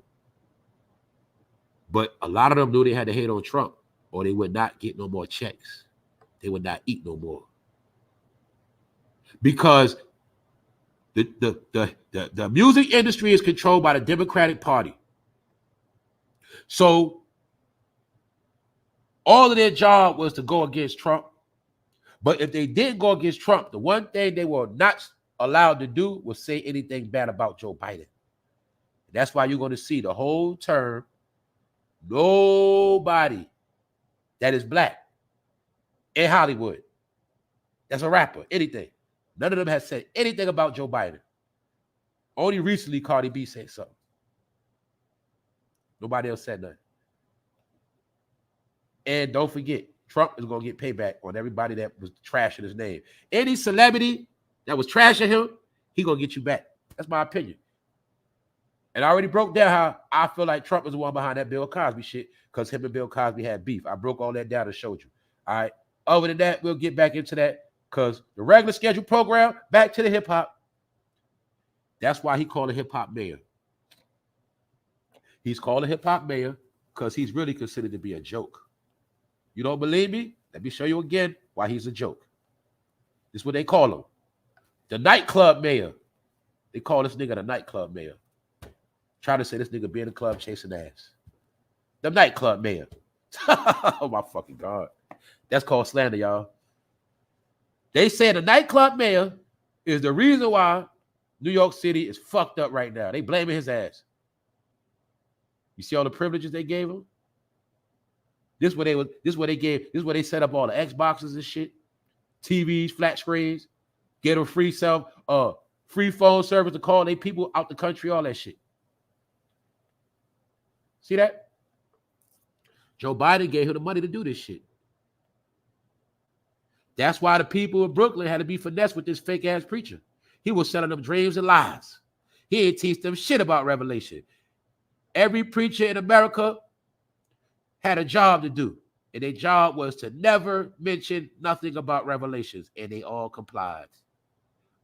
But a lot of them knew they had to hate on Trump or they would not get no more checks. They would not eat no more. Because the music industry is controlled by the Democratic Party. So all of their job was to go against Trump. But if they didn't go against Trump, the one thing they were not allowed to do was say anything bad about Joe Biden. That's why you're going to see the whole term, nobody that is black in Hollywood, that's a rapper, anything. None of them has said anything about Joe Biden. Only recently Cardi B said something. Nobody else said nothing. And don't forget, Trump is going to get payback on everybody that was trashing his name. Any celebrity that was trashing him, he going to get you back. That's my opinion. And I already broke down how I feel like Trump is the one behind that Bill Cosby shit because him and Bill Cosby had beef. I broke all that down and showed you. All right. Other than that, we'll get back into that because the regular scheduled program, back to the hip-hop. That's why he called a hip-hop mayor. He's called a hip-hop mayor because he's really considered to be a joke. You don't believe me? Let me show you again why he's a joke. This is what they call him. The nightclub mayor. They call this nigga the nightclub mayor. Try to say this nigga be in the club chasing ass. The nightclub mayor. Oh my fucking God. That's called slander, y'all. They say the nightclub mayor is the reason why New York City is fucked up right now. They blaming his ass. You see all the privileges they gave him? This is where they set up all the Xboxes and shit, TVs, flat screens, get them free phone service to call their people out the country, all that shit. See that? Joe Biden gave him the money to do this shit. That's why the people in Brooklyn had to be finessed with this fake ass preacher. He was selling them dreams and lies. He didn't teach them shit about revelation. Every preacher in America had a job to do. And their job was to never mention nothing about Revelations. And they all complied.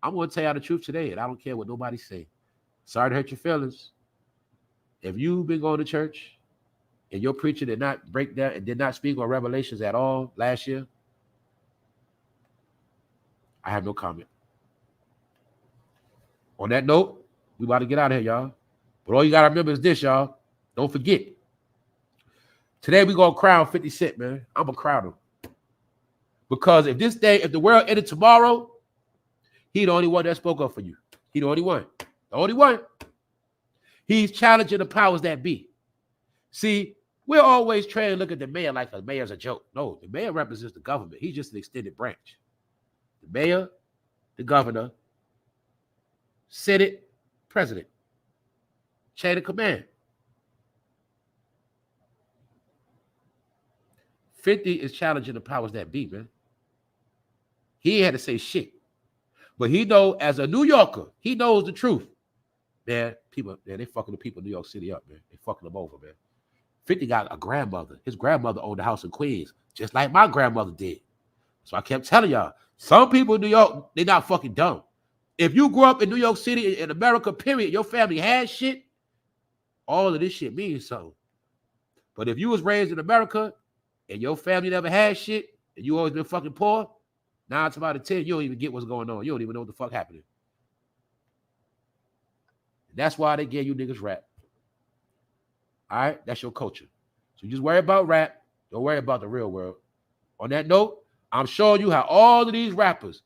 I'm going to tell you the truth today, and I don't care what nobody say. Sorry to hurt your feelings. If you've been going to church and your preacher did not break down and did not speak on Revelations at all last year, I have no comment. On that note, we about to get out of here, y'all. But all you got to remember is this, y'all. Don't forget. Today we going to crown 50 Cent, man. I'm going to crown him. Because if the world ended tomorrow, he the only one that spoke up for you. He the only one. The only one. He's challenging the powers that be. See, we're always trying to look at the mayor like the mayor's a joke. No, the mayor represents the government. He's just an extended branch. The mayor, the governor, Senate, president. Chain of command. 50 is challenging the powers that be, man. He had to say shit. But he know, as a New Yorker, he knows the truth. Man, people, man, they fucking the people in New York City up, man. They fucking them over, man. 50 got a grandmother. His grandmother owned a house in Queens, just like my grandmother did. So I kept telling y'all, some people in New York, they not fucking dumb. If you grew up in New York City, in America, period, your family had shit, all of this shit means something. But if you was raised in America and your family never had shit and you always been fucking poor, 9 times out of 10, you don't even get what's going on. You don't even know what the fuck happening. That's why they gave you niggas rap. All right? That's your culture. So you just worry about rap. Don't worry about the real world. On that note, I'm showing you how all of these rappers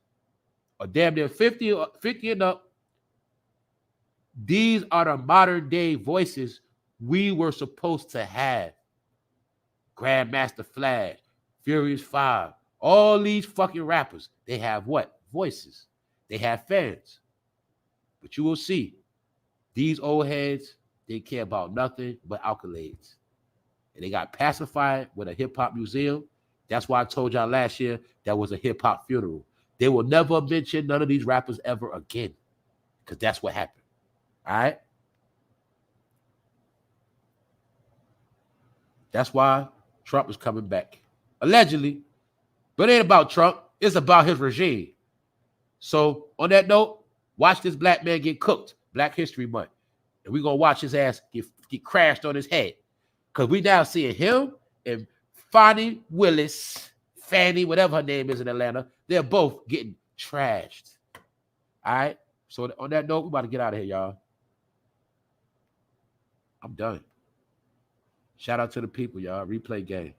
are damn near 50 and up. These are the modern day voices we were supposed to have. Grandmaster Flash, Furious 5, all these fucking rappers, they have what? Voices. They have fans. But you will see, these old heads, they care about nothing but accolades. And they got pacified with a hip-hop museum. That's why I told y'all last year that was a hip-hop funeral. They will never mention none of these rappers ever again. Because that's what happened. All right? That's why Trump is coming back. Allegedly. But it ain't about Trump. It's about his regime. So, on that note, watch this black man get cooked. Black History Month. And we're going to watch his ass get crashed on his head. Because we now seeing him and Fannie Willis, Fannie, whatever her name is in Atlanta, they're both getting trashed. All right? So, on that note, we're about to get out of here, y'all. I'm done. Shout out to the people, y'all. Replay game.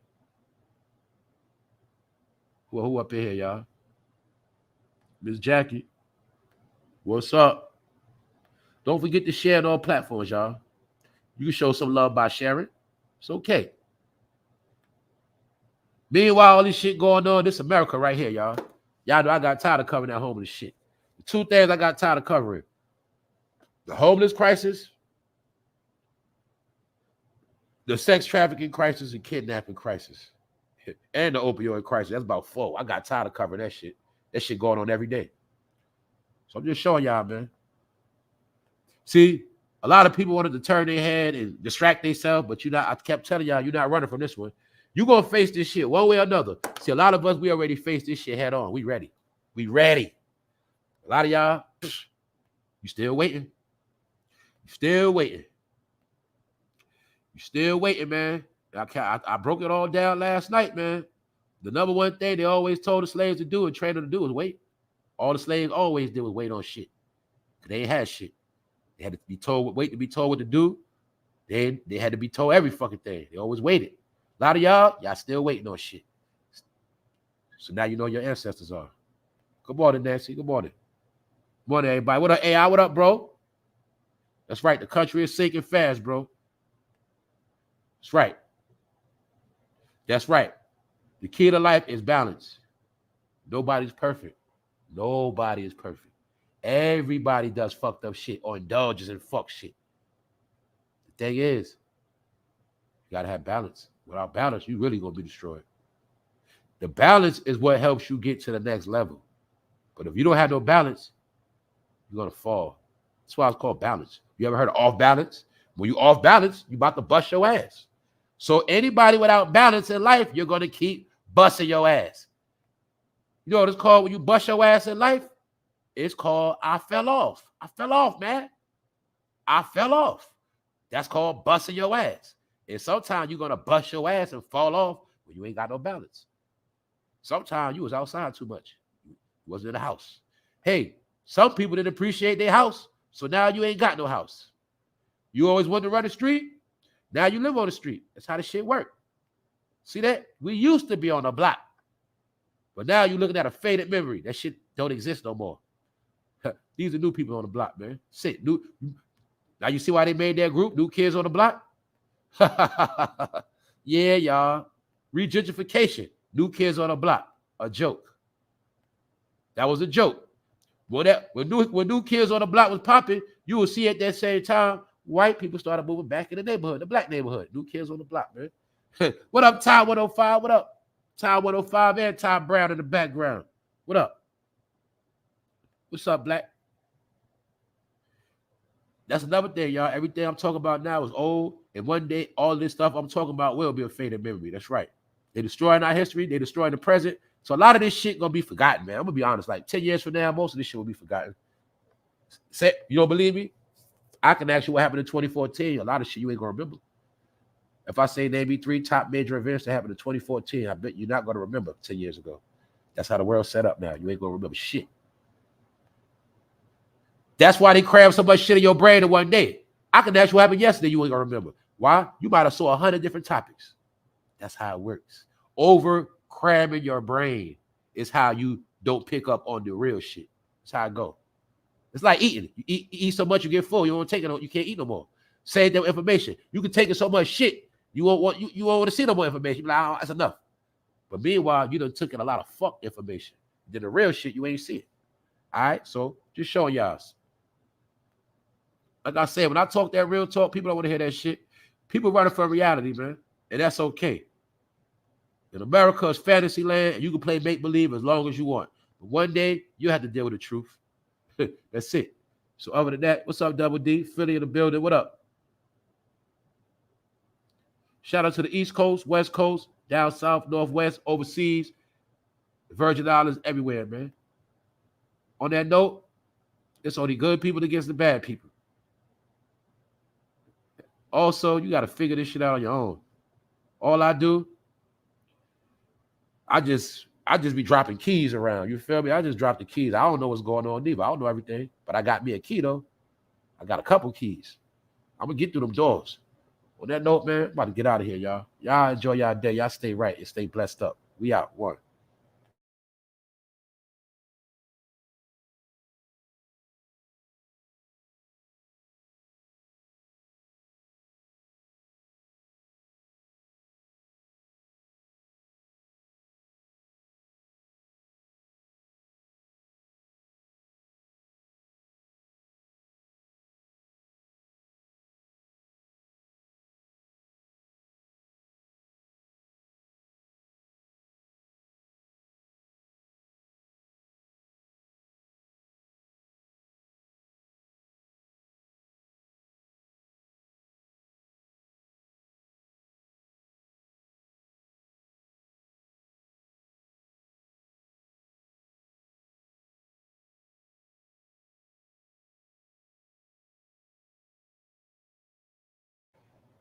Who up in here, y'all? Miss Jackie. What's up? Don't forget to share on all platforms, y'all. You can show some love by sharing. It's okay. Meanwhile, all this shit going on, this America right here, y'all. Y'all know I got tired of covering that homeless shit. The 2 things I got tired of covering. The homeless crisis, the sex trafficking crisis, and kidnapping crisis. And the opioid crisis. That's about 4. I got tired of covering that shit. That shit going on every day. So I'm just showing y'all, man. See, a lot of people wanted to turn their head and distract themselves, but I kept telling y'all, you're not running from this one. You're going to face this shit one way or another. See, a lot of us, we already faced this shit head on. We ready. We ready. A lot of y'all, you still waiting. You still waiting. You still waiting, man. I broke it all down last night, man. The number one thing they always told the slaves to do and trained them to do was wait. All the slaves always did was wait on shit. Because they ain't had shit. They had to be told, wait to be told what to do. Then they had to be told every fucking thing. They always waited. A lot of y'all still waiting on shit. So now you know your ancestors are. Good morning, Nancy. Good morning. Good morning, everybody. What up, AI? What up, bro? That's right. The country is sinking fast, bro. That's right. That's right. The key to life is balance. Nobody's perfect. Nobody is perfect. Everybody does fucked up shit or indulges in fuck shit. The thing is, you gotta have balance. Without balance, you really gonna be destroyed. The balance is what helps you get to the next level. But if you don't have no balance, you're gonna fall. That's why it's called balance. You ever heard of off balance? When you off balance, you about to bust your ass. So anybody without balance in life, you're going to keep busting your ass. You know what it's called when you bust your ass in life? It's called I fell off. I fell off, man. I fell off. That's called busting your ass. And sometimes you're going to bust your ass and fall off when you ain't got no balance. Sometimes you was outside too much. You wasn't in the house. Hey, some people didn't appreciate their house, so now you ain't got no house. You always wanted to run the street. Now you live on the street. That's how the shit work. See that? We used to be on the block. But now you're looking at a faded memory. That shit don't exist no more. These are new people on the block, man. Sick. Now you see why they made that group, New Kids on the Block? Yeah, y'all. Regentrification. New Kids on the Block. A joke. That was a joke. When new Kids on the Block was popping, you will see at that same time, white people started moving back in the neighborhood, the black neighborhood. New Kids on the Block, man. What up, Ty 105? What up? Ty 105 and Ty Brown in the background. What up? What's up, Black? That's another thing, y'all. Everything I'm talking about now is old, and one day all this stuff I'm talking about will be a faded memory. That's right. They're destroying our history. They're destroying the present. So a lot of this shit gonna be forgotten, man. I'm gonna be honest. Like 10 years from now, most of this shit will be forgotten. You don't believe me? I can ask you what happened in 2014. A lot of shit you ain't gonna remember. If I say name me 3 top major events that happened in 2014, I bet you're not gonna remember 10 years ago. That's how the world's set up now. You ain't gonna remember shit. That's why they cram so much shit in your brain in one day. I can ask you what happened yesterday, you ain't gonna remember. Why? You might have saw 100 different topics. That's how it works. Over cramming your brain is how you don't pick up on the real shit. That's how it go. It's like eating. You eat so much you get full. You don't take it. You can't eat no more. Save that information. You can take in so much shit. You won't want to see no more information. You're like, oh, that's enough. But meanwhile, you done took in a lot of fuck information. Then the real shit you ain't see it. All right. So just showing y'all. Like I said, when I talk that real talk, people don't want to hear that shit. People running from reality, man. And that's okay. In America, it's fantasy land, and you can play make-believe as long as you want. But one day, you have to deal with the truth. That's it. So other than that, what's up, Double D? Philly in the building. What up? Shout out to the East Coast, West Coast, down south, Northwest, overseas, the Virgin Islands, everywhere, man. On that note, it's only good people against the bad people. Also, you got to figure this shit out on your own. All I do, I just be dropping keys around. You feel me? I just drop the keys. I don't know what's going on either. I don't know everything, but I got me a key, though. I got a couple keys. I'm going to get through them doors. On that note, man, I'm about to get out of here, y'all. Y'all enjoy y'all day. Y'all stay right and stay blessed up. We out. One.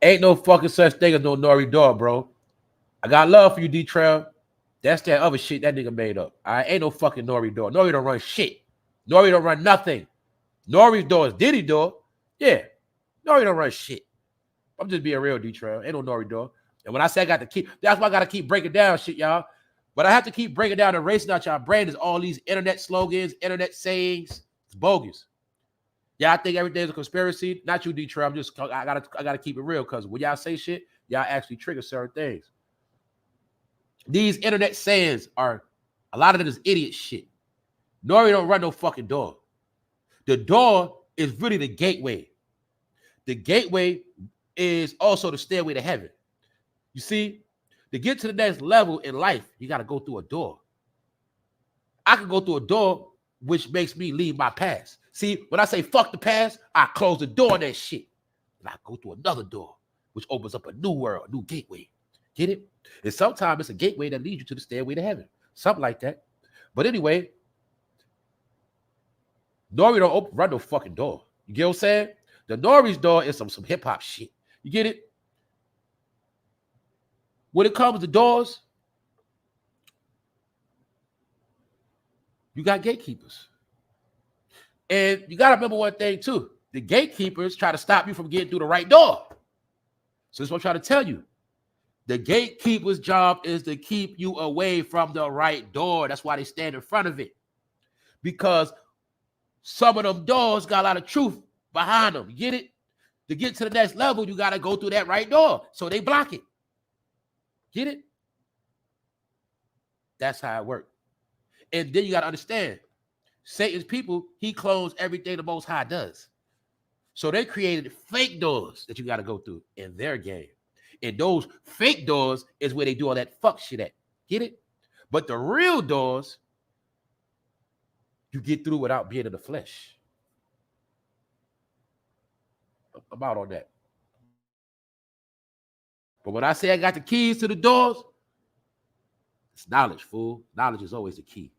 Ain't no fucking such thing as no Nori Dog, bro. I got love for you, D-Trail. That's that other shit that nigga made up. I ain't no fucking Nori Dog. Nori don't run shit. Nori don't run nothing. Nori's door is Diddy door. Yeah. Nori don't run shit. I'm just being real, D-Trail. Ain't no Nori door. And when I say I got to keep, that's why I got to keep breaking down shit, y'all. But I have to keep breaking down and racing out y'all brain is all these internet slogans, internet sayings. It's bogus. Yeah, I think everything's a conspiracy. Not you, D-Trail. I gotta keep it real because when y'all say shit, y'all actually trigger certain things. These internet sayings are a lot of it is idiot shit. Nori don't run no fucking door. The door is really the gateway. The gateway is also the stairway to heaven. You see, to get to the next level in life, you got to go through a door. I can go through a door which makes me leave my past. See, when I say fuck the past, I close the door on that shit. and I go through another door, which opens up a new world, a new gateway. Get it? And sometimes it's a gateway that leads you to the stairway to heaven, something like that. But anyway, Nori don't run no fucking door. You get what I'm saying? The Nori's door is some hip hop shit. You get it? When it comes to doors, you got gatekeepers. And you got to remember one thing too. The gatekeepers try to stop you from getting through the right door. So that's what I'm trying to tell you. The gatekeeper's job is to keep you away from the right door. That's why they stand in front of it. Because some of them doors got a lot of truth behind them. You get it? To get to the next level, you got to go through that right door. So they block it. Get it? That's how it works. And then you got to understand, Satan's people, he clones everything the Most High does. So they created fake doors that you got to go through in their game. And those fake doors is where they do all that fuck shit at. Get it? But the real doors, you get through without being in the flesh. I'm out on that. But when I say I got the keys to the doors, it's knowledge, fool. Knowledge is always the key.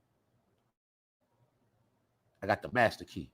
I got the master key.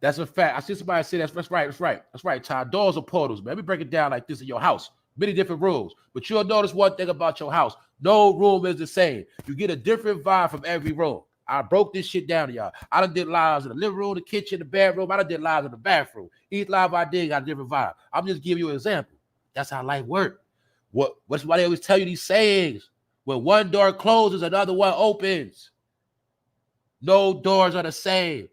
That's a fact. I see somebody say that's right. That's right. That's right, Todd. Doors are portals, man. Let me break it down like this in your house. Many different rooms. But you'll notice one thing about your house. No room is the same. You get a different vibe from every room. I broke this shit down to y'all. I done did lives in the living room, the kitchen, the bedroom. I done did lives in the bathroom. Each live I did got a different vibe. I'm just giving you an example. That's how life works. What's why they always tell you these sayings. When one door closes, another one opens. No doors are the same.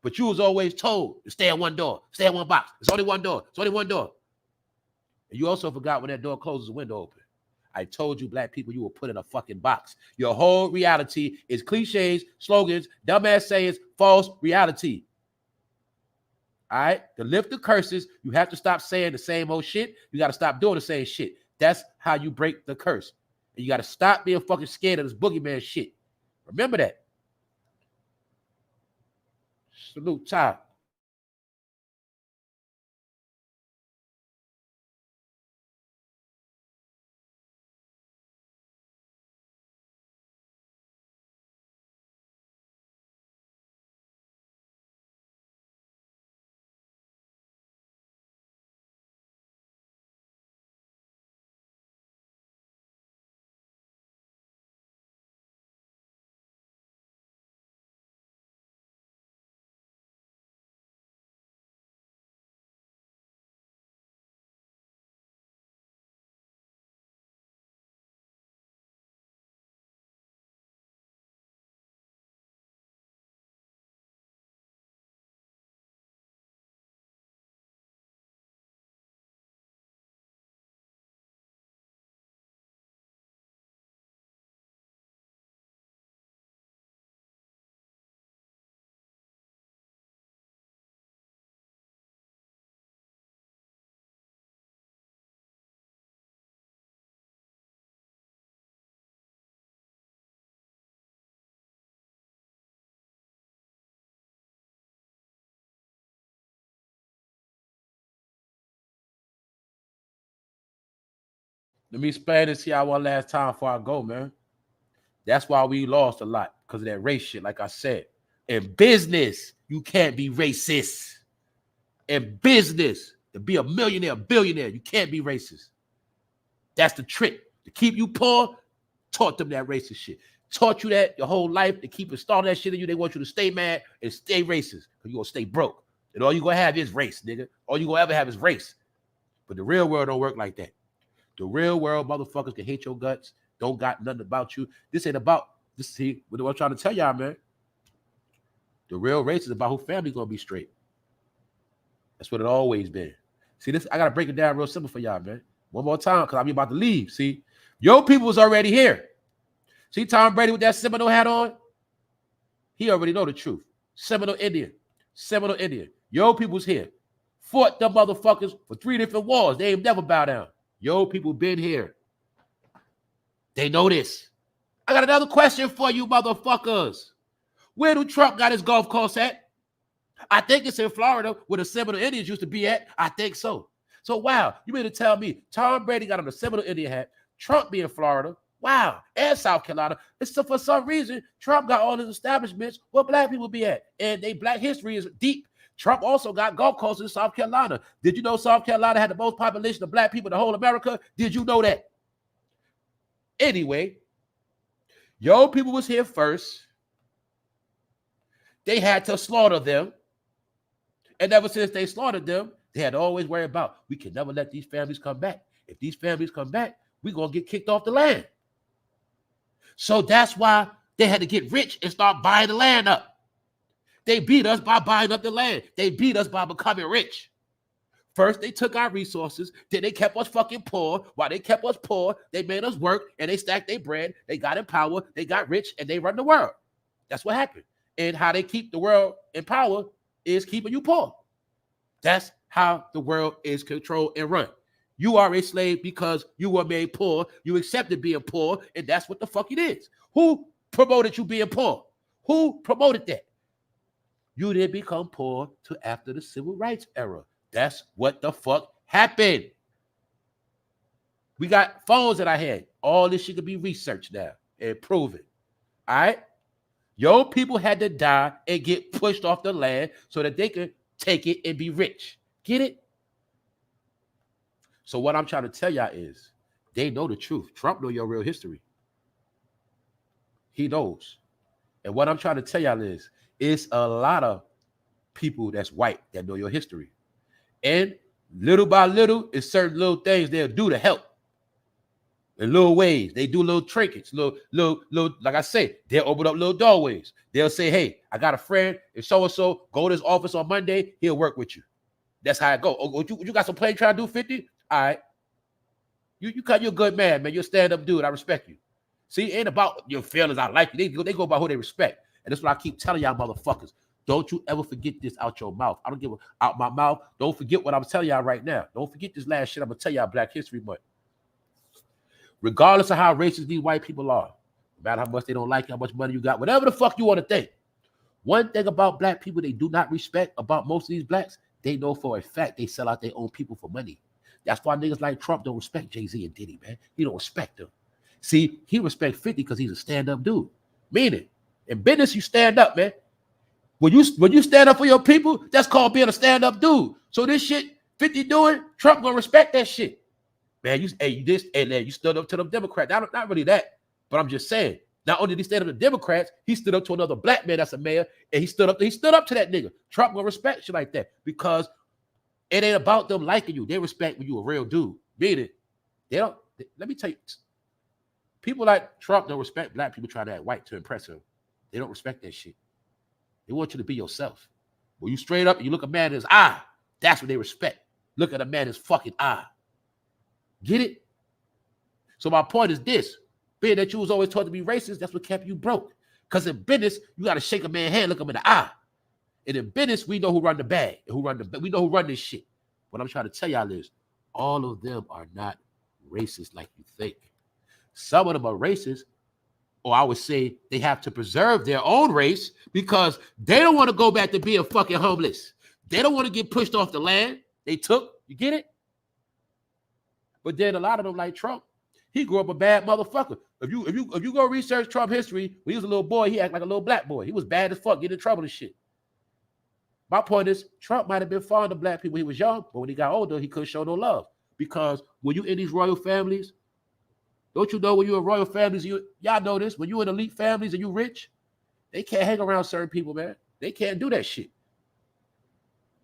But you was always told to stay at one door, stay at one box. It's only one door. It's only one door. And you also forgot when that door closes, the window open. I told you, black people, you were put in a fucking box. Your whole reality is cliches, slogans, dumbass sayings, false reality. All right? To lift the curses, you have to stop saying the same old shit. You got to stop doing the same shit. That's how you break the curse. And you got to stop being fucking scared of this boogeyman shit. Remember that. Salute, child. Let me explain this here one last time before I go, man. That's why we lost a lot, because of that race shit, like I said. In business, you can't be racist. In business, to be a millionaire, billionaire, you can't be racist. That's the trick. To keep you poor, taught them that racist shit. Taught you that your whole life, to keep installing that shit in you. They want you to stay mad and stay racist, because you're going to stay broke. And all you're going to have is race, nigga. All you're going to ever have is race. But the real world don't work like that. The real world, motherfuckers can hate your guts, don't got nothing about you. This ain't about, this. See, what I'm trying to tell y'all, man. The real race is about who family going to be straight. That's what it always been. See, this, I got to break it down real simple for y'all, man. One more time, because I'm about to leave. See, your people was already here. See Tom Brady with that Seminole hat on? He already know the truth. Seminole Indian. Seminole Indian. Your people's here. Fought them motherfuckers for 3 different wars. They ain't never bow down. Your people been here. They know this. I got another question for you motherfuckers. Where do Trump got his golf course at? I think it's in Florida, where the Seminole Indians used to be at. I think so. So, wow, you mean to tell me Tom Brady got on the Seminole Indian hat, Trump be in Florida, wow, and South Carolina. So for some reason, Trump got all his establishments where black people be at. And they black history is deep. Trump also got golf courses in South Carolina. Did you know South Carolina had the most population of black people in the whole America? Did you know that? Anyway, your people was here first. They had to slaughter them. And ever since they slaughtered them, they had to always worry about, we can never let these families come back. If these families come back, we're going to get kicked off the land. So that's why they had to get rich and start buying the land up. They beat us by buying up the land. They beat us by becoming rich. First, they took our resources. Then they kept us fucking poor. While they kept us poor, they made us work and they stacked their bread. They got in power. They got rich and they run the world. That's what happened. And how they keep the world in power is keeping you poor. That's how the world is controlled and run. You are a slave because you were made poor. You accepted being poor, and that's what the fuck it is. Who promoted you being poor? Who promoted that? You didn't become poor till after the civil rights era. That's what the fuck happened. We got phones in our head. All this shit could be researched now and proven. All right? Your people had to die and get pushed off the land so that they could take it and be rich. Get it? So what I'm trying to tell y'all is, they know the truth. Trump know your real history. He knows. And what I'm trying to tell y'all is, it's a lot of people that's white that know your history. And little by little, it's certain little things they'll do to help. In little ways, they do little trinkets, little, like I say, they'll open up little doorways. They'll say, hey, I got a friend, if so-and-so, go to his office on Monday, he'll work with you. That's how it go. Oh, you got some play trying to do 50? All right. You're a good man, man. You're a stand-up dude. I respect you. See, it ain't about your feelings. I like you. They go by who they respect. And that's what I keep telling y'all motherfuckers. Don't you ever forget this out your mouth. I don't give a out my mouth. Don't forget what I'm telling y'all right now. Don't forget this last shit I'm going to tell y'all Black History Month. Regardless of how racist these white people are, no matter how much they don't like you, how much money you got, whatever the fuck you want to think. One thing about black people they do not respect about most of these blacks, they know for a fact they sell out their own people for money. That's why niggas like Trump don't respect Jay-Z and Diddy, man. He don't respect them. See, he respects 50 because he's a stand-up dude. Meaning, in business, you stand up, man. When you stand up for your people, that's called being a stand-up dude. So this shit 50 doing, Trump gonna respect that shit. Man, you stood up to them Democrats. Not really that, but I'm just saying. Not only did he stand up to Democrats, he stood up to another black man that's a mayor, and he stood up to that nigga. Trump gonna respect shit like that because it ain't about them liking you. They respect when you a real dude. Meaning, let me tell you, people like Trump don't respect black people trying to act white to impress him. They don't respect that shit. They want you to be yourself. When you straight up and you look a man in his eye, that's what they respect. Look at a man in his fucking eye. Get it? So my point is this. Being that you was always taught to be racist, that's what kept you broke. Because in business, you got to shake a man's hand, look him in the eye. And in business, we know who run the bag. We know who run this shit. What I'm trying to tell y'all is, all of them are not racist like you think. Some of them are racist, or I would say they have to preserve their own race because they don't want to go back to being fucking homeless. They don't want to get pushed off the land they took. You get it? But then a lot of them, like Trump, He grew up a bad motherfucker. If you go research Trump history, when he was a little boy, he acted like a little black boy. He was bad as fuck, getting in trouble and shit. My point is, Trump might have been fond of black people when he was young, but when he got older, he couldn't show no love. Because when you in these royal families, don't you know when you're in royal families, y'all know this, when you in elite families and you rich, they can't hang around certain people, man. They can't do that shit.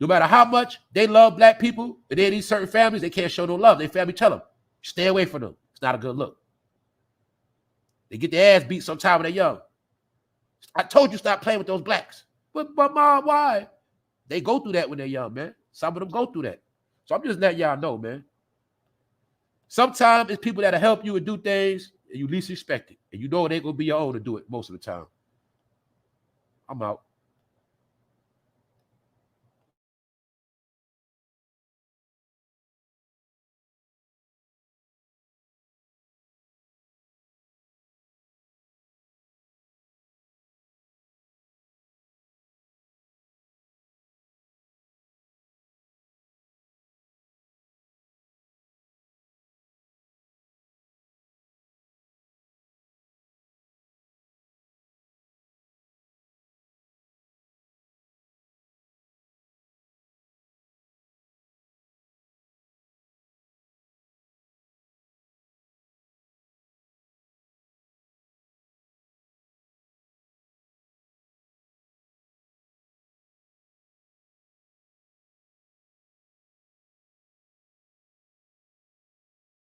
No matter how much they love black people, and they're in these certain families, they can't show no love. Their family tell them, stay away from them. It's not a good look. They get their ass beat sometime when they're young. I told you stop playing with those blacks. But mom, why? They go through that when they're young, man. Some of them go through that. So I'm just letting y'all know, man. Sometimes it's people that'll help you and do things and you least expect it. And you know it ain't going to be your own to do it most of the time. I'm out.